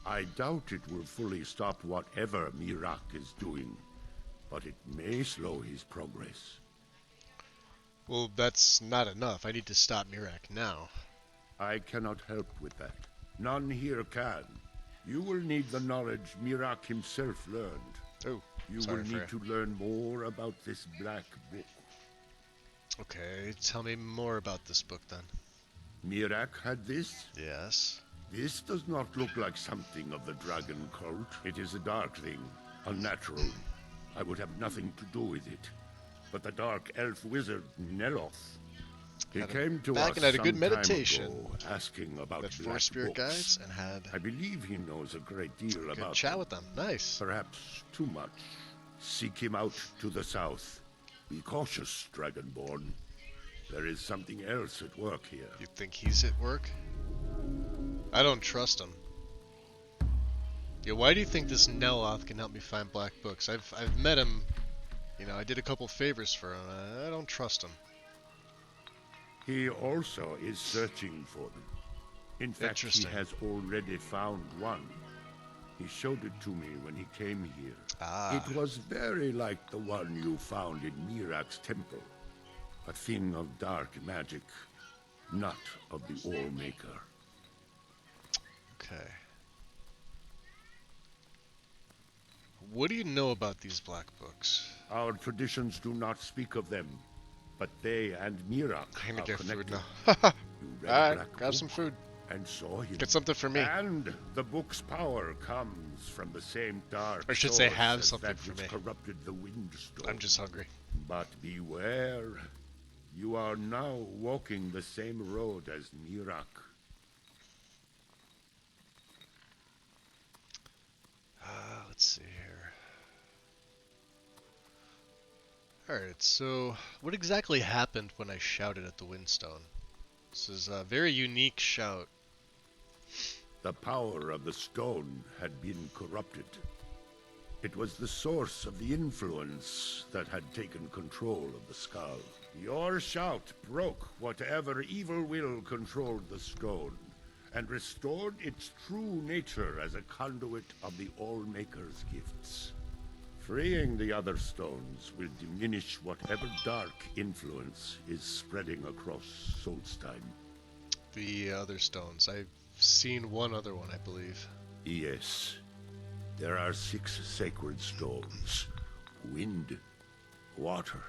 I doubt it will fully stop whatever Mirac is doing, but it may slow his progress. Well, that's not enough. I need to stop Mirac now. I cannot help with that. None here can. You will need the knowledge Mirac himself learned. Oh, you sorry, will need Freya. to learn more about this black book. Okay, tell me more about this book then. Mirac had this? Yes. This does not look like something of the dragon cult. It is a dark thing, unnatural. I would have nothing to do with it. But the dark elf wizard Neloth, he came to back us and had a good some time meditation. ago, asking about Met black 4 spirit books. guides and had I believe he knows a great deal good about chat them. with them. Nice. Perhaps too much. Seek him out to the south. Be cautious, Dragonborn. There is something else at work here. You think he's at work? I don't trust him. Yeah, why do you think this Neloth can help me find black books? I've met him. You know, I did a couple favors for him. I don't trust him. He also is searching for them. In fact, he Interesting. has already found one. He showed it to me when he came here. Ah. It was very like the one you found in Mirac's temple. A thing of dark magic, not of the All-Maker. Okay. What do you know about these black books? Our traditions do not speak of them, but they and Mirak I'm gonna are get connected. food now. You read a Alright, black grab book some food. And saw him. Get something for me. And the book's power comes from the same dark I should say source have as something that for which me. corrupted the Windstone. I'm just hungry. But beware. You are now walking the same road as Mirak. Let's see here. Alright, so what exactly happened when I shouted at the Windstone? This is a very unique shout. The power of the stone had been corrupted. It was the source of the influence that had taken control of the skull. Your shout broke whatever evil will controlled the stone, and restored its true nature as a conduit of the All-Maker's gifts. Freeing the other stones will diminish whatever dark influence is spreading across Solstheim. The other stones. I've seen one other one, I believe. Yes. There are 6 sacred stones. Wind, water,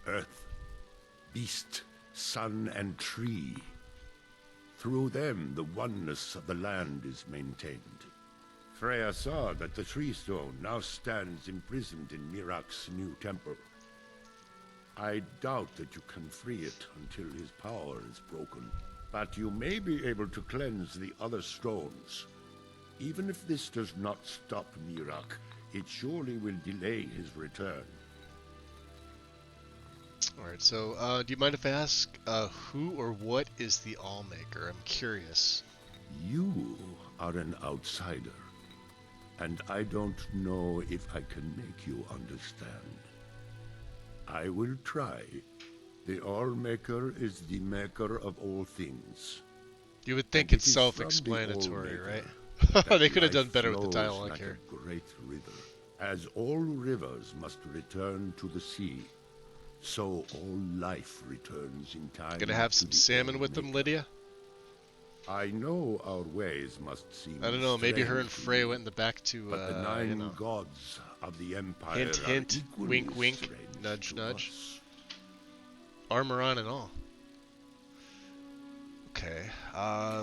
earth, beast, sun, and tree. Through them, the oneness of the land is maintained. Freya saw that the tree stone now stands imprisoned in Mirak's new temple. I doubt that you can free it until his power is broken. But you may be able to cleanse the other stones. Even if this does not stop Mirak, it surely will delay his return. Alright, so do you mind if I ask who or what is the All-Maker? I'm curious. You are an outsider, and I don't know if I can make you understand. I will try. The All-Maker is the maker of all things. You would think it's self-explanatory, right? They could have done better with the dialogue like here. A great river. As all rivers must return to the sea, so all life returns in time. Gonna have some salmon with them, Lydia? I know our ways must seem I don't know, maybe her and strange to Frey you, went in the back to, but the 9 you know. gods of the Empire Hint, are hint, equally wink, wink, strange nudge, to nudge. us. Armor on and all. Okay,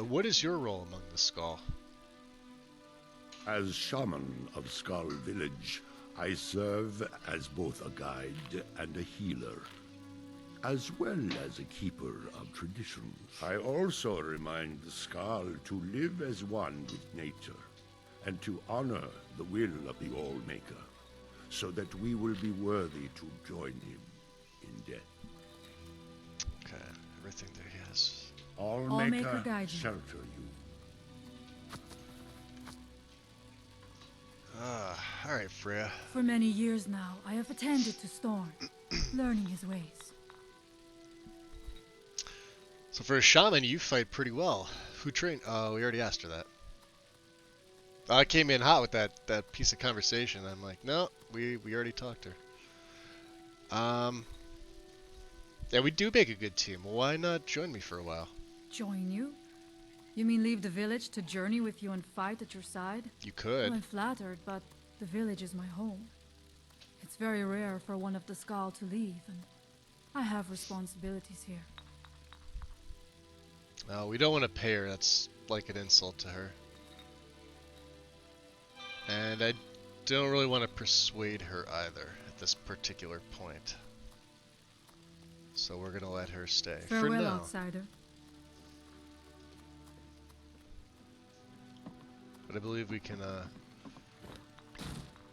what is your role among the Skull? As shaman of Skull Village, I serve as both a guide and a healer, as well as a keeper of traditions. I also remind the Skull to live as one with nature, and to honor the will of the All-Maker, so that we will be worthy to join him in death. Okay, everything that he has. All-Maker guide you. shelter you. Alright, Freya. For many years now, I have attended to Storm, learning his ways. So for a shaman, you fight pretty well. Who trained? We already asked her that. I came in hot with that piece of conversation. I'm like, no, we already talked to her. Yeah, we do make a good team. Why not join me for a while? Join you? You mean leave the village to journey with you and fight at your side? You could. Well, I'm flattered, but the village is my home. It's very rare for one of the Skal to leave, and I have responsibilities here. No, we don't want to pay her. That's like an insult to her. And I don't really want to persuade her either at this particular point. So we're gonna let her stay Farewell, for now. outsider. But I believe we can.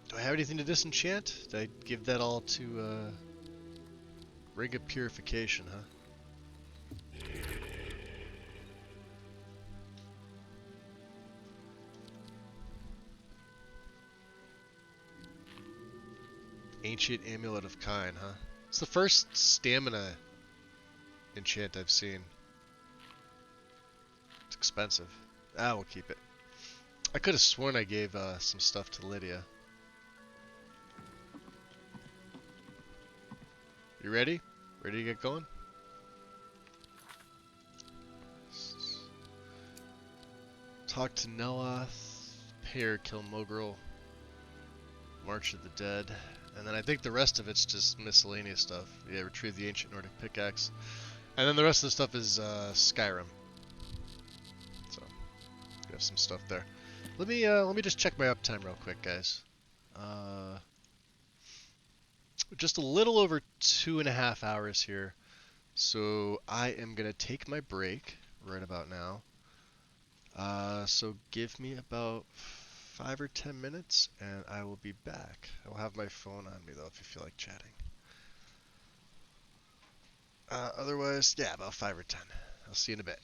Do I have anything to disenchant? Did I give that all to Ring of Purification, huh? Ancient Amulet of Kine, huh? It's the first stamina enchant I've seen. It's expensive. Ah, we'll keep it. I could have sworn I gave some stuff to Lydia. You ready? Ready to get going? talk to Neloth, pay or kill Mogrel, March of the Dead, and then I think the rest of it's just miscellaneous stuff. Yeah, retrieve the ancient Nordic pickaxe, and then the rest of the stuff is Skyrim. So we have some stuff there. Let me just check my uptime real quick, guys. Just a little over 2.5 hours here, so I am gonna take my break right about now. So give me about 5 or 10 minutes and I will be back. I will have my phone on me though if you feel like chatting. Otherwise, yeah, about 5 or 10. I'll see you in a bit.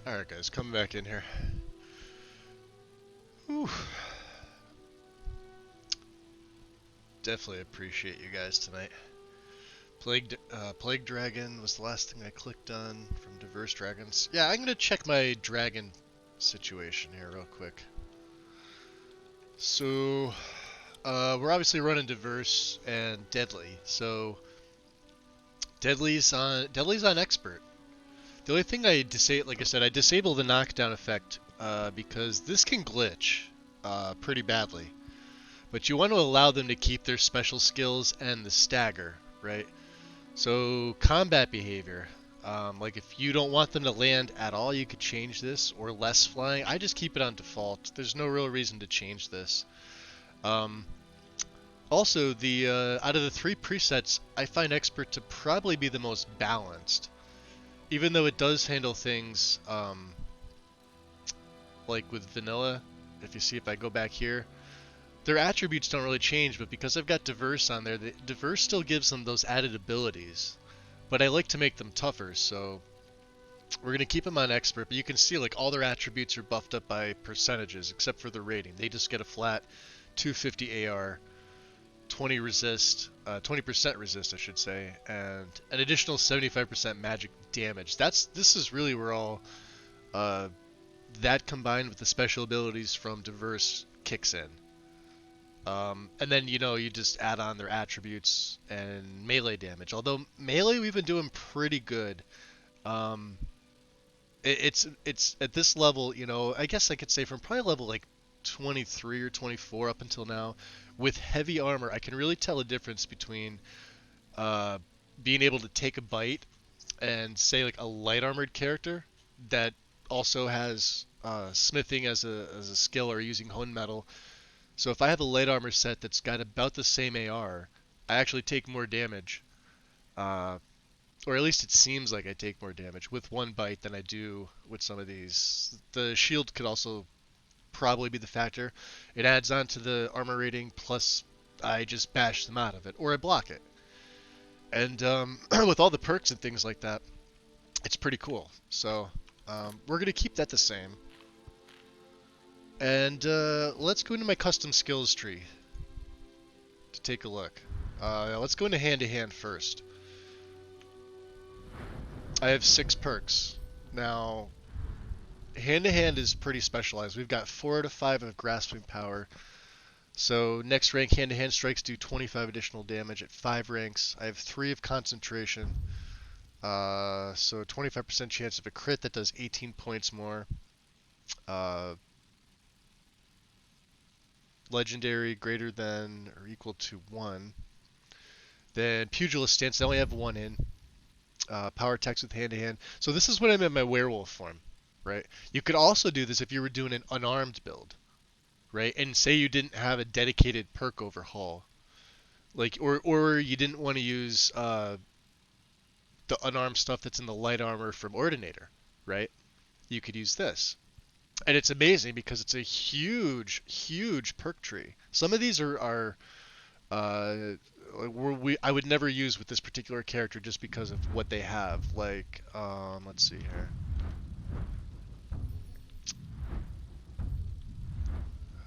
Alright guys, coming back in here. Whew. Definitely appreciate you guys tonight. Plague Dragon was the last thing I clicked on from Diverse Dragons. Yeah, I'm gonna check my dragon situation here real quick. So, we're obviously running Diverse and Deadly. So, Deadly's on Expert. The only thing I disable, like I said, I disable the knockdown effect because this can glitch pretty badly. But you want to allow them to keep their special skills and the stagger, right? So combat behavior, like if you don't want them to land at all, you could change this, or less flying. I just keep it on default. There's no real reason to change this. Also, the out of the 3 presets, I find Expert to probably be the most balanced. Even though it does handle things like with Vanilla, if you see if I go back here, their attributes don't really change, but because I've got Diverse on there, the Diverse still gives them those added abilities. But I like to make them tougher, so we're going to keep them on Expert, but you can see like all their attributes are buffed up by percentages, except for the rating. They just get a flat 250 AR, 20 resist, 20% resist, I should say, and an additional 75% magic damage. This is really where all that combined with the special abilities from Diverse kicks in. And then, you know, you just add on their attributes and melee damage. Although melee we've been doing pretty good. It's at this level, you know, I guess I could say from probably level like 23 or 24 up until now, with heavy armor, I can really tell a difference between being able to take a bite and say like a light armored character that also has smithing as a skill or using hone metal. So if I have a light armor set that's got about the same AR, I actually take more damage. Or at least it seems like I take more damage with one bite than I do with some of these. The shield could also probably be the factor. It adds on to the armor rating, plus I just bash them out of it, or I block it. And with all the perks and things like that, it's pretty cool. So we're going to keep that the same. And let's go into my custom skills tree to take a look. Let's go into hand-to-hand first. I have 6 perks. Now, hand-to-hand is pretty specialized. We've got 4 out of 5 of grasping power. So next rank hand-to-hand strikes do 25 additional damage at 5 ranks. I have 3 of concentration. So 25% chance of a crit, that does 18 points more. Legendary greater than or equal to 1. Then Pugilist Stance, I only have 1 in. Power attacks with hand-to-hand. So this is when I'm in my werewolf form, right? You could also do this if you were doing an unarmed build, right? And say you didn't have a dedicated perk overhaul, like, or you didn't want to use the unarmed stuff that's in the light armor from Ordinator, right? You could use this. And it's amazing because it's a huge, huge perk tree. Some of these are I would never use with this particular character just because of what they have. Like, let's see here.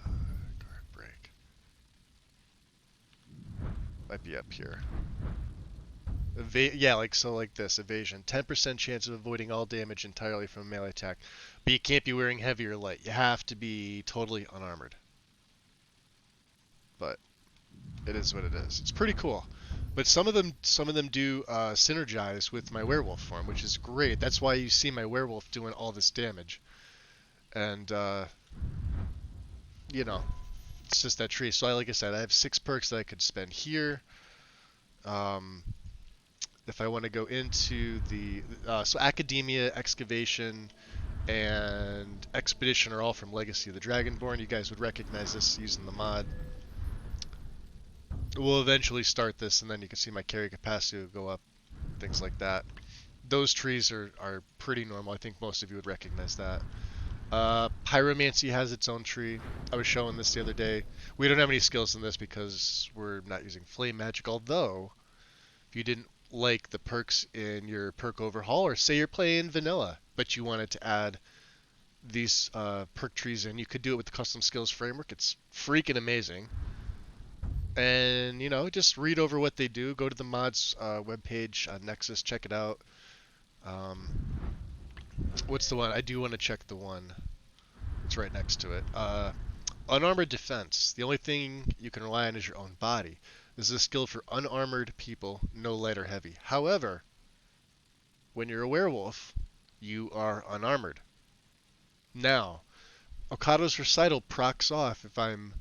Guard break. Might be up here. Yeah, like so, like this evasion. 10% chance of avoiding all damage entirely from a melee attack, but you can't be wearing heavy or light. You have to be totally unarmored. But it is what it is. It's pretty cool. But some of them do synergize with my werewolf form, which is great. That's why you see my werewolf doing all this damage. And you know, it's just that tree. So like I said, I have 6 perks that I could spend here. If I want to go into the so Academia, Excavation, and Expedition are all from Legacy of the Dragonborn. You guys would recognize this using the mod. We'll eventually start this, and then you can see my carry capacity will go up, things like that. Those trees are pretty normal. I think most of you would recognize that. Pyromancy has its own tree. I was showing this the other day. We don't have any skills in this because we're not using flame magic, although if you didn't like the perks in your perk overhaul, or say you're playing vanilla but you wanted to add these perk trees in, you could do it with the custom skills framework. It's freaking amazing. And, you know, just read over what they do. Go to the mods webpage on Nexus, check it out. What's the one? I do want to check the one. It's right next to it. Unarmored defense. The only thing you can rely on is your own body. This is a skill for unarmored people, no light or heavy. However, when you're a werewolf, you are unarmored. Now, Okado's Recital procs off if I'm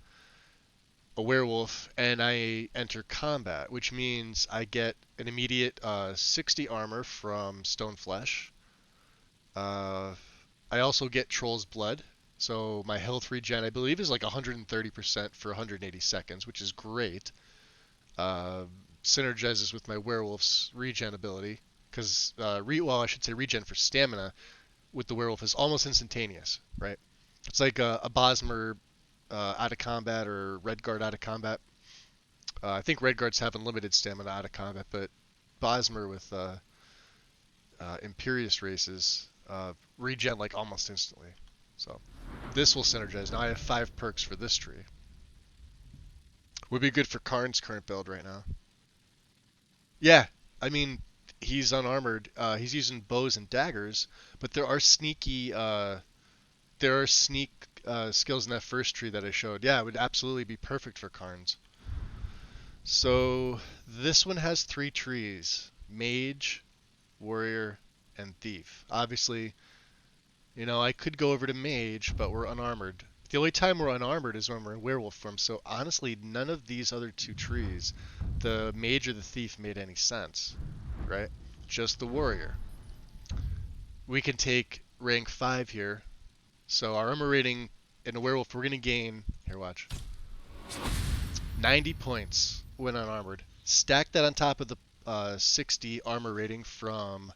a werewolf and I enter combat, which means I get an immediate 60 armor from Stone Flesh. I also get Troll's Blood, so my health regen I believe is like 130% for 180 seconds, which is great. Synergizes with my werewolf's regen ability, because well, I should say regen for stamina with the werewolf is almost instantaneous, right? It's like a Bosmer out of combat or Redguard out of combat. I think Redguards have unlimited stamina out of combat, but Bosmer with Imperious races regen like almost instantly. So this will synergize. Now I have 5 perks for this tree. Would be good for Karn's current build right now. Yeah, I mean, he's unarmored. He's using bows and daggers, but there are sneaky skills in that first tree that I showed. Yeah, it would absolutely be perfect for Karns. So this one has 3 trees: Mage, Warrior, and Thief. Obviously, you know, I could go over to Mage, but we're unarmored. The only time we're unarmored is when we're in werewolf form, so honestly, none of these other 2 trees, the Mage or the Thief, made any sense, right? Just the Warrior. We can take rank 5 here. So our armor rating in a werewolf, we're going to gain, here watch, 90 points when unarmored. Stack that on top of the 60 armor rating from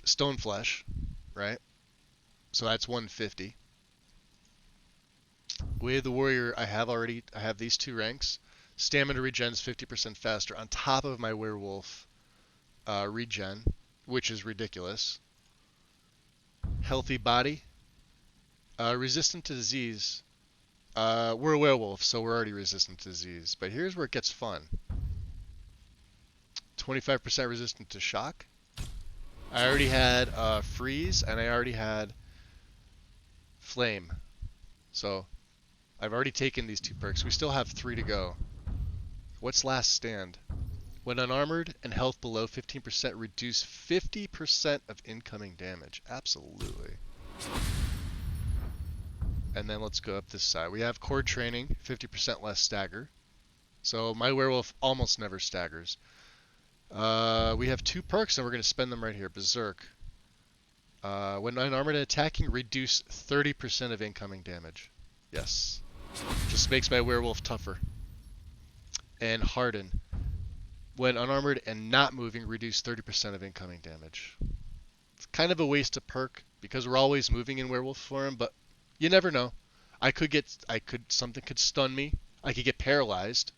Stone Flesh, right? So that's 150. With the Warrior, I have these 2 ranks. Stamina regens 50% faster on top of my werewolf regen, which is ridiculous. Healthy body. Resistant to disease. We're a werewolf, so we're already resistant to disease. But here's where it gets fun. 25% resistant to shock. I already had freeze, and I already had flame. So I've already taken these 2 perks. We still have 3 to go. What's last stand? When unarmored and health below 15%, reduce 50% of incoming damage. Absolutely. And then let's go up this side. We have core training, 50% less stagger. So my werewolf almost never staggers. We have 2 perks and we're going to spend them right here. Berserk. When unarmored and attacking, reduce 30% of incoming damage. Yes. Just makes my werewolf tougher. And harden. When unarmored and not moving, reduce 30% of incoming damage. It's kind of a waste of perk because we're always moving in werewolf form, but you never know. Something could stun me. I could get paralyzed.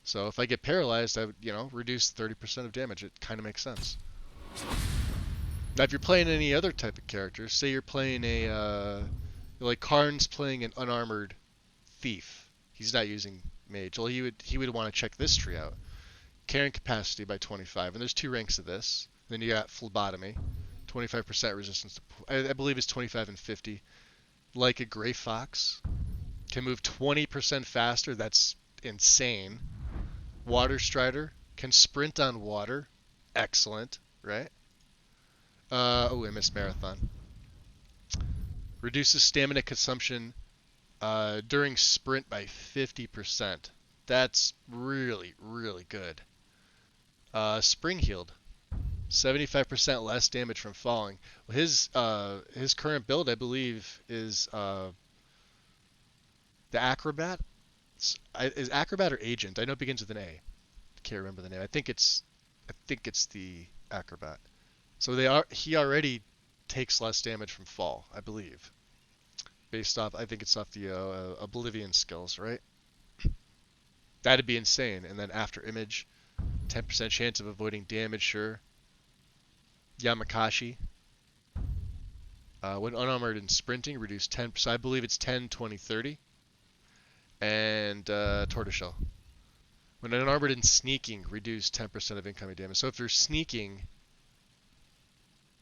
So if I get paralyzed, I would, reduce 30% of damage. It kind of makes sense. Now, if you're playing any other type of character, say you're playing like Karn's playing an unarmored thief. He's not using mage. Well, he would want to check this tree out. Carrying capacity by 25, and there's 2 ranks of this. Then you got phlebotomy, 25% resistance to, I believe it's 25 and 50. Like a gray fox, can move 20% faster. That's insane. Water strider can sprint on water. Excellent, right? Oh, I missed marathon. Reduces stamina consumption during sprint by 50%. That's really, really good. Spring healed. 75% less damage from falling. Well, his current build, I believe, is the Acrobat. Is Acrobat or Agent? I know it begins with an A. Can't remember the name. I think it's the Acrobat. So he already takes less damage from fall, I believe. Based off, I think it's off the Oblivion skills, right? That'd be insane. And then after image, 10% chance of avoiding damage, sure. Yamakashi. When unarmored and sprinting, reduce 10. So I believe it's 10, 20, 30. And Tortoiseshell. When unarmored and sneaking, reduce 10% of incoming damage. So if you're sneaking,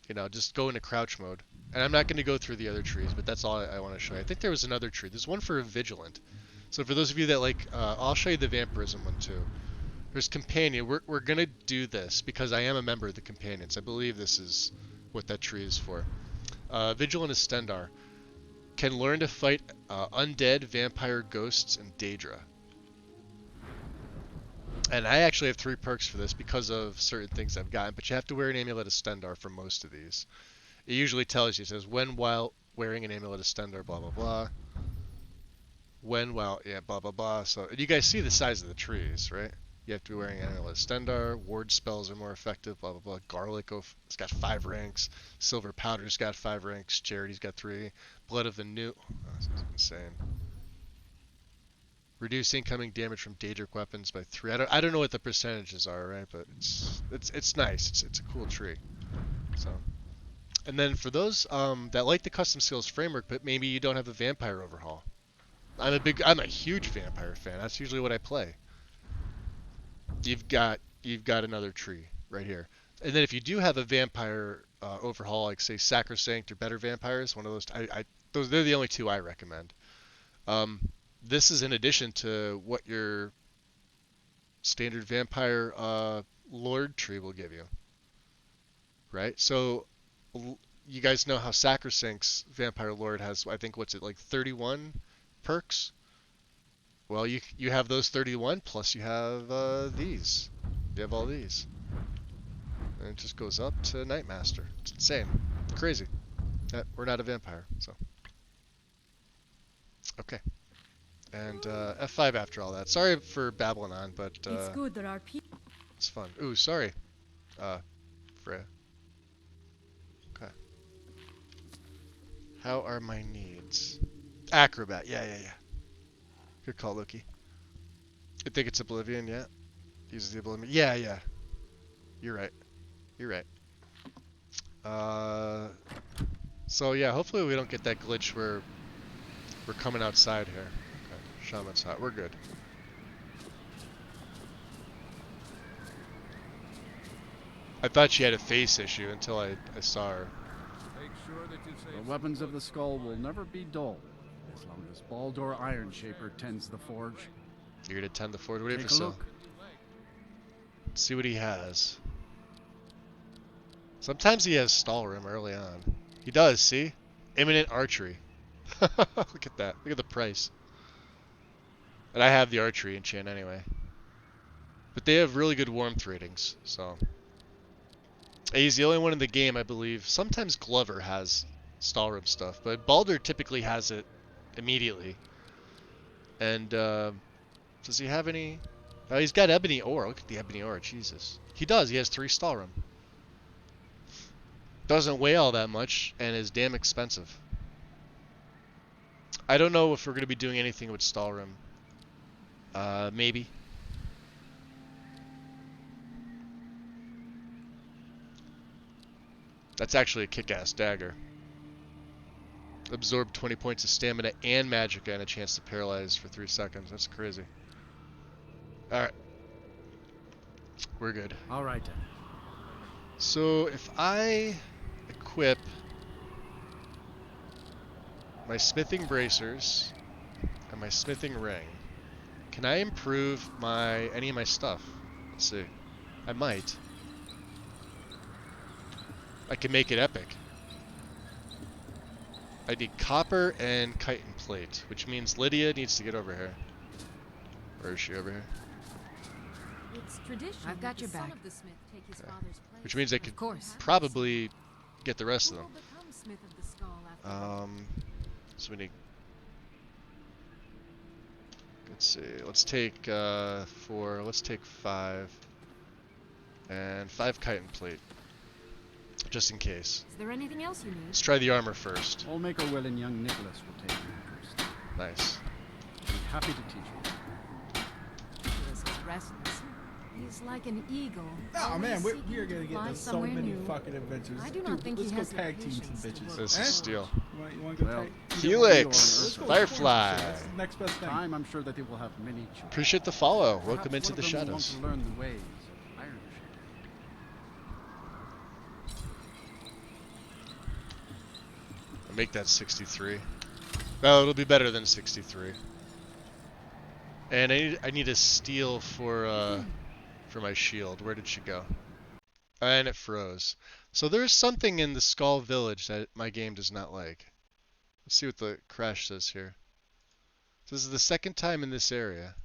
you know, just go into crouch mode. And I'm not going to go through the other trees, but that's all I want to show you. I think there was another tree. There's one for Vigilant. So for those of you that like, I'll show you the Vampirism one too. There's Companion. We're going to do this because I am a member of the Companions. I believe this is what that tree is for. Vigilant is Stendar. Can learn to fight undead, vampire, ghosts, and Daedra. And I actually have 3 perks for this because of certain things I've gotten, but you have to wear an Amulet of Stendar for most of these. It usually tells you, it says, when while wearing an Amulet of Stendar, blah, blah, blah. When while, yeah, blah, blah, blah. So, you guys see the size of the trees, right? You have to be wearing an Amulet of Stendar. Ward spells are more effective, blah, blah, blah. Garlic, it's got 5 ranks. Silver Powder's got 5 ranks. Charity's got 3. Blood of the New, oh, this is insane. Reduce incoming damage from Daedric weapons by 3. I don't know what the percentages are, right? But it's nice. It's a cool tree. So, and then for those that like the custom skills framework, but maybe you don't have a vampire overhaul. I'm a huge vampire fan. That's usually what I play. You've got another tree right here. And then if you do have a vampire overhaul, like say Sacrosanct or Better Vampires, one of those, they're the only 2 I recommend. This is in addition to what your standard vampire lord tree will give you. Right? So you guys know how Sacrosanct's vampire lord has, I think, what's it, like 31 perks? Well, you have those 31 plus you have these. You have all these. And it just goes up to Nightmaster. It's insane. It's crazy. We're not a vampire, so. Okay. And F5 after all that. Sorry for babbling on, but it's good there are people. It's fun. Ooh, sorry, Freya. Okay. How are my needs? Acrobat. Yeah. Good call, Loki. I think it's Oblivion. Yeah. Uses the Oblivion. Yeah. You're right. So yeah, hopefully we don't get that glitch where we're coming outside here. Shaman's hot. We're good. I thought she had a face issue until I saw her. Make sure that you save The weapons of the skull will never be dull, as long as Baldur Ironshaper tends the forge. You're gonna tend the forge. What do you have Take to a sell? look. Let's see what he has. Sometimes he has Stallroom early on. He does, see? Imminent Archery. Look at that. Look at the price. And I have the archery enchant anyway. But they have really good warmth ratings, so. He's the only one in the game, I believe. Sometimes Glover has Stallroom stuff, but Baldur typically has it immediately. And, does he have any? Oh, he's got Ebony Ore. Look at the Ebony Ore, Jesus. He does, he has 3 Stallroom. Doesn't weigh all that much, and is damn expensive. I don't know if we're going to be doing anything with Stallroom. Maybe. That's actually a kick-ass dagger. Absorb 20 points of stamina and magicka and a chance to paralyze for 3 seconds. That's crazy. Alright. We're good. Alright then. So if I equip my smithing bracers and my smithing ring, can I improve any of my stuff? Let's see. I might. I can make it epic. I need copper and chitin plate, which means Lydia needs to get over here. Where is she? Over here? It's tradition. I've got your the son back. of the smith take his father's place. Which means I could Of course. probably get the rest of Who them. will become smith of the skull after So we need. Let's see. Let's take 4. Let's take 5, and 5 chitin plate, just in case. Is there anything else you need? Let's try the armor first. Old Maker Will and young Nicholas will take you first. Nice. I'll be happy to teach you. Nicholas is restless. He's like an eagle. Oh man, always we are gonna seeking to get fly into so somewhere many new. fucking adventures. I do Dude, not think let's he go has the tag team some patience to bitches. work This Eh? is steel. You want to go Well, tag? Felix, Let's go Firefly. explore some shit. That's the next best thing. Time, I'm sure that they will have many children. Appreciate the follow. Perhaps Welcome one into of the them will want shadows. to learn the ways of Iron I'll make that 63. Well, it'll be better than 63. And I need a steel for my shield. Where did she go? And it froze. So there's something in the Skull Village that my game does not like. Let's see what the crash says here. This is the second time in this area.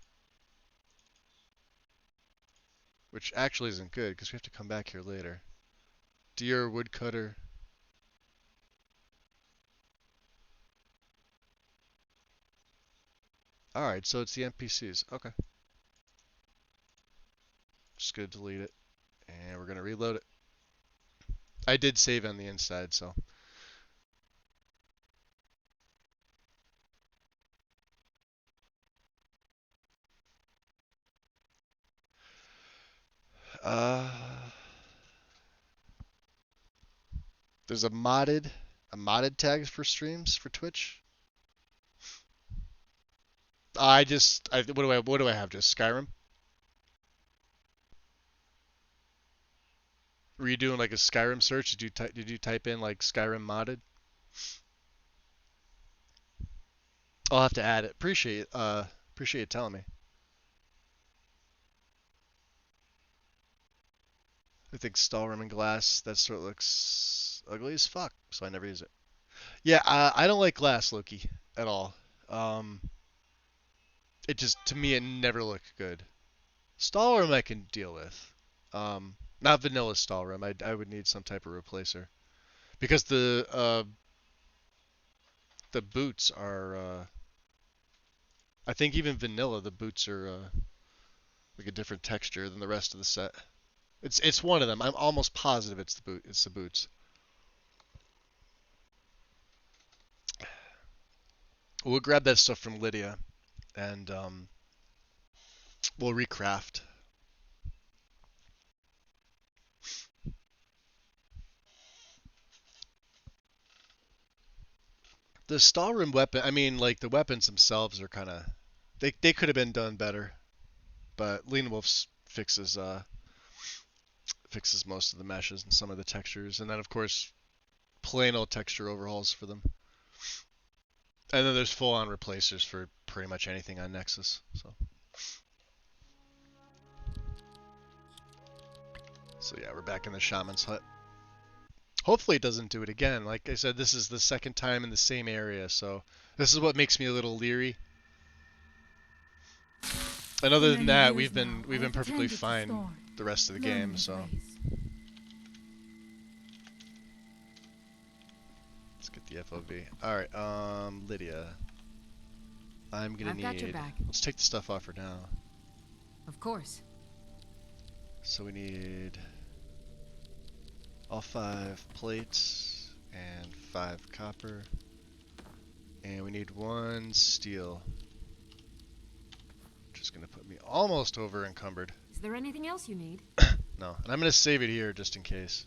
Which actually isn't good, because we have to come back here later. Deer, woodcutter. Alright, so it's the NPCs. Okay. Just gonna delete it. And we're gonna reload it. I did save on the inside, so. There's a modded tag for streams for Twitch. What do I have? Just Skyrim? Were you doing like a Skyrim search? Did you type in like Skyrim modded? I'll have to add it. Appreciate you telling me. I think Stahlrim and glass, that sort of looks ugly as fuck, so I never use it. Yeah, I don't like glass, Loki, at all. It just, to me, it never looked good. Stahlrim I can deal with. Not vanilla Stahlrim. I would need some type of replacer. Because the boots are, I think even vanilla, the boots are like a different texture than the rest of the set. It's one of them. I'm almost positive it's the boots. We'll grab that stuff from Lydia, and we'll recraft. The Stahlrim weapon, I mean, like the weapons themselves are kind of, they could have been done better, but Lean Wolf's fixes most of the meshes and some of the textures, and then of course plain old texture overhauls for them. And then there's full-on replacers for pretty much anything on Nexus. So yeah, we're back in the Shaman's Hut. Hopefully it doesn't do it again. Like I said, this is the second time in the same area, so this is what makes me a little leery. And other than that, we've been perfectly fine the rest of the game, so. Let's get the FOV. Alright, Lydia. I'm gonna need... Got your back. Let's take the stuff off for now. Of course. So we need all 5 plates and 5 copper. And we need 1 steel. Which is gonna put me almost over encumbered. Is there anything else you need? No. And I'm gonna save it here just in case.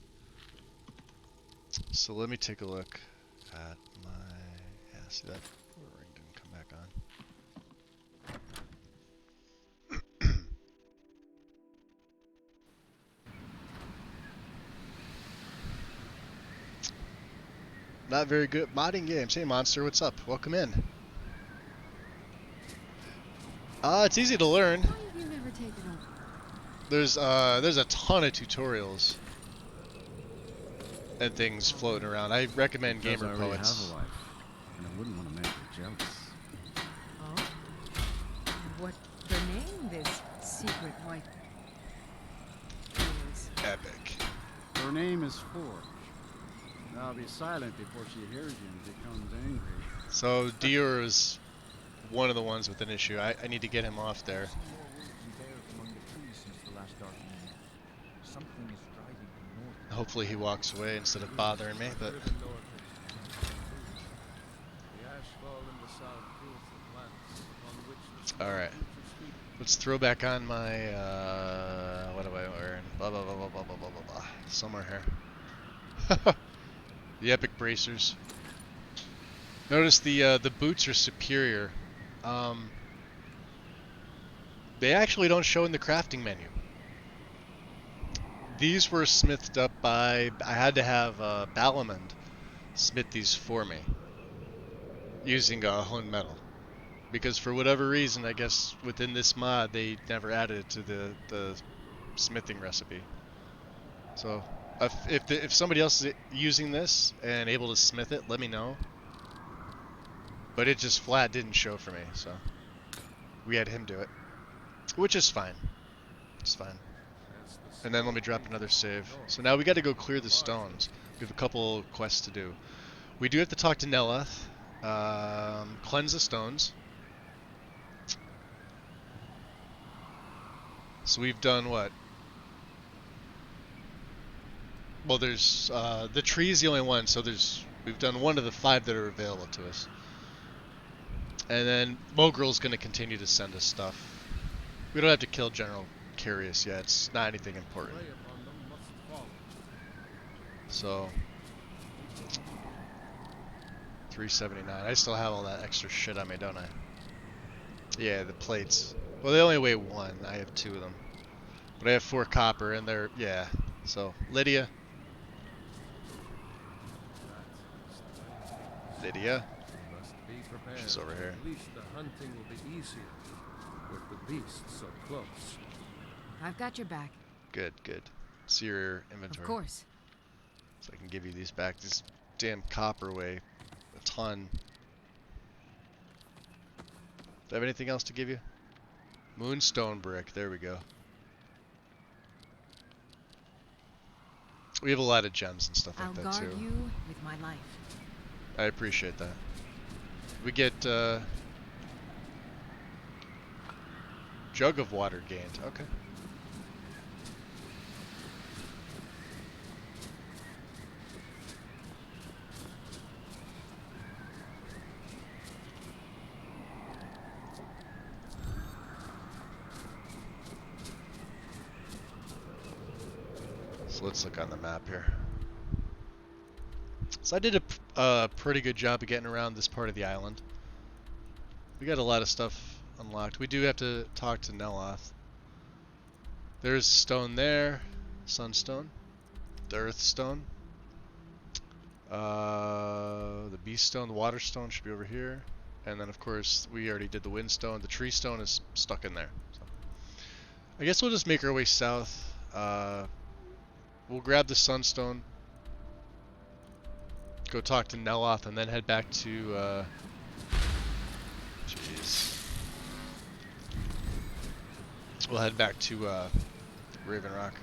So let me take a look at my... Yeah, see that ring didn't come back on. Not very good at modding games. Hey Monster, what's up? Welcome in. It's easy to learn. Why have you never taken over? There's a ton of tutorials and things floating around. I recommend Because Gamer I already Poets. have a wife, and I wouldn't want to make her jealous. Oh? What the name this secret wife is? Epic. Her name is Forge. Now be silent before she hears you and becomes angry. So Dior is one of the ones with an issue. I need to get him off there. Hopefully he walks away instead of bothering me, but... Alright. Let's throw back on my, what am I wearing? Blah blah blah blah blah blah blah blah blah. Somewhere here. The epic bracers. Notice the boots are superior. They actually don't show in the crafting menu. These were smithed up by, I had to have Balamand smith these for me using honed metal, because for whatever reason, I guess within this mod they never added it to the smithing recipe. So if somebody else is using this and able to smith it, let me know. But it just flat didn't show for me, so we had him do it, which is fine. It's fine. And then let me drop another save. So now we got to go clear the stones. We have a couple quests to do. We do have to talk to Neloth, cleanse the stones. So we've done what? Well, there's the tree is the only one, so we've done one of the 5 that are available to us. And then Mogrel's going to continue to send us stuff. We don't have to kill General Curious yet. It's not anything important. So 379. I still have all that extra shit on me, don't I? Yeah, the plates. Well, they only weigh 1. I have 2 of them. But I have 4 copper, and they're, yeah. So, Lydia. Lydia. She's over here. At least the hunting will be easier with the beasts so close. I've got your back. Good, good. See your inventory. Of course. So I can give you these back. This damn copper weigh a ton. Do I have anything else to give you? Moonstone brick. There we go. We have a lot of gems and stuff like that too. I'll guard you with my life. I appreciate that. We get jug of water gained. Okay. So let's look on the map here. So I did a pretty good job of getting around this part of the island. We got a lot of stuff unlocked. We do have to talk to Neloth. There's stone there, sunstone, the earth stone, the beast stone, the water stone should be over here, and then of course we already did the wind stone. The tree stone is stuck in there. So I guess we'll just make our way south. We'll grab the sunstone, go talk to Neloth, and then head back to jeez. We'll head back to Raven Rock.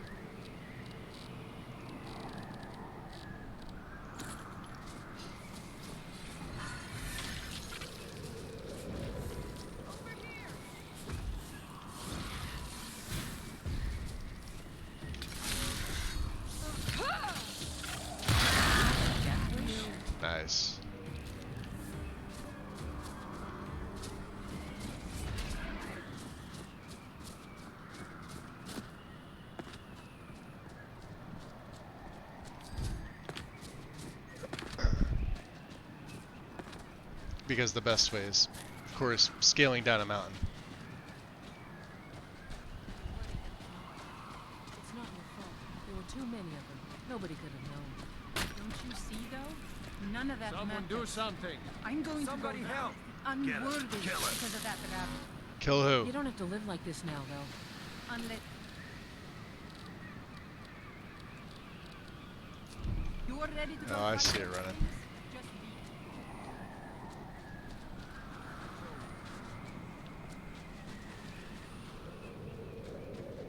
Nice. Because the best way is, of course, scaling down a mountain. It's not your fault. There were too many of them. Nobody could have known. Don't you see, though? None of that Someone matters. do something. I'm going Somebody to go help. unworthy Kill it. because of that rabble. Kill who? You don't have to live like this now, though. Unless you're ready to go. Oh, I see it running.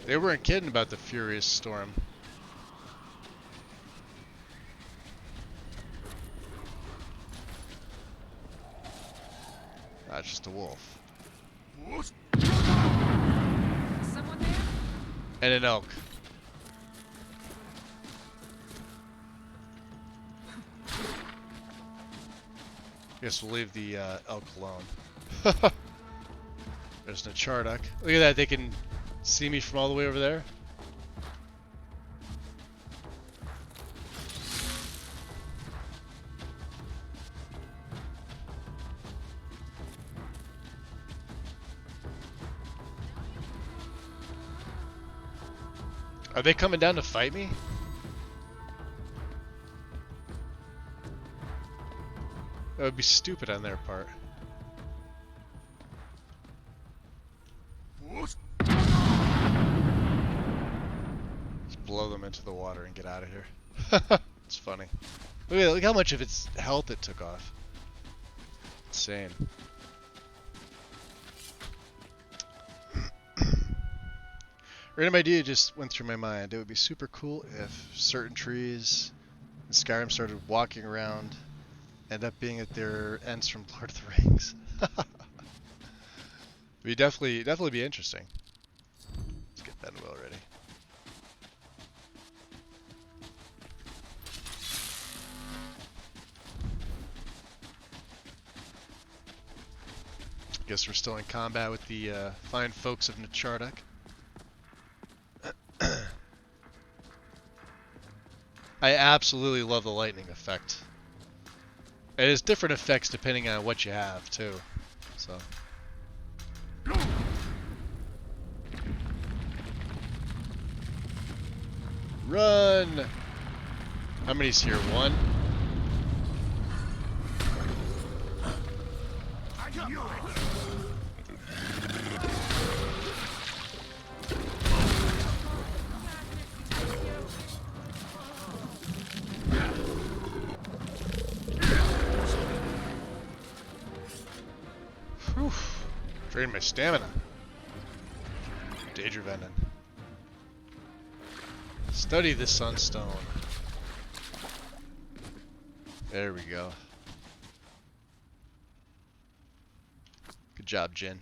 They weren't kidding about the furious storm. That's just a wolf. Someone there? And an elk. Guess we'll leave the elk alone. There's no Chardock. Look at that, they can see me from all the way over there. Are they coming down to fight me? That would be stupid on their part. Just blow them into the water and get out of here. It's funny. Look how much of its health it took off. Insane. Random idea just went through my mind. It would be super cool if certain trees in Skyrim started walking around, end up being at their ends from Lord of the Rings. It'd definitely be interesting. Let's get that well ready. Guess we're still in combat with the fine folks of Nachardok. I absolutely love the lightning effect. It has different effects depending on what you have, too. So. Run! How many's here? One? Whew. Drain my stamina. Daedra Venom. Study the Sunstone. There we go. Good job, Jin.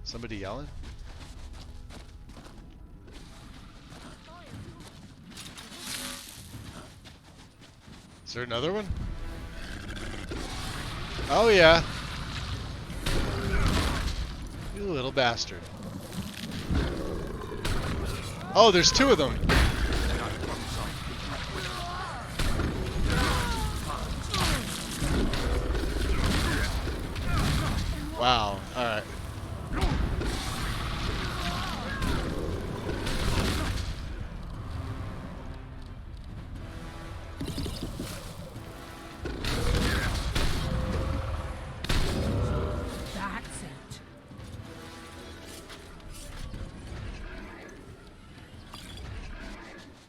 Somebody yelling? Is there another one? Oh yeah. You little bastard. Oh, there's two of them. Wow. All right. That's it.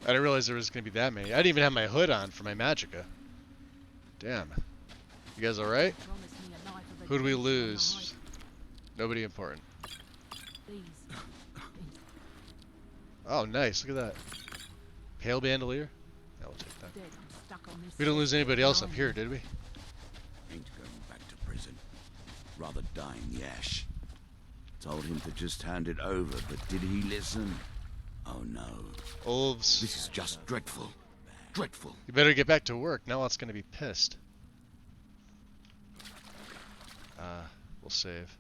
I didn't realize there was going to be that many. I didn't even have my hood on for my magicka. Damn. You guys alright? Who do we lose? Nobody important. Oh, nice. Look at that. Pale bandolier? Yeah, we'll take that. We didn't lose anybody else up here, did we? Ain't going back to prison. Rather die in the ash. Told him to just hand it over, but did he listen? Oh no. Wolves. This is just dreadful. Dreadful. You better get back to work. Now it's going to be pissed. We'll save.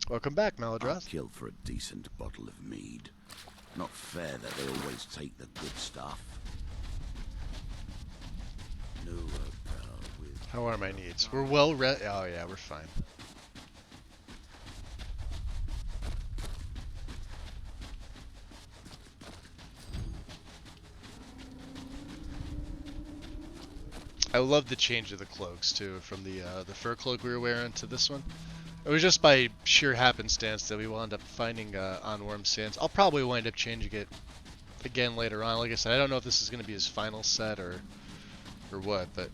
Welcome back, Maladroth. I'll kill for a decent bottle of mead. Not fair that they always take the good stuff. No, with... How are my needs? We're well read. Oh yeah, we're fine. I love the change of the cloaks too, from the fur cloak we were wearing to this one. It was just by sheer happenstance that we wound up finding on Worm Sands. I'll probably wind up changing it again later on. Like I said, I don't know if this is going to be his final set or what, but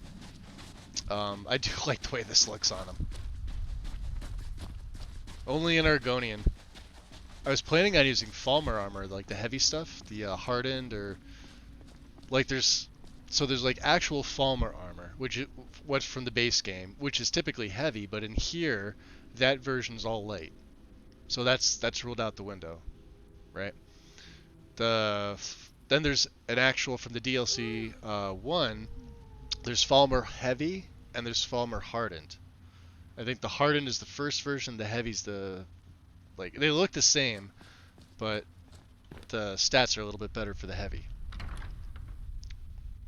I do like the way this looks on him. Only in Argonian. I was planning on using Falmer armor, like the heavy stuff, the hardened, or like there's like actual Falmer armor, which is what's from the base game, which is typically heavy, but in here that version's all light. So that's ruled out the window, right? Then there's an actual from the DLC 1. There's Falmer heavy and there's Falmer hardened. I think the hardened is the first version, the heavy's the they look the same, but the stats are a little bit better for the heavy.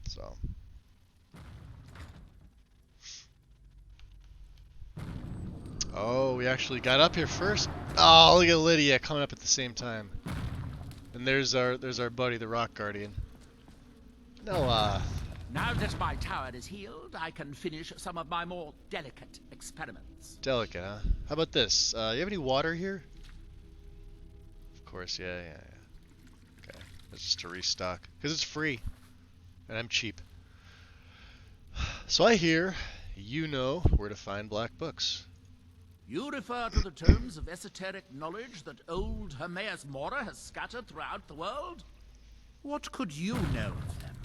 So Oh, we actually got up here first. Oh, look at Lydia coming up at the same time. And there's our buddy, the Rock Guardian. No, Now that my tower is healed, I can finish some of my more delicate experiments. delicate, huh? How about this? You have any water here? Of course, yeah. Okay, that's just to restock. Because it's free. And I'm cheap. So I hear you know where to find black books. You refer to the tomes of esoteric knowledge that old Hermaeus Mora has scattered throughout the world? What could you know of them?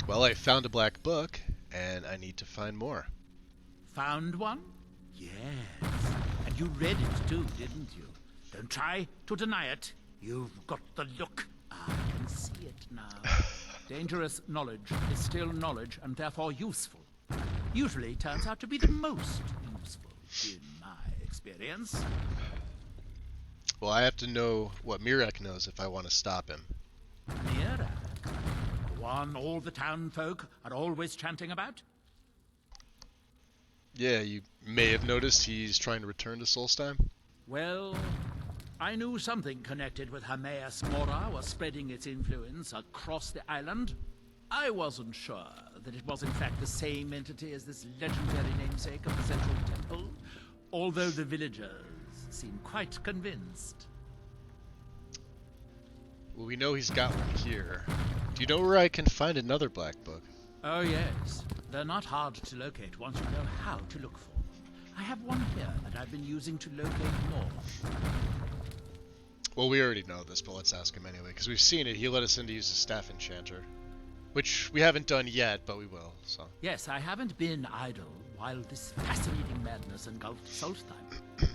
Well, I found a black book, and I need to find more. Found one? Yes. And you read it too, didn't you? Don't try to deny it. You've got the look. I can see it now. Dangerous knowledge is still knowledge and therefore useful. Usually turns out to be the most useful, in my experience. Well, I have to know what Mirek knows if I want to stop him. Mire? The one all the town folk are always chanting about? Yeah, you may have noticed he's trying to return to Solstheim. Well, I knew something connected with Hermaeus Mora was spreading its influence across the island. I wasn't sure that it was in fact the same entity as this legendary namesake of the Central Temple, although the villagers seem quite convinced. Well, we know he's got one here. Do you know where I can find another black book? Oh yes, they're not hard to locate once you know how to look for them. I have one here that I've been using to locate more. Well, we already know this, but let's ask him anyway, because we've seen it. He let us in to use the staff enchanter. Which we haven't done yet, but we will, so. Yes, I haven't been idle while this fascinating madness engulfed Solstheim.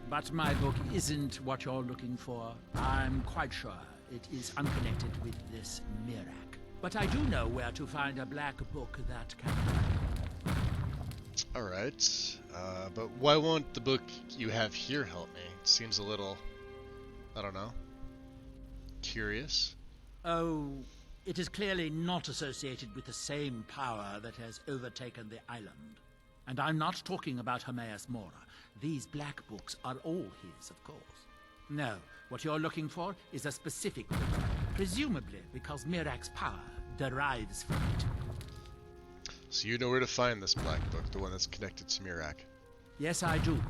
But my book isn't what you're looking for. I'm quite sure it is unconnected with this Mirak. But I do know where to find a black book that can. Alright, but why won't the book you have here help me? It seems a little, I don't know, curious. Oh, it is clearly not associated with the same power that has overtaken the island. And I'm not talking about Hermaeus Mora. These black books are all his, of course. No, what you're looking for is a specific book, presumably because Mirak's power derives from it. So you know where to find this black book, the one that's connected to Mirak? Yes, I do.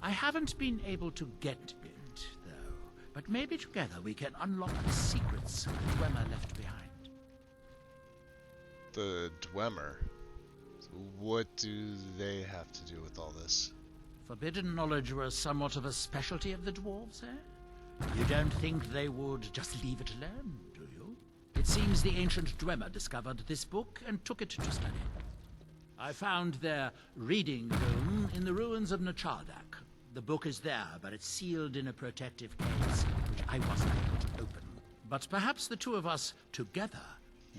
I haven't been able to get it, though. But maybe together we can unlock the secrets the Dwemer left behind. The Dwemer? What do they have to do with all this? Forbidden knowledge was somewhat of a specialty of the dwarves, eh? You don't think they would just leave it alone, do you? It seems the ancient Dwemer discovered this book and took it to study. I found their reading room in the ruins of Nachardak. The book is there, but it's sealed in a protective case, which I wasn't able to open. But perhaps the two of us together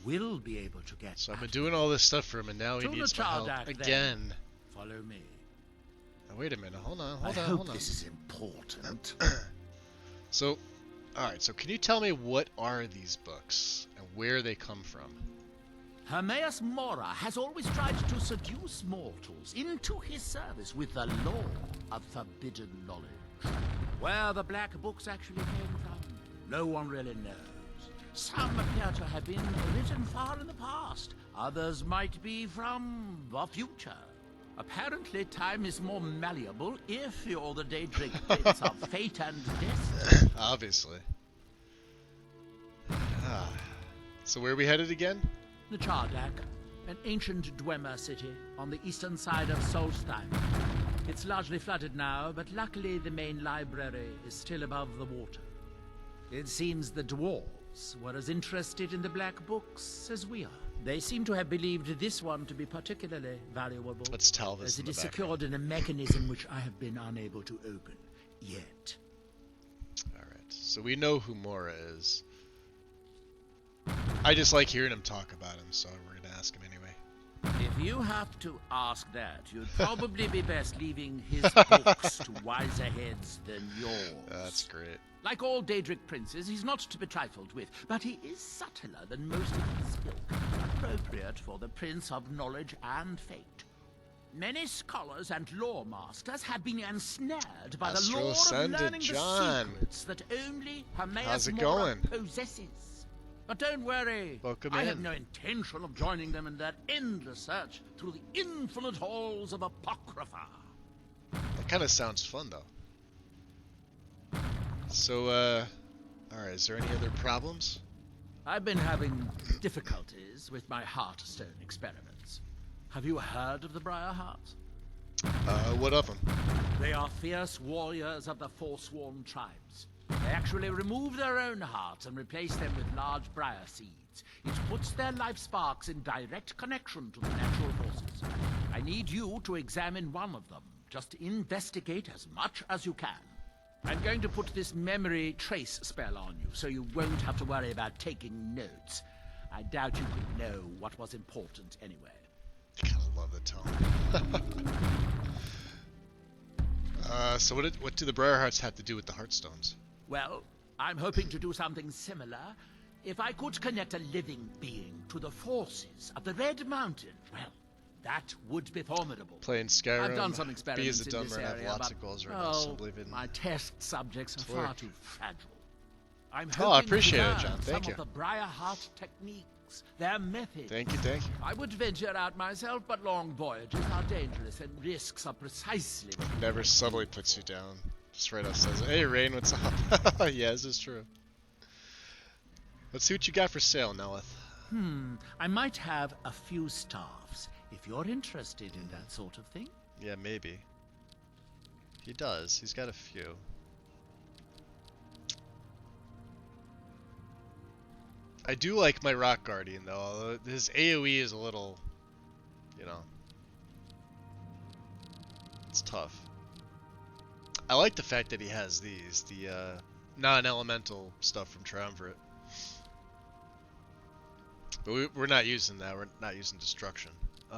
will be able to get. So I've been doing all this stuff for him, and now he needs my help again. Follow me. Now, wait a minute. Hold on. I hope this is important. So, alright, so can you tell me what are these books and where they come from? Hermaeus Mora has always tried to seduce mortals into his service with the law of forbidden knowledge. Where the black books actually came from, no one really knows. Some appear to have been written far in the past. Others might be from the future. Apparently, time is more malleable if you're the Daedric Prince of Fate and Death. Obviously. So where are we headed again? Nachardak, an ancient Dwemer city on the eastern side of Solstheim. It's largely flooded now, but luckily the main library is still above the water. It seems the dwarves were as interested in the black books as we are. They seem to have believed this one to be particularly valuable. Let's tell this as in it the is background. secured in a mechanism which I have been unable to open yet. Alright, so we know who Mora is. I just like hearing him talk about him, so we're gonna ask him anyway. If you have to ask that, you'd probably be best leaving his books to wiser heads than yours. That's great. Like all Daedric princes, he's not to be trifled with, but he is subtler than most of his ilk, appropriate for the Prince of Knowledge and Fate. Many scholars and lore masters have been ensnared by the Astro lore of Ascended learning John. the secrets that only How's Hermaeus it Mora going? possesses. But don't worry, Welcome I have in. no intention of joining them in their endless search through the infinite halls of Apocrypha. That kind of sounds fun, though. So, alright, is there any other problems? I've been having difficulties with my Heartstone experiments. Have you heard of the Briar Hearts? What of them? They are fierce warriors of the Forsworn tribes. They actually remove their own hearts and replace them with large briar seeds. It puts their life sparks in direct connection to the natural forces. I need you to examine one of them. Just investigate as much as you can. I'm going to put this memory trace spell on you, so you won't have to worry about taking notes. I doubt you could know what was important anyway. I kind of love the tone. So what do the Briar Hearts have to do with the Heartstones? Well, I'm hoping to do something similar. If I could connect a living being to the forces of the Red Mountain, well, that would be formidable. Playing Skyrim, I've done some be experiments as a in this dumber and have area, lots but, of goals right now, so believe in my test subjects are far too fragile. I'm Oh, I hoping appreciate to it, learn John. Thank some you. of the Briar Heart techniques, their methods. Thank you, thank you. I would venture out myself, but long voyages are dangerous, and risks are precisely what you Never subtly puts you down. Just right up says, "Hey, Rain, what's up?" Yeah, this is true. Let's see what you got for sale, Nelith. I might have a few staffs, if you're interested in that sort of thing. Yeah, maybe. He does. He's got a few. I do like my Rock Guardian, though. Although his AoE is a little, you know, it's tough. I like the fact that he has these, the non-elemental stuff from Triumvirate. But we're not using that. We're not using Destruction. Do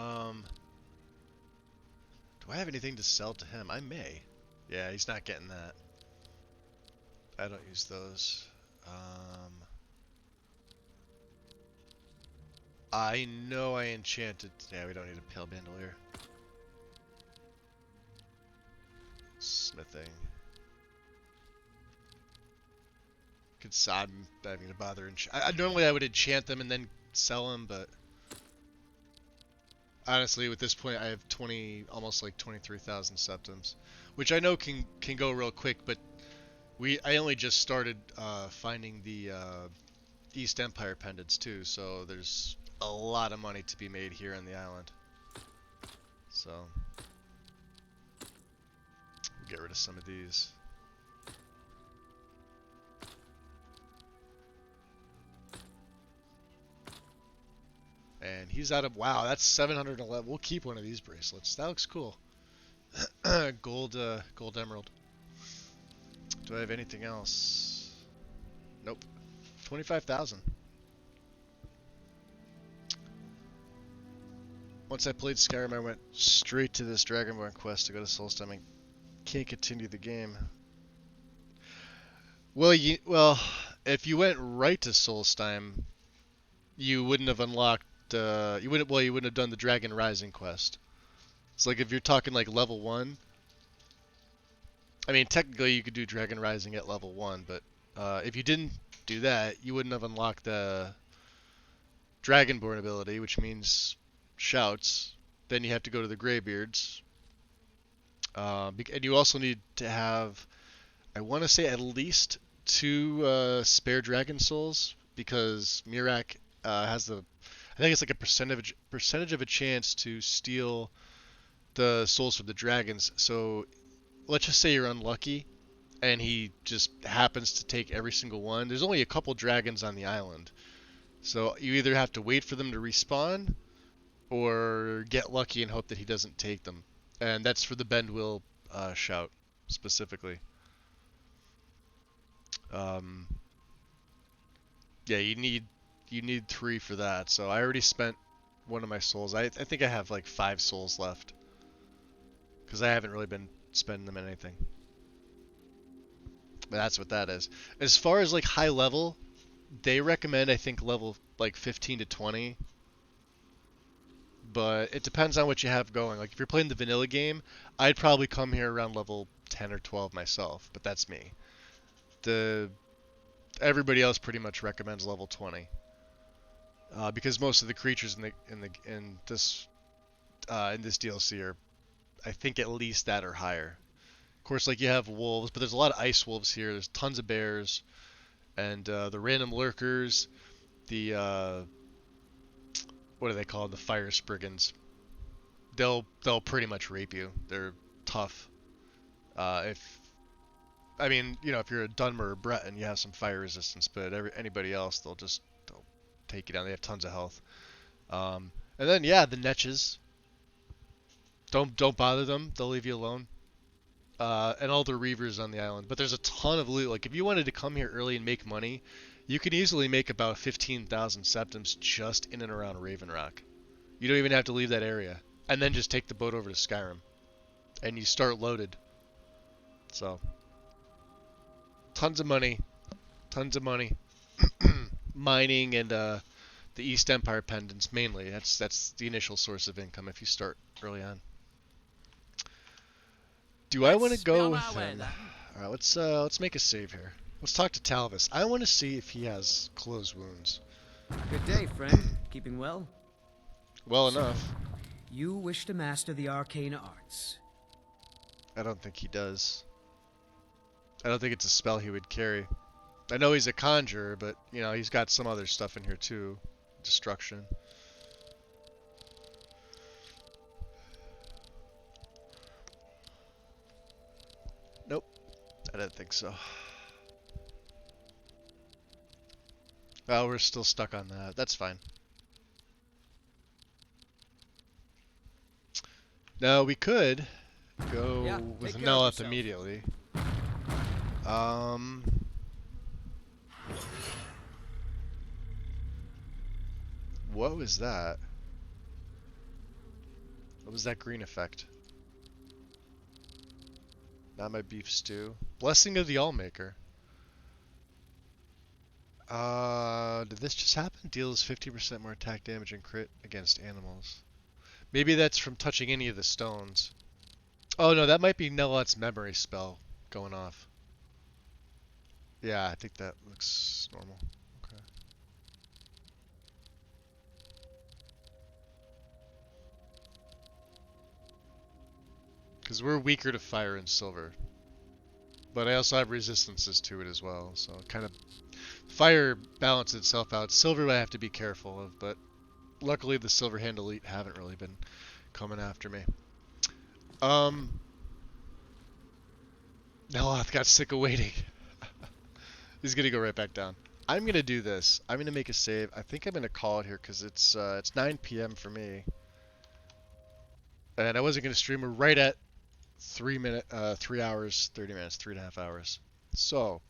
I have anything to sell to him? I may. Yeah, he's not getting that. I don't use those. I know I enchanted. Yeah, we don't need a Pale Bandolier. Smithing. I'm not even gonna bother. Normally I would enchant them and then sell them, but honestly, with this point, I have almost like 23,000 septums, which I know can go real quick. But I only just started finding the East Empire pendants too, so there's a lot of money to be made here on the island. So we'll get rid of some of these. And he's out of, wow, that's 711. We'll keep one of these bracelets. That looks cool. Gold emerald. Do I have anything else? Nope. 25,000. Once I played Skyrim, I went straight to this Dragonborn quest to go to Solstheim and can't continue the game. Well, if you went right to Solstheim, you wouldn't have unlocked. You wouldn't have done the Dragon Rising quest. It's like if you're talking like level 1. I mean, technically you could do Dragon Rising at level 1, but if you didn't do that, you wouldn't have unlocked the Dragonborn ability, which means shouts. Then you have to go to the Greybeards. And you also need to have, I want to say, at least 2 spare Dragon Souls, because Mirak has the, I think it's like a percentage of a chance to steal the souls from the dragons. So let's just say you're unlucky and he just happens to take every single one. There's only a couple dragons on the island, so you either have to wait for them to respawn or get lucky and hope that he doesn't take them. And that's for the Bendwill shout specifically. Yeah, you need 3 for that. So I already spent one of my souls. I think I have like 5 souls left, because I haven't really been spending them in anything. But that's what that is. As far as like high level, they recommend, I think, level like 15 to 20. but it depends on what you have going. Like if you're playing the vanilla game, I'd probably come here around level 10 or 12 myself, but that's me. Everybody else pretty much recommends level 20. Because most of the creatures in this DLC are, I think, at least that or higher. Of course, like you have wolves, but there's a lot of ice wolves here. There's tons of bears, and the random lurkers, the what are they called? The fire spriggans. They'll pretty much rape you. They're tough. If you're a Dunmer or Breton, you have some fire resistance, but anybody else, they'll take you down. They have tons of health. And then the Netches. Don't bother them. They'll leave you alone. And all the Reavers on the island. But there's a ton of loot. Like if you wanted to come here early and make money, you could easily make about 15,000 septims just in and around Raven Rock. You don't even have to leave that area. And then just take the boat over to Skyrim. And you start loaded. So, tons of money. Tons of money. Mining and the East Empire pendants mainly. That's the initial source of income if you start early on. Do I want to go with him? Alright, let's make a save here. Let's talk to Talvis. I want to see if he has closed wounds. Good day, friend. Keeping well? Well enough. You wish to master the arcane arts. I don't think he does. I don't think it's a spell he would carry. I know he's a conjurer, but, he's got some other stuff in here too. Destruction. Nope. I don't think so. Well, we're still stuck on that. That's fine. No, we could go with Nelith immediately. What was that? What was that green effect? Not my beef stew. Blessing of the Allmaker. Did this just happen? Deals 50% more attack damage and crit against animals. Maybe that's from touching any of the stones. Oh no, that might be Nelot's memory spell going off. Yeah, I think that looks normal. Okay. Because we're weaker to fire and silver. But I also have resistances to it as well, so kind of... Fire balances itself out. Silver I have to be careful of, but luckily the Silverhand Elite haven't really been coming after me. Neloth got sick of waiting. He's gonna go right back down. I'm gonna do this. I'm gonna make a save. I think I'm gonna call it here because it's 9 p.m. for me, and I wasn't gonna stream. We're right at 3 hours, 30 minutes, 3.5 hours. So.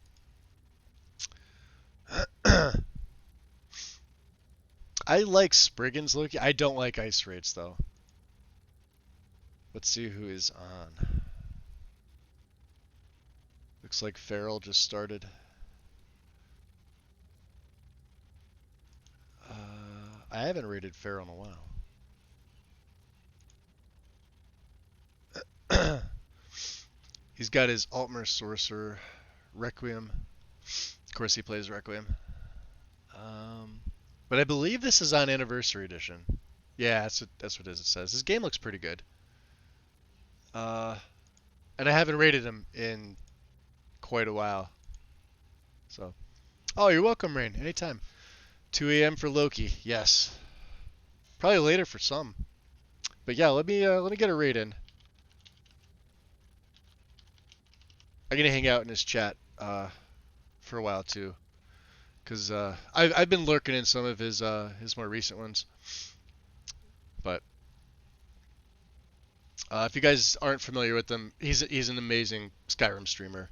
I like Spriggans, Loki. I don't like Ice Raids, though. Let's see who is on. Looks like Feral just started. I haven't raided Feral in a while. He's got his Altmer Sorcerer, Requiem. Of course he plays Requiem. But I believe this is on Anniversary Edition. Yeah, that's what it is. It says. This game looks pretty good. And I haven't rated him in quite a while. So, oh, you're welcome, Rain. Anytime. 2 a.m. for Loki. Yes. Probably later for some. But yeah, let me get a raid in. I'm gonna hang out in his chat for a while too, because I've been lurking in some of his more recent ones. But if you guys aren't familiar with him, he's an amazing Skyrim streamer.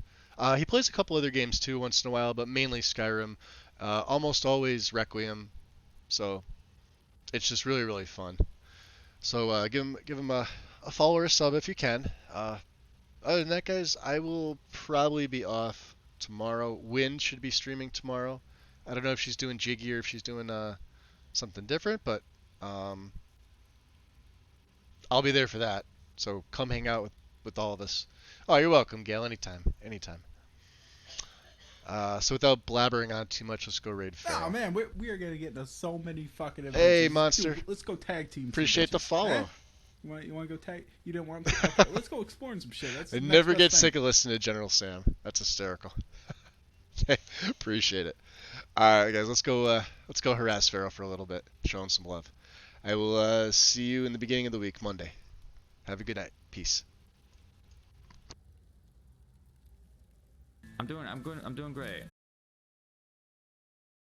He plays a couple other games too once in a while, but mainly Skyrim. Almost always Requiem, so it's just really, really fun. So give him a follow or a sub if you can. Other than that, guys, I will probably be off tomorrow. Win should be streaming tomorrow. I don't know if she's doing Jiggy or if she's doing something different, but I'll be there for that. So come hang out with all of us. Oh, you're welcome, Gail. Anytime. Anytime. So without blabbering on too much, let's go raid Pharaoh. Oh man, we are gonna get into so many fucking events. Hey, Monster. Dude, let's go tag team. Appreciate the follow. Eh? You want to go tag? You didn't want to? Okay, let's go exploring some shit. That's I the never next get best thing. sick of listening to General Sam. That's hysterical. Appreciate it. All right, guys, let's go harass Pharaoh for a little bit. Show him some love. I will see you in the beginning of the week, Monday. Have a good night. Peace. I'm doing great.